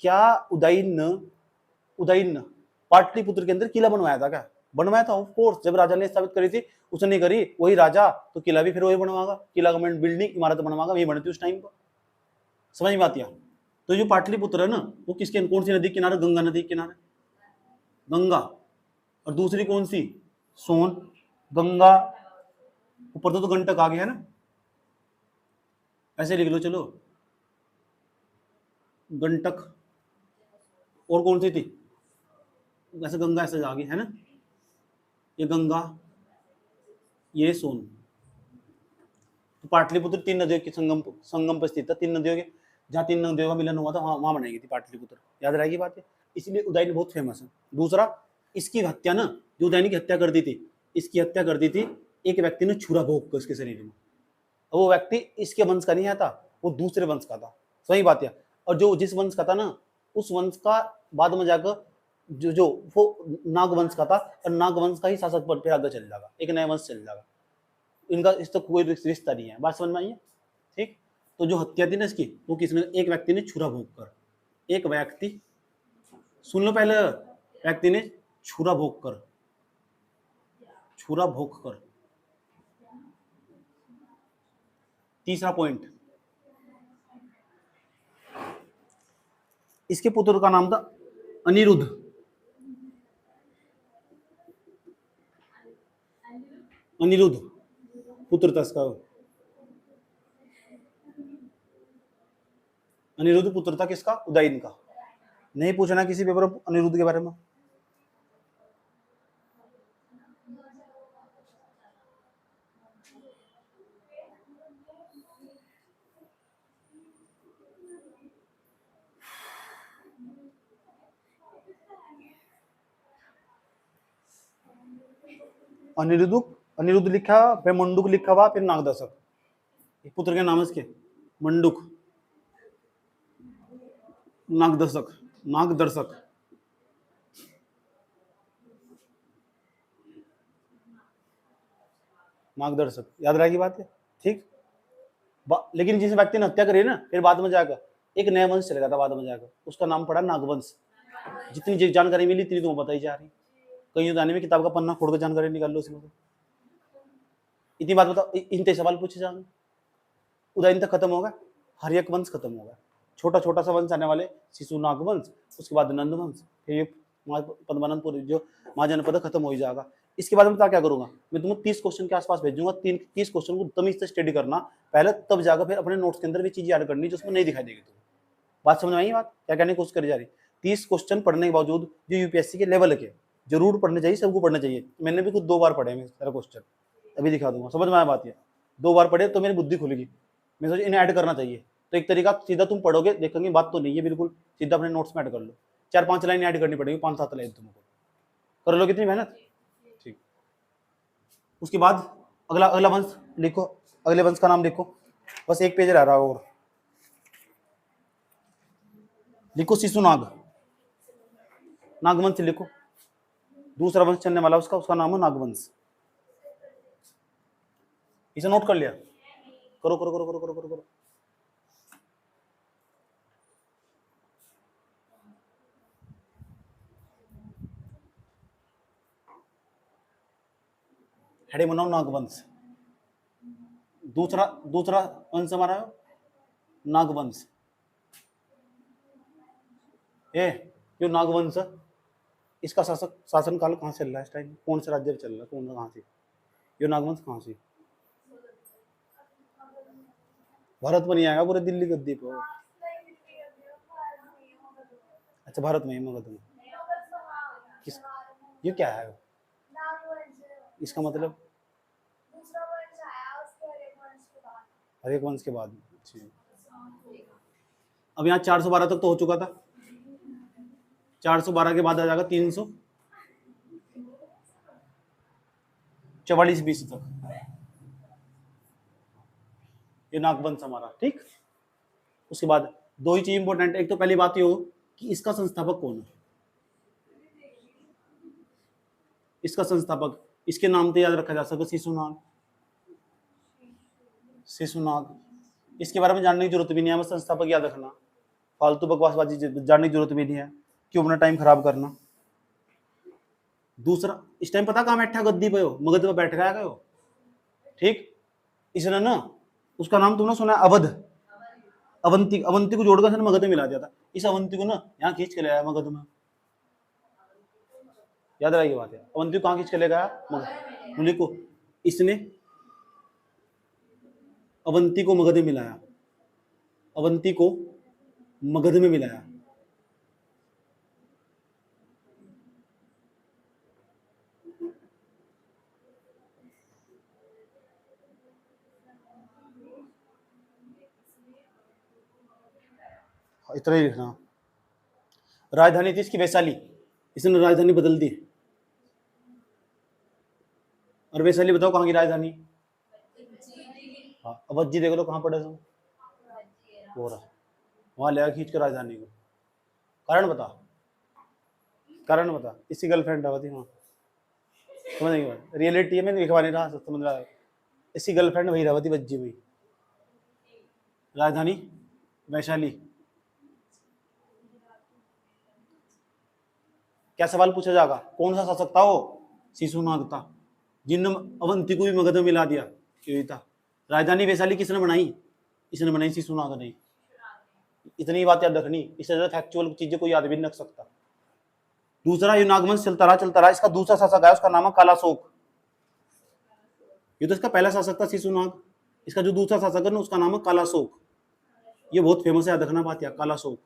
क्या उदयन पाटलिपुत्र के अंदर किला बनवाया था? क्या बनवाया था? Of course. जब राजा ने स्थापित करी थी, उसने नहीं करी, वही राजा, तो किला भी फिर वही बनवागा। किला गवर्नमेंट बिल्डिंग इमारत बनवागा, वही बनती उस टाइम पर। समझ में आती है। तो जो पाटलिपुत्र है ना, वो किसके, कौन सी नदी किनारे? गंगा नदी किनारे, गंगा। और दूसरी कौन सी? सोन। गंगा ऊपर तो गंडक आ गया है ना, ऐसे लिख लो। चलो, गंडक। और कौन सी थी? ऐसे गंगा ऐसे आ गई है ना, ये गंगा, ये सोन। तो पाटलिपुत्र 3 नदियों के संगम पर स्थित था। 3 नदियों के, जहाँ 3 नदियों का मिलन हुआ था वहां बनाई गई थी पाटलिपुत्र। याद रहेगी बात है। इसलिए उदयन बहुत फेमस है। दूसरा, इसकी हत्या ना, जो उदयन की हत्या कर दी थी, इसकी हत्या कर दी थी एक व्यक्ति ने छुरा भोग कर उसके शरीर में। वो व्यक्ति इसके वंश का नहीं आता, वो दूसरे वंश का था। सही बात है। और जो जिस वंश का था ना, उस वंश का बाद में जाकर जो वो नागवंश का था, और नागवंश का ही शासक पर आगे चल जाएगा, एक नया वंश चल जाएगा। इनका इस तो कोई रिश्ता नहीं है। बात समझ में आई है, ठीक। तो जो हत्या थी ना इसकी, वो किसने? एक व्यक्ति ने छुरा भोग कर, एक व्यक्ति, सुन लो पहले, व्यक्ति ने छुरा भोग कर तीसरा पॉइंट, इसके पुत्र का नाम था अनिरुद्ध। अनिरुद्ध पुत्र था इसका, अनिरुद्ध पुत्र था किसका? उदयन का। नहीं पूछना किसी पेपर में अनिरुद्ध के बारे में। अनिरुद्ध, अनिरुद्ध लिखा, फिर मंडूक लिखा हुआ, फिर नागदर्शक। पुत्र के नाम है इसके मंडूक, नागदर्शक, नागदर्शक। नागदर्शक याद रहेगी बात है, ठीक। लेकिन जिस व्यक्ति ने हत्या करी ना, फिर बाद में जाकर एक नया वंश चलेगा था, बाद में जाकर उसका नाम पड़ा नागवंश। जितनी जानकारी मिली इतनी तुम्हें बताई जा रही। कहीं जाने में किताब का पन्ना खोड़ कर जानकारी निकाल लो उसमें। इतनी बात बताओ, इतने सवाल पूछे जाएंगे। उदयन तक खत्म होगा, हर्यक वंश खत्म होगा, छोटा छोटा सा वंश आने वाले, शिशु नागवंश, उसके बाद नंद वंश, फिर ये पद्मानंदपुर जो महाजनपद खत्म हो ही जाएगा। इसके बाद में क्या करूंगा मैं, तुम्हें 30 क्वेश्चन के आसपास भेजूंगा। 30 क्वेश्चन को तमीज से स्टडी करना पहले, तब जाकर फिर अपने नोट्स के अंदर भी चीजें ऐड करनी जो उसमें नहीं दिखाई देगी। तुम्हें बात समझ में आई? बात क्या कहने की कोशिश करी जा रही? 30 क्वेश्चन पढ़ने के बावजूद जो यूपीएससी के लेवल के जरूर पढ़ने चाहिए, सबको पढ़ने चाहिए। मैंने भी कुछ 2 बार पढ़े सारा क्वेश्चन, अभी दिखा दूंगा। समझ में आया बात? है 2 बार पढ़े तो मेरी बुद्धि खुलेगी। मैं सोच इन्हें ऐड करना चाहिए। तो एक तरीका सीधा तुम पढ़ोगे, देखेंगे बात तो नहीं है बिल्कुल, सीधा अपने नोट्स में ऐड कर लो। 4-5 लाइन ऐड करनी पड़ेगी, 5-7 लाइन तुमको। कर लो कितनी मेहनत, ठीक। उसके बाद अगला वंश लिखो, अगले वंश का नाम लिखो, बस एक पेज रह रहा है और लिखो शिशुनाग, नागवंश लिखो। दूसरा वंश चलने वाला उसका नाम है नागवंश। इसे नोट कर लिया? करो करो करो करो करो करो करो। हेडिंग बनाओ नागवंश। दूसरा वंश हमारा नागवंश। जो नागवंश, इसका शासन काल कहाँ से चल रहा है इस टाइम? कौन सा राज्य चल रहा है? कौन सा, कहाँ से? ये नागवंश कहाँ से? भारत में नहीं आएगा, पूरे दिल्ली गद्दी पे। अच्छा, भारत में, मगध में। किस, ये क्या है इसका मतलब? हरेक वंश के बाद। अब यहाँ 412 तक तो हो चुका था, 412 के बाद आ जाएगा 344 BC तक ये नागवंश हमारा, ठीक। उसके बाद 2 ही चीज इंपॉर्टेंट। एक तो पहली बात ये हो कि इसका संस्थापक कौन है। इसका संस्थापक, इसके नाम तो याद रखा जा सकता, शिशुनाग। शिशुनाग, इसके बारे में जानने की जरूरत भी नहीं है, बस संस्थापक याद रखना। फालतू बकवासबाजी जानने की जरूरत भी नहीं है, क्यों अपना टाइम खराब करना। दूसरा, इस टाइम पता कहाँ बैठा? गद्दी पे हो, मगध में बैठ गया हो, ठीक। इसने ना, उसका नाम तुमने सुना अवध, अवंती। अवंती को जोड़कर मगध में मिला दिया था। इस अवंती को ना यहाँ खींच के ले आया मगध में, याद रही बात है। अवंती को कहाँ खींच के ले गया? मगध। लिखो, इसने अवंती को मगध में मिलाया, अवंती को मगध में मिलाया। इतना ही लिखना। राजधानी थी इसकी वैशाली, इसने राजधानी बदल दी। और वैशाली बताओ कहाँ की राजधानी? हाँ, अवध जी देख लो कहाँ पड़े हो रहा, वहां ले खींच कर राजधानी को। कारण बता, कारण बता। इसकी गर्लफ्रेंड अवधि, वहाँ समझ नहीं बात, रियलिटी है, मैं लिखवा नहीं रहा, समझ रहा है। इसकी गर्लफ्रेंड वही रावती बज्जी हुई, राजधानी वैशाली। क्या सवाल पूछा जाएगा? कौन सा शासक था वो? शिशुनाग था, जिन्होंने अवंती को भी मगध में मिला दिया, यही था राजधानी वैशाली किसने बनाई? इसने बनाई, शिशुनाग ने। इतनी बात याद रखनी, इससे ज्यादा फैक्चुअल चीजें कोई याद भी नहीं रख सकता। दूसरा युनाग वंश चलता रहा, इसका दूसरा शासक है, उसका नाम है कालाशोक। ये तो इसका पहला शासक था शिशुनाग, इसका जो दूसरा शासक है ना उसका नाम है कालाशोक। ये बहुत फेमस है, याद रखना बात, यार कालाशोक,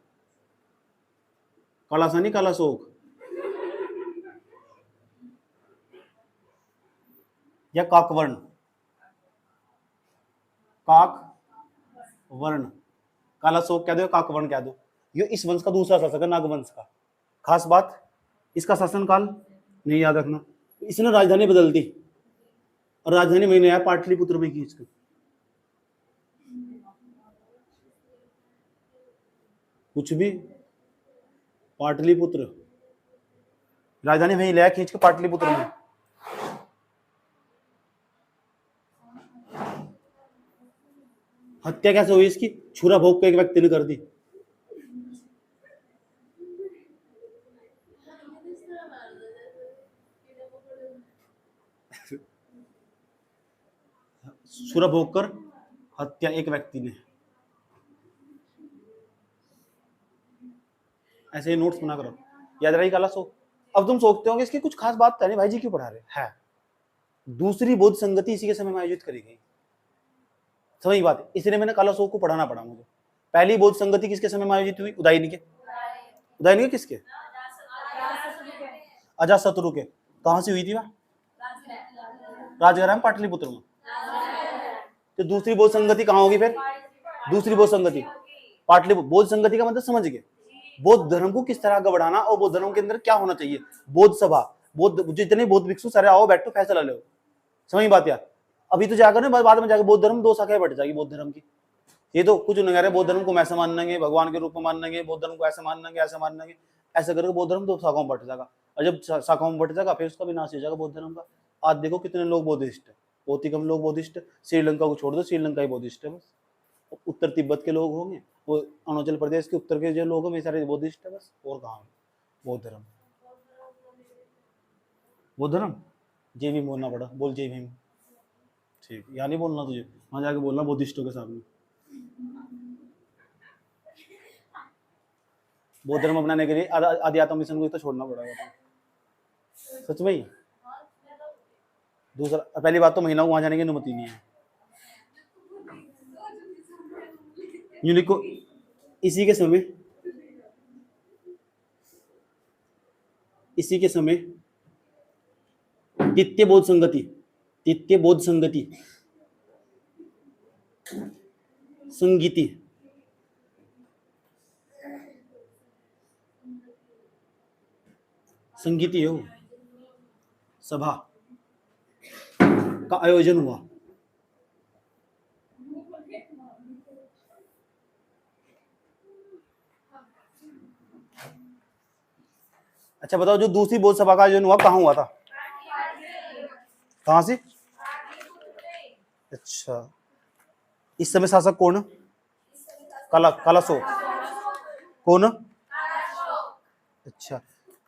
कालासा नहीं कालाशोक। या काकवर्ण, काकवर्ण, कालाशोक कह दो, काकवर्ण कह दो। ये इस वंश का दूसरा शासक है, नागवंश का। खास बात, इसका शासनकाल नहीं याद रखना। इसने राजधानी बदल दी, और राजधानी मैंने आया पाटलिपुत्र में की इसको। कुछ भी, पाटलिपुत्र, राजधानी वहीं ले खींच के पाटलिपुत्र में। हत्या कैसे हुई इसकी? छुरा भोग के एक व्यक्ति ने कर दी। छुरा भोग कर हत्या एक व्यक्ति ने। ऐसे ही नोट्स बना करो, याद रही कालाशोक। अब तुम सोचते हो कि इसकी कुछ खास बात है नहीं, भाई जी क्यों पढ़ा रहे है? दूसरी बौद्ध संगति इसी के समय में आयोजित करी गई। समझ बात, इसलिए मैंने कालाशोक को पढ़ाना पड़ा मुझे। पहली बौद्ध संगति किसके समय में आयोजित हुई? उदयनी के। उदयनी के किसके? अजातशत्रु के। कहां से हुई थी वह? राजगृह में, पाटलिपुत्र में। तो दूसरी बौद्ध संगति कहां होगी फिर? दूसरी बौद्ध संगति पाटलिपुत्र। बौद्ध संगति का मतलब समझ गए, बौद्ध धर्म को किस तरह आगे बढ़ाना और बौद्ध धर्म के अंदर क्या होना चाहिए। बौद्ध सभा, बौद्ध जितने बौद्ध भिक्षु सारे आओ बैठो फैसला लो। समझ बात यार। अभी तो जाकर ना बाद में जाकर बौद्ध धर्म दो शाखाएं बढ़ जाएगी बौद्ध धर्म की। ये तो कुछ नहीं कह रहे बौद्ध धर्म को ऐसे मानेंगे, भगवान के रूप में मानेंगे, बौद्ध धर्म को ऐसे मानेंगे, ऐसे मानेंगे, ऐसे करके बौद्ध धर्म दो शाखाओं में बढ़ जाएगा। और जब शाखाओं में बढ़ जाएगा फिर उसका विनाश हो जाएगा बौद्ध धर्म का। आज देखो कितने लोग बौद्धिस्ट है, बहुत ही कम लोग बौद्धिस्ट है। श्रीलंका को छोड़ दो, श्रीलंका ही बौद्धिस्ट है बस। उत्तर तिब्बत के लोग होंगे, वो अरुणाचल प्रदेश के उत्तर के जो लोग हैं वे सारे बौद्धिस्ट है बस। और कहाँ बौद्ध धर्म? बौद्ध धर्म जय भीम बोलना पड़ा, बोल जय भीम। ठीक, यहाँ नहीं बोलना तुझे, वहां जाके बोलना बौद्धिस्टों के सामने। बौद्ध धर्म अपनाने के लिए आध्यात्म मिशन को तो छोड़ना पड़ेगा सच में ही। दूसरा, पहली बात तो महीना को वहां जाने की अनुमति नहीं है। यूनिको इसी के समय द्वितीय बौद्ध संगति संगीति हो सभा का आयोजन हुआ। अच्छा बताओ, जो दूसरी बौद्ध सभा का आयोजन हुआ कहाँ हुआ था? कहाँ से? अच्छा, इस समय शासक कौन? कालाशोक। कौन? अच्छा,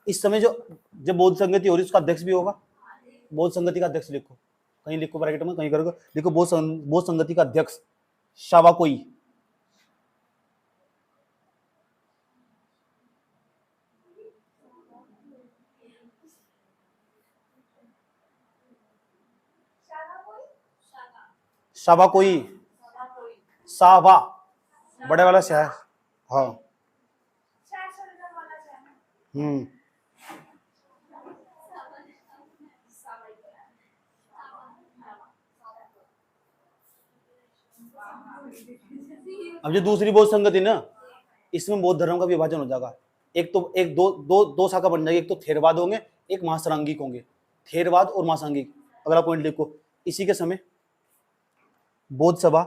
इस समय जब बौद्ध संगति हो रही है उसका अध्यक्ष भी होगा। बौद्ध संगति का अध्यक्ष लिखो, कहीं लिखो ब्रैकेट में, कहीं करोगे लिखो बौद्ध संगति का अध्यक्ष शावाकोई। शावाकोई, सावा बड़े वाला शहर। हाँ अब जो दूसरी बौद्ध संगति ना, इसमें बौद्ध धर्म का विभाजन हो जाएगा। एक दो शाखा बन जाएगी, एक तो थेरवाद होंगे, एक महासांगिक होंगे। थेरवाद और महासांगिक। अगला पॉइंट लिखो, इसी के समय बौद्ध सभा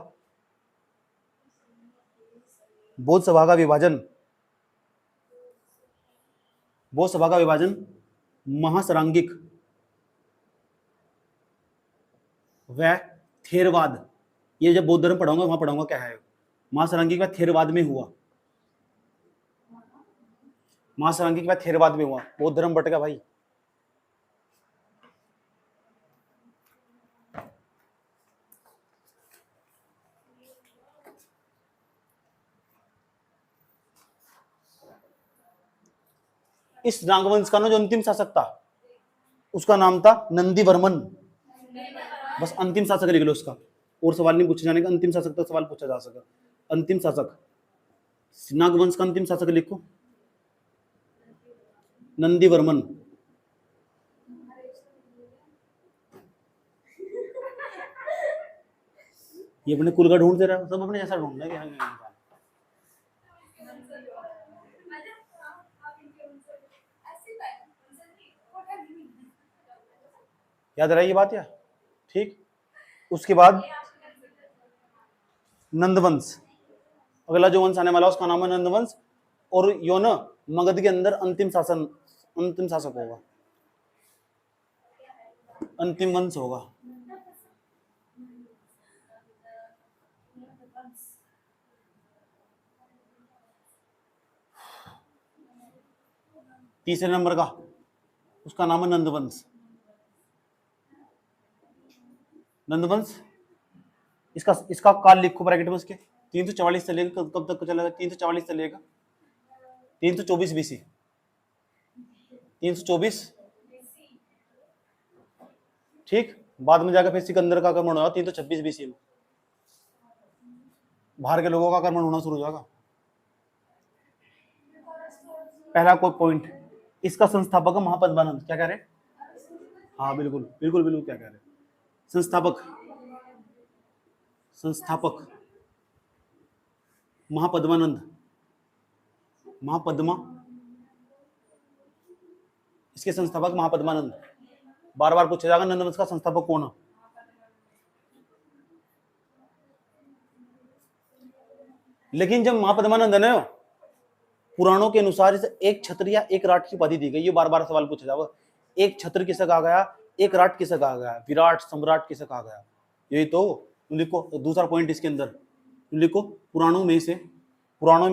का विभाजन महासांगिक व थेरवाद। ये जब बौद्ध धर्म पढ़ाऊंगा वहां पढ़ाऊंगा क्या है। महासांगिक व थेरवाद में हुआ, महासांगिक व थेरवाद में हुआ, बौद्ध धर्म बट गया भाई। इस नागवंश का ना जो अंतिम शासक था उसका नाम था नंदीवर्मन। बस अंतिम शासक लिख लो उसका, और सवाल नहीं पूछे जाने का, अंतिम शासक तक सवाल पूछा जा सका। अंतिम शासक, नागवंश का अंतिम शासक लिखो, नंदीवर्मन। ये अपने कुल का ढूंढते रहा, सब अपने जैसा ढूंढना है कि हाँ। याद रहा ये बात या? ठीक। उसके बाद नंदवंश, अगला जो वंश आने वाला उसका नाम है नंदवंश, और यो न मगध के अंदर अंतिम शासक होगा, अंतिम वंश होगा। तीसरे नंबर का उसका नाम है नंदवंश। नंदवंश, इसका काल लिखो ब्रैकेट में उसके, 344 से लेकर कब तक चलेगा? 344 से लेकर 324 बीसी, 324। ठीक, बाद में जाकर फिर सिकंदर का आक्रमण होगा 326 बीसी में, बाहर के लोगों का आक्रमण होना शुरू हो जाएगा। पहला कोई पॉइंट, इसका संस्थापक महापद्मानंद। क्या कह रहे? हाँ बिल्कुल बिल्कुल बिल्कुल, क्या कह रहे? संस्थापक महापद्मानंद, महापद्मा, इसके संस्थापक महापद्मानंद। बार बार पूछा जाएगा नंदवंश का संस्थापक कौन है। लेकिन जब महापद्मानंद ने पुराणों के अनुसार इसे एक छत्र या एक राट की उपाधि दी गई, ये बार बार सवाल पूछा जाएगा, एक छत्र किसे कहा गया, एक राट किसे कहा गया, विराट सम्राट किसे कहा गया? यही तो लिखो। दूसरा पॉइंट इसके अंदर लिखो, पुराणों में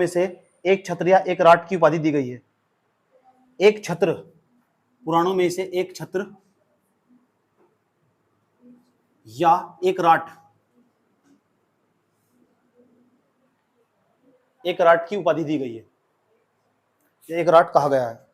से एक छत्र या एक राट की उपाधि दी गई है। एक छत्र, पुराणों में से एक छत्र या एक राट, एक राट की उपाधि दी गई है, एक राट कहा गया है।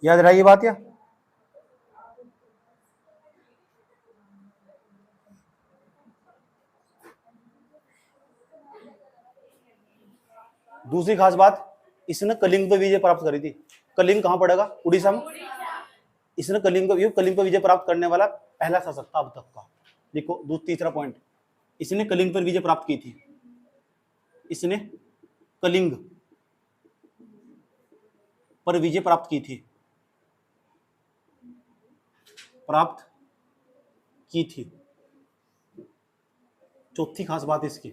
याद रहा ये बात या? दूसरी खास बात, इसने कलिंग पर विजय प्राप्त करी थी। कलिंग कहां पड़ेगा? उड़ीसा में। इसने कलिंग पर विजय प्राप्त करने वाला पहला शासक था अब तक का। देखो तीसरा पॉइंट, इसने कलिंग पर विजय प्राप्त की थी। इसने कलिंग पर विजय प्राप्त की थी, चौथी खास बात इसकी,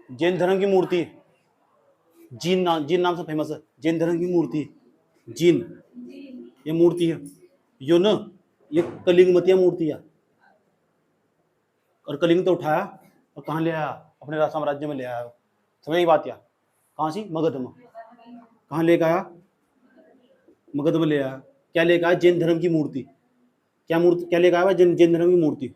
जैन धर्म की मूर्ति, जीन नाम से फेमस है, जैन धर्म की मूर्ति, जीन ये मूर्ति है, यो न ये कलिंगमतिया मूर्ति है। और कलिंग तो उठाया और कहाँ ले आया? अपने साम्राज्य में ले आया। समझ ये बात या? कहाँ सी? मगध में। कहाँ लेकर आया? मगध में ले आया। क्या लेकर आया? जैन धर्म की मूर्ति। क्या लेकर आया? जैन धर्म की मूर्ति।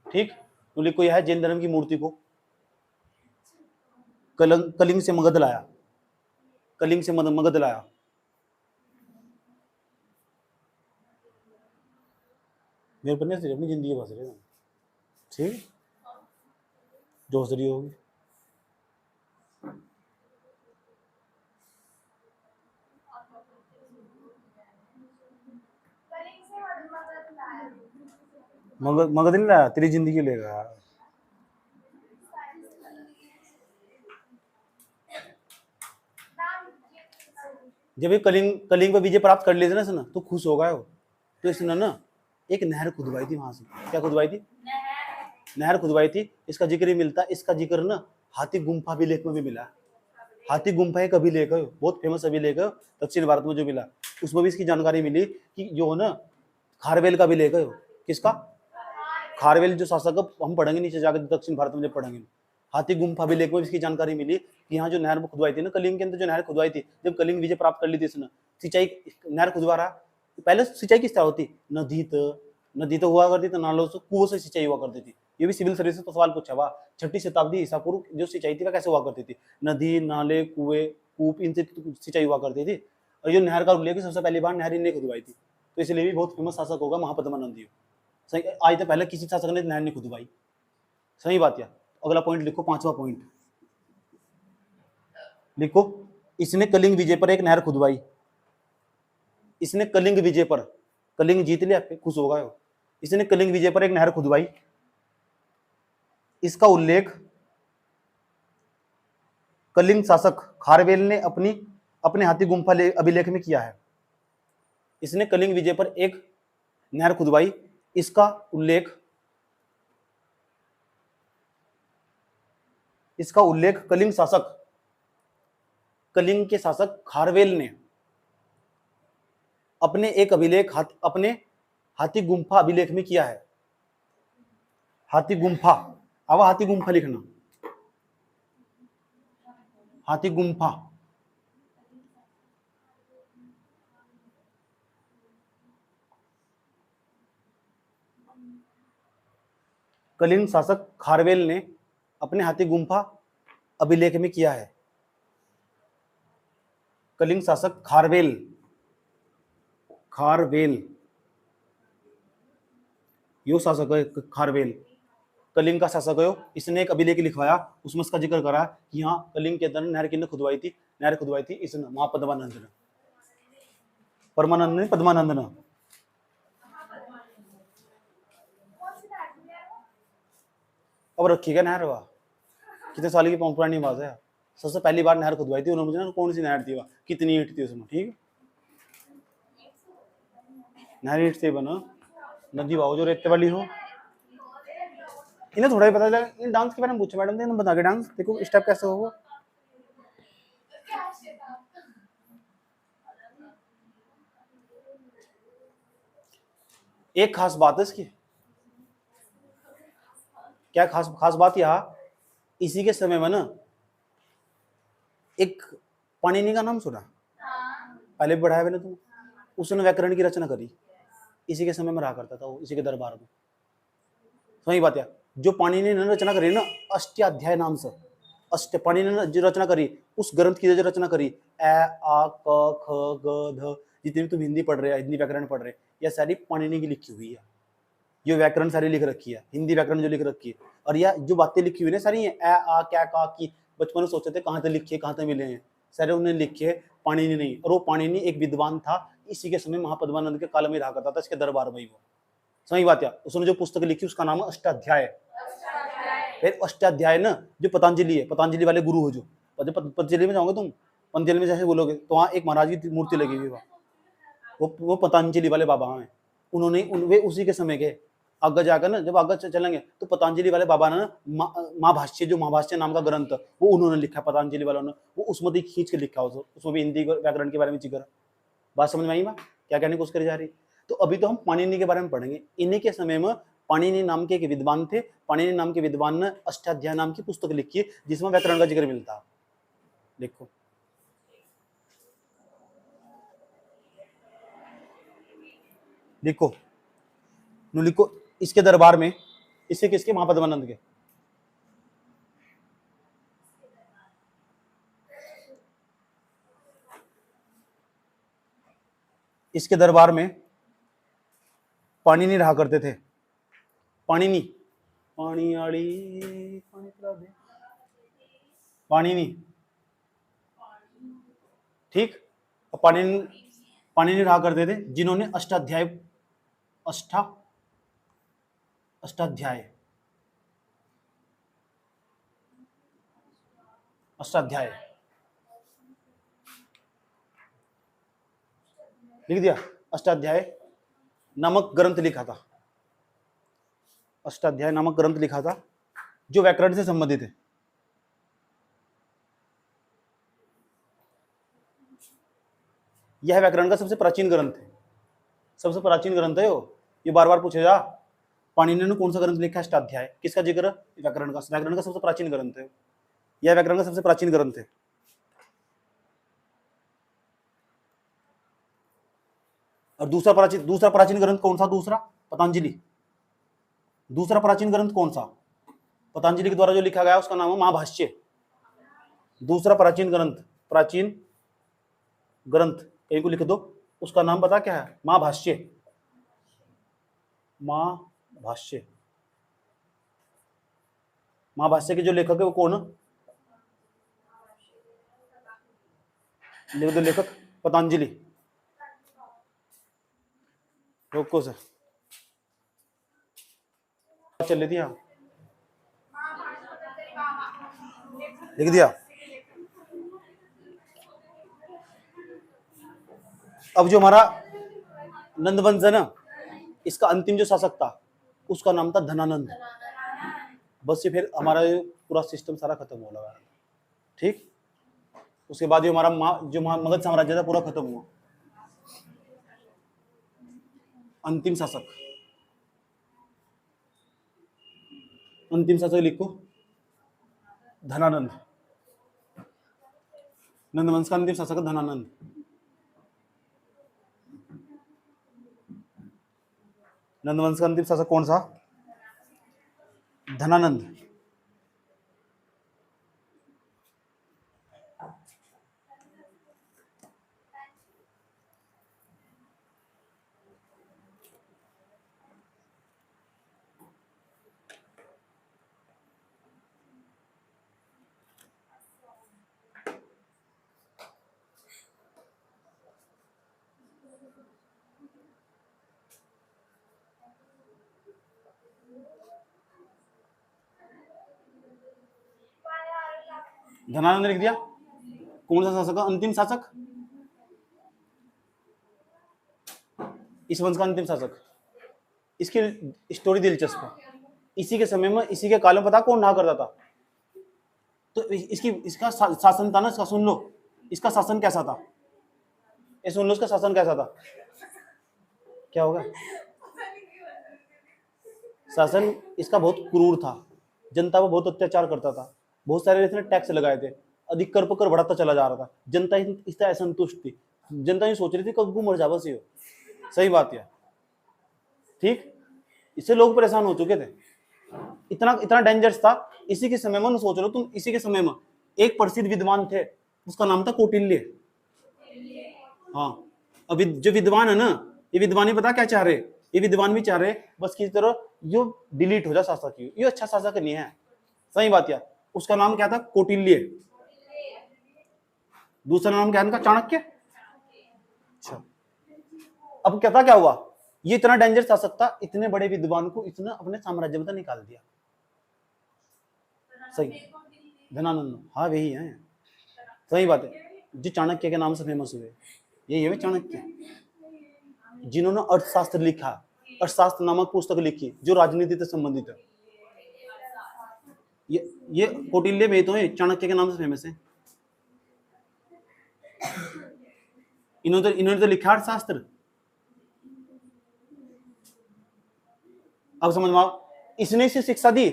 ठीक, तो लिखो यह है जैन धर्म की मूर्ति को कलिंग से मगध लाया, कलिंग से मगध लाया। मेरे पन्ने से अपनी जिंदगी बस रहे, ठीक जोसरी होगी। मगध नहीं लाया, तेरी जिंदगी लेगा। जब ये कलिंग कलिंग पर विजय प्राप्त कर लेते ना इसने, तो खुश हो गए हो। तो इसने ना एक नहर खुदवाई थी वहां से। क्या खुदवाई थी? नहर खुदवाई थी। इसका जिक्र ही मिलता है, इसका जिक्र ना हाथी गुम्फा अभिलेख में भी मिला। हाथी गुम्फा एक अभिलेख है, बहुत फेमस अभिलेख है दक्षिण भारत में जो मिला, उसमें भी इसकी जानकारी मिली कि जो ना खारवेल का अभिलेख है। किसका? खारवेल जो शासक है, हम पढ़ेंगे नीचे जाकर दक्षिण भारत में जब पढ़ेंगे। हाथी गुम्फा अभिलेख में इसकी जानकारी मिली कि यहाँ जो नहर खुदवाई थी ना कलिंग के अंदर, जो नहर खुदवाई थी जब कलिंग विजय प्राप्त कर ली थी इसने, सिंचाई नहर खुदवा रहा। पहले सिंचाई किस तरह होती? नदी तो हुआ करती, तो नालों से कुओं से सिंचाई हुआ करती थी। ये भी सिविल सर्विस तो सवाल पूछा हुआ। 6ठी शताब्दी ईसा पूर्व जो सिंचाई थी वह कैसे हुआ करती थी? नदी, नाले, कुएं, कूप, इनसे सिंचाई हुआ करती थी। और जो नहर का उल्लेख सबसे पहली बार नहर इनने खुदवाई थी, तो इसलिए भी बहुत फेमस शासक होगा महापद्मानंद। सही, आज तक पहले किसी शासक ने नहर नहीं खुदवाई। सही बात है। अगला पॉइंट लिखो, 5वां पॉइंट लिखो, इसने कलिंग विजय पर एक नहर खुदवाई। इसने कलिंग विजय पर, कलिंग जीत लिया, खुश हो गए हो। इसने कलिंग विजय पर एक नहर खुदवाई। इसका उल्लेख कलिंग शासक खारवेल ने अपने हाथी गुम्फा अभिलेख में किया है। इसने कलिंग विजय पर एक नहर खुदवाई। इसका उल्लेख कलिंग के शासक खारवेल ने अपने हाथी गुम्फा अभिलेख में किया है। हाथी गुम्फा, अब हाथी गुम्फा लिखना, हाथी गुम्फा। कलिंग शासक खारवेल ने अपने हाथी गुम्फा अभिलेख में किया है। कलिंग शासक खारवेल यो शासक है। खारवेल कलिंग का शासक है। इसने एक अभिलेख लिखवाया, उसमें इसका जिक्र करा कि हाँ कलिंग के अंदर नहर किसने खुदवाई थी इसने, महापद्मानंद ने। परमानंद ने, पद्मानंद ने। अब रखिएगा नहर, वह कितने साल की पुरानी बात है। सबसे पहली बार नहर खुदवाई थी उन्होंने, मुझे कौन सी नहर थी वह, कितनी ईंट थी उसमें। ठीक है, नहर ईंट से बना, नदी वाओ जो रेते वाली हो। इन्हें थोड़ा ही पता चला। इन डांस के बारे में पूछो मैडम, ने बता के डांस देखो स्टेप कैसे होगा। एक खास बात है इसकी। क्या खास बात? यहाँ इसी के समय में ना एक पाणिनि का नाम सुना? पहले भी बढ़ाया मैंने तुम। उसने व्याकरण की रचना करी, इसी के समय में रहा करता था वो, इसी के दरबार में। सही बात है। जो पाणिनि ने रचना करी ना अष्टाध्याय नाम से, पाणिनि ने जो रचना करी, उस ग्रंथ की जो रचना करी, ए आ क ख ग ध, जितनी भी तुम हिंदी पढ़ रहे हैं, हिंदी व्याकरण पढ़ रहे हैं, यह सारी पाणिनि की लिखी हुई है। जो व्याकरण सारी लिख रखी है, हिंदी व्याकरण जो लिख रखी है, और यह जो बातें लिखी हुई है सारी ए आ क्या का की, बचपन में सोचते थे कहाँ से लिखी है, कहाँ से मिले हैं, सारे उन्हें लिखे है, पाणिनि नहीं। और वो पाणिनि एक विद्वान था, इसी के समय महापद्मानंद के काल में रहा करता था, इसके दरबार में ही वो। सही बात है। उसने जो पुस्तक लिखी उसका नाम है अष्टाध्याय। फिर अष्टाध्याय ना जो पतंजलि है, पतंजलि वाले गुरु हो जो, पतंजलि में जाओगे तुम, पतंजलि में जैसे बोलोगे तो वहाँ एक महाराज की मूर्ति लगी हुई है, वो पतंजलि वाले बाबा हैं। उन्होंने वे उसी के समय के आगे जाकर ना, जब आगे चलेंगे तो पतंजलि वाले बाबा ने महाभाष्य, जो महाभाष्य नाम का ग्रंथ वो उन्होंने लिखा, पतंजलि वालों ने वो उसमें भी खींच के लिखा, उसमें भी हिंदी व्याकरण के बारे में जिक्र। बात समझ में आई? बात क्या कहने की कोशिश करी जा रही? तो अभी तो हम पाणिनि के बारे में पढ़ेंगे। इन्हीं के समय में पाणिनि नाम के एक विद्वान थे। पाणिनि नाम के विद्वान ने अष्टाध्याय नाम की पुस्तक लिखी है, जिसमें व्याकरण का जिक्र मिलता है। देखो लिखो लिखो, इसके दरबार में, इससे किसके? महापद्मानंद के। इसके दरबार में पाणिनि रहा करते थे। पाणिनि, पानी आड़ी पानी पिला दे, पाणिनि। ठीक, पाणिनि रहा करते थे, जिन्होंने अष्टाध्याय अष्टाध्याय लिख दिया। अष्टाध्याय नामक ग्रंथ लिखा था, अष्टाध्याय नामक ग्रंथ लिखा था जो व्याकरण से संबंधित है। यह व्याकरण का सबसे प्राचीन ग्रंथ है, सबसे प्राचीन ग्रंथ है वो। ये बार बार पूछेगा पाणिनि ने कौन सा ग्रंथ लिखा है अष्टाध्याय, किसका जिक्र? व्याकरण का। व्याकरण का सबसे प्राचीन ग्रंथ है यह, व्याकरण का सबसे प्राचीन ग्रंथ है। और दूसरा प्राचीन ग्रंथ कौन सा? दूसरा पतंजलि। दूसरा प्राचीन ग्रंथ कौन सा? पतंजलि के द्वारा जो लिखा गया उसका नाम है महाभाष्य। दूसरा प्राचीन ग्रंथ कहीं को लिख दो, उसका नाम पता क्या है? महाभाष्य। महाभाष्य। महाभाष्य के जो लेखक है वो कौन है? लिख दो लेखक पतंजलि। रोको सर, चल दिया, लिख दिया। अब जो हमारा नंदवंश है ना, इसका अंतिम जो शासक था उसका नाम था धनानंद। बस ये फिर हमारा पूरा सिस्टम सारा खत्म हो लगा। ठीक, उसके बाद जो हमारा मगध साम्राज्य था पूरा खत्म हुआ। अंतिम शासक लिखो धनानंद। नंदवंश का अंतिम शासक धनानंद। नंदवंश का अंतिम शासक कौन सा? धनानंद। धनानंद लिख दिया। कौन सा शासक? अंतिम शासक, इस वंश का अंतिम शासक। इसकी स्टोरी दिलचस्प है। इसी के समय में, इसी के काल में पता कौन रहा करता था? तो इसका शासन था ना, इसका सुन लो, इसका शासन कैसा था? ये सुन लो, इसका शासन कैसा था? क्या होगा? शासन इसका बहुत क्रूर था, जनता पर बहुत अत्याचार करता था, बहुत सारे इसने टैक्स लगाए थे, अधिक कर पकर बढ़ाता चला जा रहा था। जनता इससे असंतुष्ट थी, जनता ये सोच रही थी कब मर जा बस ये। सही बात है, ठीक। इससे लोग परेशान हो चुके थे, इतना डेंजरस था। इसी के समय में सोच लो तुम, इसी के समय में एक प्रसिद्ध विद्वान थे, उसका नाम था कौटिल्य। हाँ, अब जो विद्वान है ना, ये विद्वान ही पता क्या चाह रहे? ये विद्वान भी चाह रहे बस किसी तरह यो डिलीट हो जाए शासक, ये अच्छा शासक नहीं है। सही बात है। उसका नाम क्या था? कौटिल्य। दूसरा नाम क्या है इनका? चाणक्य। अच्छा, अब क्या हुआ? ये इतना डेंजर शासक था, इतने बड़े विद्वान को इसने अपने साम्राज्य में निकाल दिया। सही, धनानंद, हाँ वही है, सही बात है। जो चाणक्य के नाम से फेमस हुए, यही है चाणक्य, जिन्होंने अर्थशास्त्र लिखा, अर्थशास्त्र नामक पुस्तक लिखी जो राजनीति से संबंधित है। ये कौटिल्य में तो है, चाणक्य के नाम से फेमस है। इन्होंने तो लिखा अर्थशास्त्र। अब समझ में आओ, इसने इसे शिक्षा दी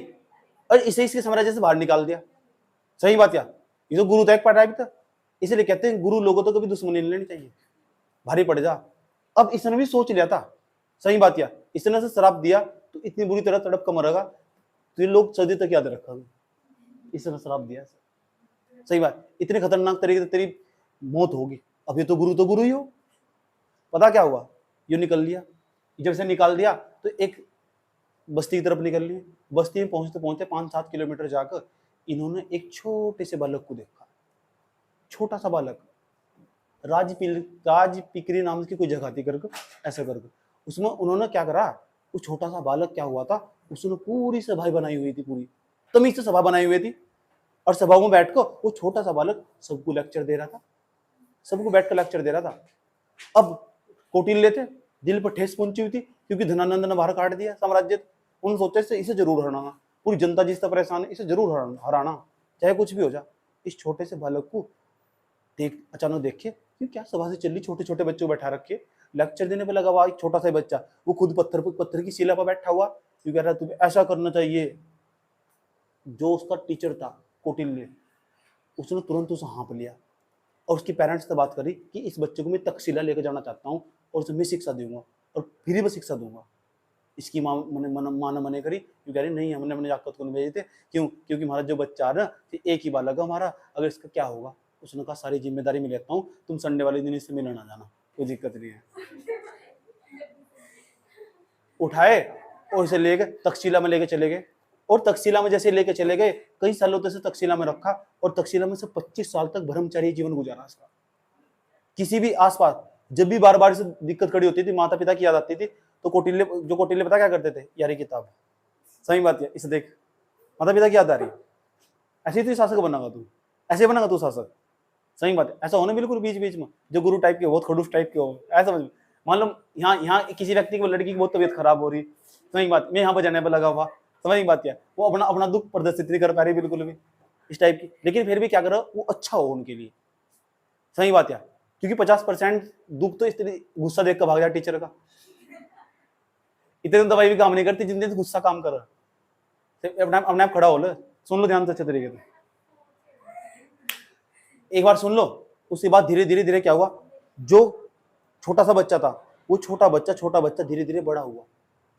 और इसे इसके साम्राज्य से बाहर निकाल दिया। सही बात है। ये तो गुरु तो एक पढ़ रहा है, तो इसलिए कहते हैं गुरु लोगों तो कभी दुश्मनी नहीं लेनी चाहिए, भारी पड़ जा। अब इसने भी सोच लिया था। सही बात है, इसने से शराब दिया तो इतनी बुरी तरह तड़प कर मरेगा तो ये लोग सदी तक याद रखोगे, इसने शराब दिया। सही बात, इतनी खतरनाक तरीके से तेरी मौत होगी। अब ये तो गुरु ही हो। पता क्या हुआ? ये निकल लिया। जब से निकाल दिया तो एक बस्ती की तरफ निकल लिए। बस्ती में पहुंचते पहुंचते 5-7 किलोमीटर जाकर इन्होंने एक छोटे से बालक को देखा। छोटा सा बालक, राजपिकरी नाम की कोई जगह थी करके, ऐसा करके उसमें उन्होंने क्या करा, वो छोटा सा बालक क्या हुआ था, उसने पूरी सभा बनाई हुई थी, पूरी तमीज से सभा बनाई हुई थी। और सभा में बैठकर वो छोटा सा बालक सबको लेक्चर दे रहा था, सबको बैठकर लेक्चर दे रहा था। अब कौटिल्य थे, दिल पर ठेस पहुंची हुई थी क्योंकि धनानंद ने बाहर काट दिया साम्राज्य। उन्होंने सोचा इसे जरूर हराना, पूरी जनता जिससे परेशान है इसे जरूर हराना, चाहे कुछ भी हो जाए। इस छोटे से बालक को अचानक देखे कि क्या सभा से चल रही, छोटे छोटे बच्चों को बैठा रखे, लेक्चर देने पे लगा हुआ एक छोटा सा बच्चा, वो खुद पत्थर की शिला पर बैठा हुआ, क्यों कह रहा है तुम्हें ऐसा करना चाहिए। जो उसका टीचर था कौटिल्य, उसने तुरंत उसे हाँप लिया और उसके पेरेंट्स से बात करी कि इस बच्चे को मैं तक्षशिला लेकर जाना चाहता हूँ और उसे मैं शिक्षा दूंगा और फ्री में शिक्षा दूंगा। इसकी माँ ने मने करी, क्यों कह रही नहीं हमने अपने जाकत को भेजे थे, क्यों, क्योंकि हमारा जो बच्चा है ना एक ही बालक है हमारा, अगर इसका क्या होगा। उसने कहा सारी जिम्मेदारी मैं लेता हूँ, तुम संडे वाले दिन इससे मिलने आ जाना, कोई दिक्कत नहीं है। उठाए और इसे लेके तक्षशिला में लेके चले गए, और तक्षशिला में जैसे लेके चले गए, कई सालों तक से तक्षशिला में रखा, और तक्षशिला में से 25 साल तक ब्रह्मचारी जीवन गुजारा इसका। किसी भी आसपास जब भी बार बार से दिक्कत खड़ी होती थी, माता पिता की याद आती थी, तो कौटिल्य पता क्या करते थे, यारी किताब, सही बात है, इसे देख माता पिता की याद आ रही, ऐसे ही तो शासक बनेगा तू, ऐसे बनेगा तू शासक, सही बात है। ऐसा होना बिल्कुल बीच बीच में जो गुरु टाइप के बहुत खड़ूस टाइप के हो, ऐसा समझ। मान लो यहाँ किसी व्यक्ति की, लड़की की बहुत तबीयत खराब हो रही, सही बात, मैं यहाँ पर जाने पर लगा हुआ, समझ बात क्या, वो अपना अपना दुख प्रदर्शित नहीं कर पा रही बिल्कुल भी, इस टाइप की, लेकिन फिर भी क्या करो वो अच्छा हो उनके लिए, सही बात है। क्योंकि 50% दुख तो इस तरह गुस्सा देख कर भाग जाए टीचर का, इतने दवाई भी काम नहीं करती जितने गुस्सा काम कर रहा। अपने आप खड़ा हो लो, सुन लो ध्यान से अच्छे तरीके से, एक बार सुन लो। उसके बाद धीरे धीरे धीरे क्या हुआ, जो छोटा सा बच्चा था वो छोटा बच्चा धीरे धीरे बड़ा हुआ।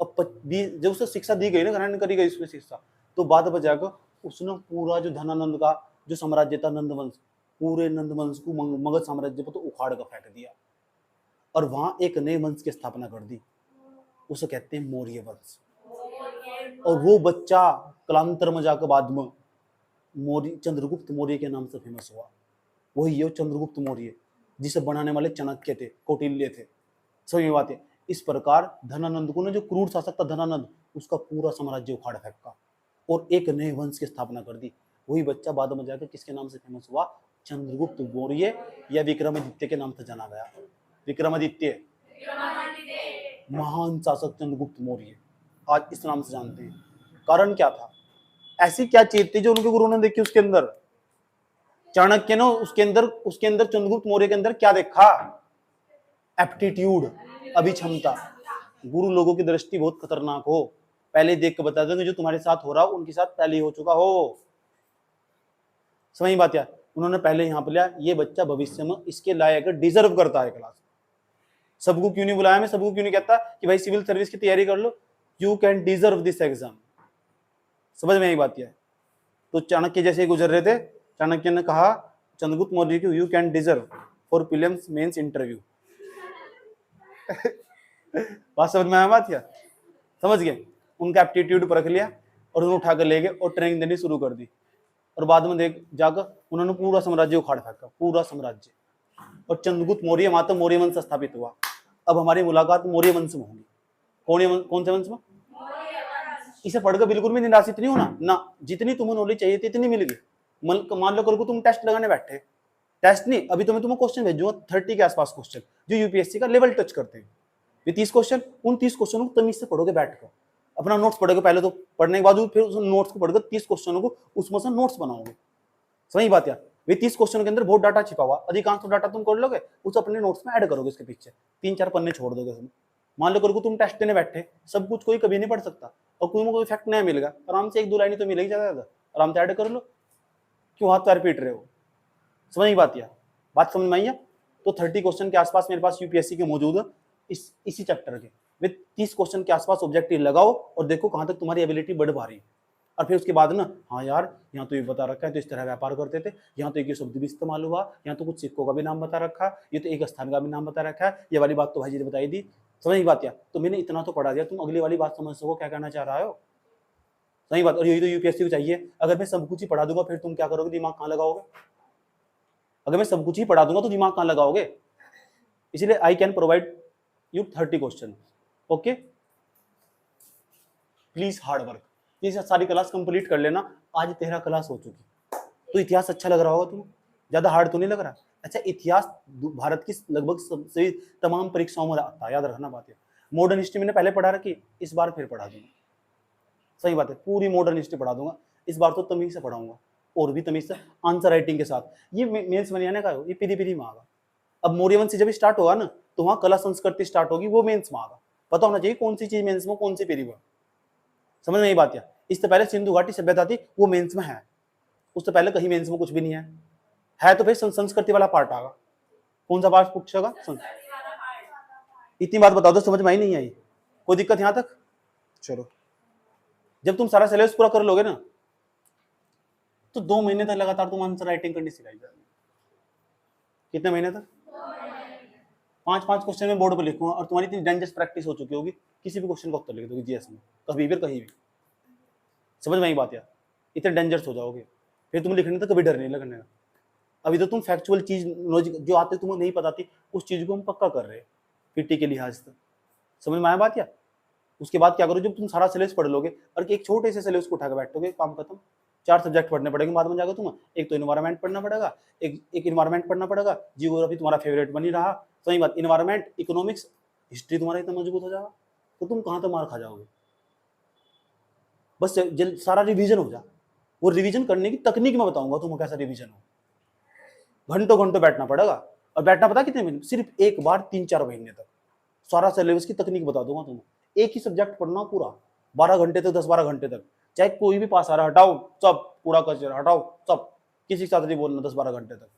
अब जब उसे शिक्षा दी गई ना, ग्रहण करी गई उसमें शिक्षा, तो बाद में जाकर उसने पूरा जो धनानंद का जो साम्राज्य था, नंदवंश, पूरे नंदवंश को मगध साम्राज्य को तो उखाड़ कर फेंक दिया और वहां एक नए वंश की स्थापना कर दी, उसे कहते हैं मौर्य वंश। और वो बच्चा कालांतर में जाकर बाद में मौर्य, चंद्रगुप्त मौर्य के नाम से फेमस हुआ। वही है चंद्रगुप्त मौर्य, जिसे बनाने वाले चाणक्य थे, कौटिल्य थे, सभी बात है। इस प्रकार धनानंद को ने, जो क्रूर शासक था धनानंद, उसका पूरा साम्राज्य उखाड़ फेंका और एक नए वंश की स्थापना कर दी। वही बच्चा बाद में जाकर किसके नाम से फेमस हुआ, चंद्रगुप्त मौर्य या विक्रमादित्य के नाम से जाना गया। विक्रमादित्य, महान शासक चंद्रगुप्त मौर्य, आज इस नाम से जानते हैं। कारण क्या था, ऐसी क्या चीज थी जो उनके गुरु ने देखी उसके अंदर, चाणक्य ने उसके अंदर चंद्रगुप्त मौर्य के अंदर क्या देखा, एप्टीट्यूड, अभिक्षमता। गुरु लोगों की दृष्टि बहुत खतरनाक हो, पहले देख के बता देंगे जो तुम्हारे साथ हो रहा हो उनके साथ पहले हो चुका हो, समझ बात है। उन्होंने पहले यहाँ पे लिया, ये बच्चा भविष्य में इसके लायक डिजर्व करता है क्लास। सबको क्यों नहीं बुलाया, मैं सबको क्यों नहीं कहता कि भाई सिविल सर्विस की तैयारी कर लो, you can deserve this exam, समझ में आई बात है। तो चाणक्य जैसे ही गुजर रहे थे, चाणक्य ने कहा चंद्रगुप्त मौर्य को, you can deserve for prelims mains interview. बात समझ में आया बात क्या, समझ गए। उनका एप्टीट्यूड परख लिया और उन्हें उठाकर ले गए और ट्रेनिंग देनी शुरू कर दी, और बाद में देख जाकर उन्होंने पूरा साम्राज्य उखाड़ फेंका, पूरा साम्राज्य। और चंद्रगुप्त मौर्य माता मौर्य वंश स्थापित हुआ। अब हमारी मुलाकात मौर्य वंश में होगी। कौन से वंश में, इसे पढ़कर बिल्कुल भी निराशित नहीं होना ना, जितनी तुम्हें नॉलेज चाहिए थी इतनी मिल गई। मान लो कल को तुम टेस्ट लगाने बैठे, टेस्ट नहीं, अभी तुम्हें क्वेश्चन भेजूंगा 30 के आसपास क्वेश्चन जो यूपीएससी का लेवल टच करते हैं, ये 30 क्वेश्चन, उन 30 क्वेश्चनों को तमीज से पढ़ोगे बैठकर, अपना नोट्स पढ़ोगे पहले तो, पढ़ने के बाद फिर उस नोट्स को पढ़कर 30 क्वेश्चनों को उसमें से नोट्स बनाओगे, सही बात है। वे 30 क्वेश्चन के अंदर बहुत डाटा छिपा हुआ, अधिकांश तो डाटा तुम कर लोगे, उस अपने नोट्स में ऐड करोगे, इसके पीछे 3-4 पन्ने छोड़ दोगे उसमें। मान लो कल तुम टेस्ट देने बैठे, सब कुछ कोई कभी नहीं पढ़ सकता और कोई फैक्ट नहीं मिलेगा, आराम से 1-2 लाइन तो मिलेगी ज्यादा, आराम से ऐड कर लो, क्यों हाथ पैर पीट रहे हो, समझ बात है। बात समझ में आई है। तो 30 क्वेश्चन के आसपास मेरे पास यूपीएससी के मौजूद है, इसी चैप्टर के, वे 30 क्वेश्चन के आसपास ऑब्जेक्टिव लगाओ और देखो कहां तक तुम्हारी एबिलिटी बढ़ पा रही है। और फिर उसके बाद ना, हाँ यार यहाँ तो ये बता रखा है, तो इस तरह व्यापार करते थे, यहाँ तो एक शब्द भी इस्तेमाल हुआ, यहाँ तो कुछ सिक्कों का भी नाम बता रखा, ये तो एक स्थान का भी नाम बता रखा है, ये वाली बात तो भाई जी ने बताई दी, समझ बात क्या। तो मैंने इतना तो पढ़ा दिया, तुम अगली वाली बात समझ सको क्या कहना चाह रहा हो, सही बात। और यही तो यूपीएससी को चाहिए। अगर मैं सब कुछ ही पढ़ा दूंगा फिर तुम क्या करोगे, दिमाग कहाँ लगाओगे। अगर मैं सब कुछ ही पढ़ा दूंगा तो दिमाग कहाँ लगाओगे। इसलिए I can provide you 30 question, okay. Please hard work, ये सारी क्लास कंप्लीट कर लेना। आज 13 क्लास हो चुकी, तो इतिहास अच्छा लग रहा होगा तुम्हें, ज्यादा हार्ड तो नहीं लग रहा? अच्छा, इतिहास भारत की लगभग सभी तमाम परीक्षाओं में आता है, याद रखना बात है। मॉडर्न हिस्ट्री मैंने पहले पढ़ा रखी, इस बार फिर पढ़ा दूंगा। सही बात है, पूरी मॉडर्न हिस्ट्री पढ़ा दूंगा इस बार, तो तमीज से पढ़ाऊंगा, और भी तमीज से, आंसर राइटिंग के साथ। ये मेंस में नहीं आने का, ये पीरी पीरी में आगा। अब मौर्य वंश से जब स्टार्ट होगा ना, तो वहां कला संस्कृति स्टार्ट होगी, वो मेंस में आगा। पता होना चाहिए कौन सी चीज मेंस में, कौन सी पीरी में। समझ में नहीं बात? इससे पहले सिंधु घाटी सभ्यता थी, वो मेंस में है। उससे पहले कहीं मेंस में कुछ भी नहीं है तो फिर संस्कृति वाला पार्ट आगा। कौन सा पार्ट पूछेगा? इतनी बात बता दो, समझ में आई नहीं आई? कोई दिक्कत यहां तक? चलो, जब तुम सारा सिलेबस पूरा कर लोगे ना, तो 2 महीने तक लगातार तुम आंसर राइटिंग करनी सिखाई जाएगी। कितने महीने तक? 5-5 क्वेश्चन में बोर्ड पे लिखूंगा, और तुम्हारी इतनी डेंजरस प्रैक्टिस हो चुकी होगी, किसी भी क्वेश्चन का उत्तर लिख दोगे जीएस में, कभी भी कहीं भी। समझ में आई बात? यार इतने डेंजरस हो जाओगे, फिर तुम लिखने तक कभी डर नहीं लगने का। अभी तो तुम फैक्चुअल चीज लॉजिक जो आते तुम्हें नहीं पता थी, उस चीज को हम पक्का कर रहे हैं पीटी के लिहाज से। समझ में आया बात? यार उसके बाद क्या करो, जब तुम सारा सिलेबस पढ़ लोगे और एक छोटे से सिलेबस को उठा के बैठोगे, काम खत्म। 4 सब्जेक्ट पढ़ने पड़ेंगे बाद में जाकर तुम्हें। एक तो इन्वायरमेंट पढ़ना पड़ेगा, एक इन्वायरमेंट पढ़ना पड़ेगा, जियोग्राफी तुम्हारा फेवरेट बन ही रहा। सही बात, इन्वायरमेंट, इकोनॉमिक्स, हिस्ट्री तुम्हारा इतना मजबूत हो जाएगा, तो तुम कहाँ तक मार खा जाओगे। बस सारा रिवीजन हो जा। वो रिवीजन करने की तकनीक मैं बताऊंगा तुम्हें, कैसा रिवीजन हो। घंटों घंटों बैठना पड़ेगा, और बैठना पता कितने महीने? सिर्फ एक बार 3-4 महीने तक सारा सिलेबस की तकनीक बता दूंगा तुम्हें। एक ही सब्जेक्ट पढ़ना पूरा 12 घंटे तक, 10-12 घंटे तक, चाहे कोई भी पास आ रहा, हटाओ सब कूड़ा कचरा, हटाओ सब, किसी के साथ नहीं बोलना 10-12 घंटे तक।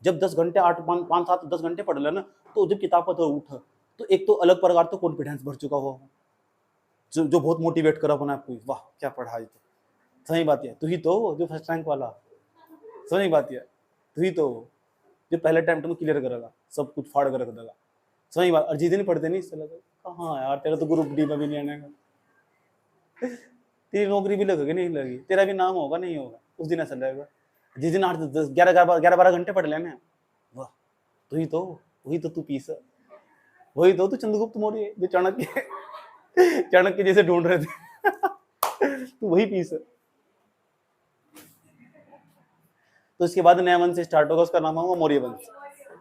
जब 10 घंटे 5-7-10 घंटे पढ़ लेना, तो जब किताब पर उठ, तो एक तो अलग प्रकार तो कॉन्फिडेंस बढ़ चुका हो, जो बहुत मोटिवेट करा अपने आपको, वाह क्या पढ़ाई। तो सही बात है, तू ही तो जो फर्स्ट रैंक वाला। सही बात है, तू ही तो जो पहले अटेम्प्ट में क्लियर करेगा, सब कुछ फाड़ कर रख देगा। सही बात। और जिस दिन पढ़ते नहीं, इससे लगा कहाँ यार, तेरा तो ग्रुप डी में भी नहीं आने का, तेरी नौकरी भी लगेगी नहीं लगी, तेरा भी नाम होगा नहीं होगा, उस दिन ऐसा लगेगा। जिस दिन 8-10-11-12 घंटे पढ़ लेना, वाह तू ही तो, वही तो तू पीस, वही तो तू चंद्रगुप्त मौर्य जो चाणक्य जैसे ढूंढ रहे थे तू वही पीस। तो इसके बाद नया वंश स्टार्ट होगा, उसका नाम होगा मौर्य वंश।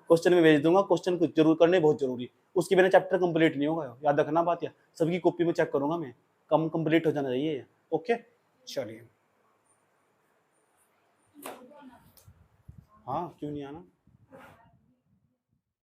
क्वेश्चन में भेज दूंगा, क्वेश्चन कुछ जरूर करने बहुत जरूरी, उसके बिना चैप्टर कंप्लीट नहीं होगा, याद रखना बात। या सबकी कॉपी में चेक करूंगा मैं, कम कंप्लीट हो जाना चाहिए। ओके चलिए, हाँ क्यों नहीं आना।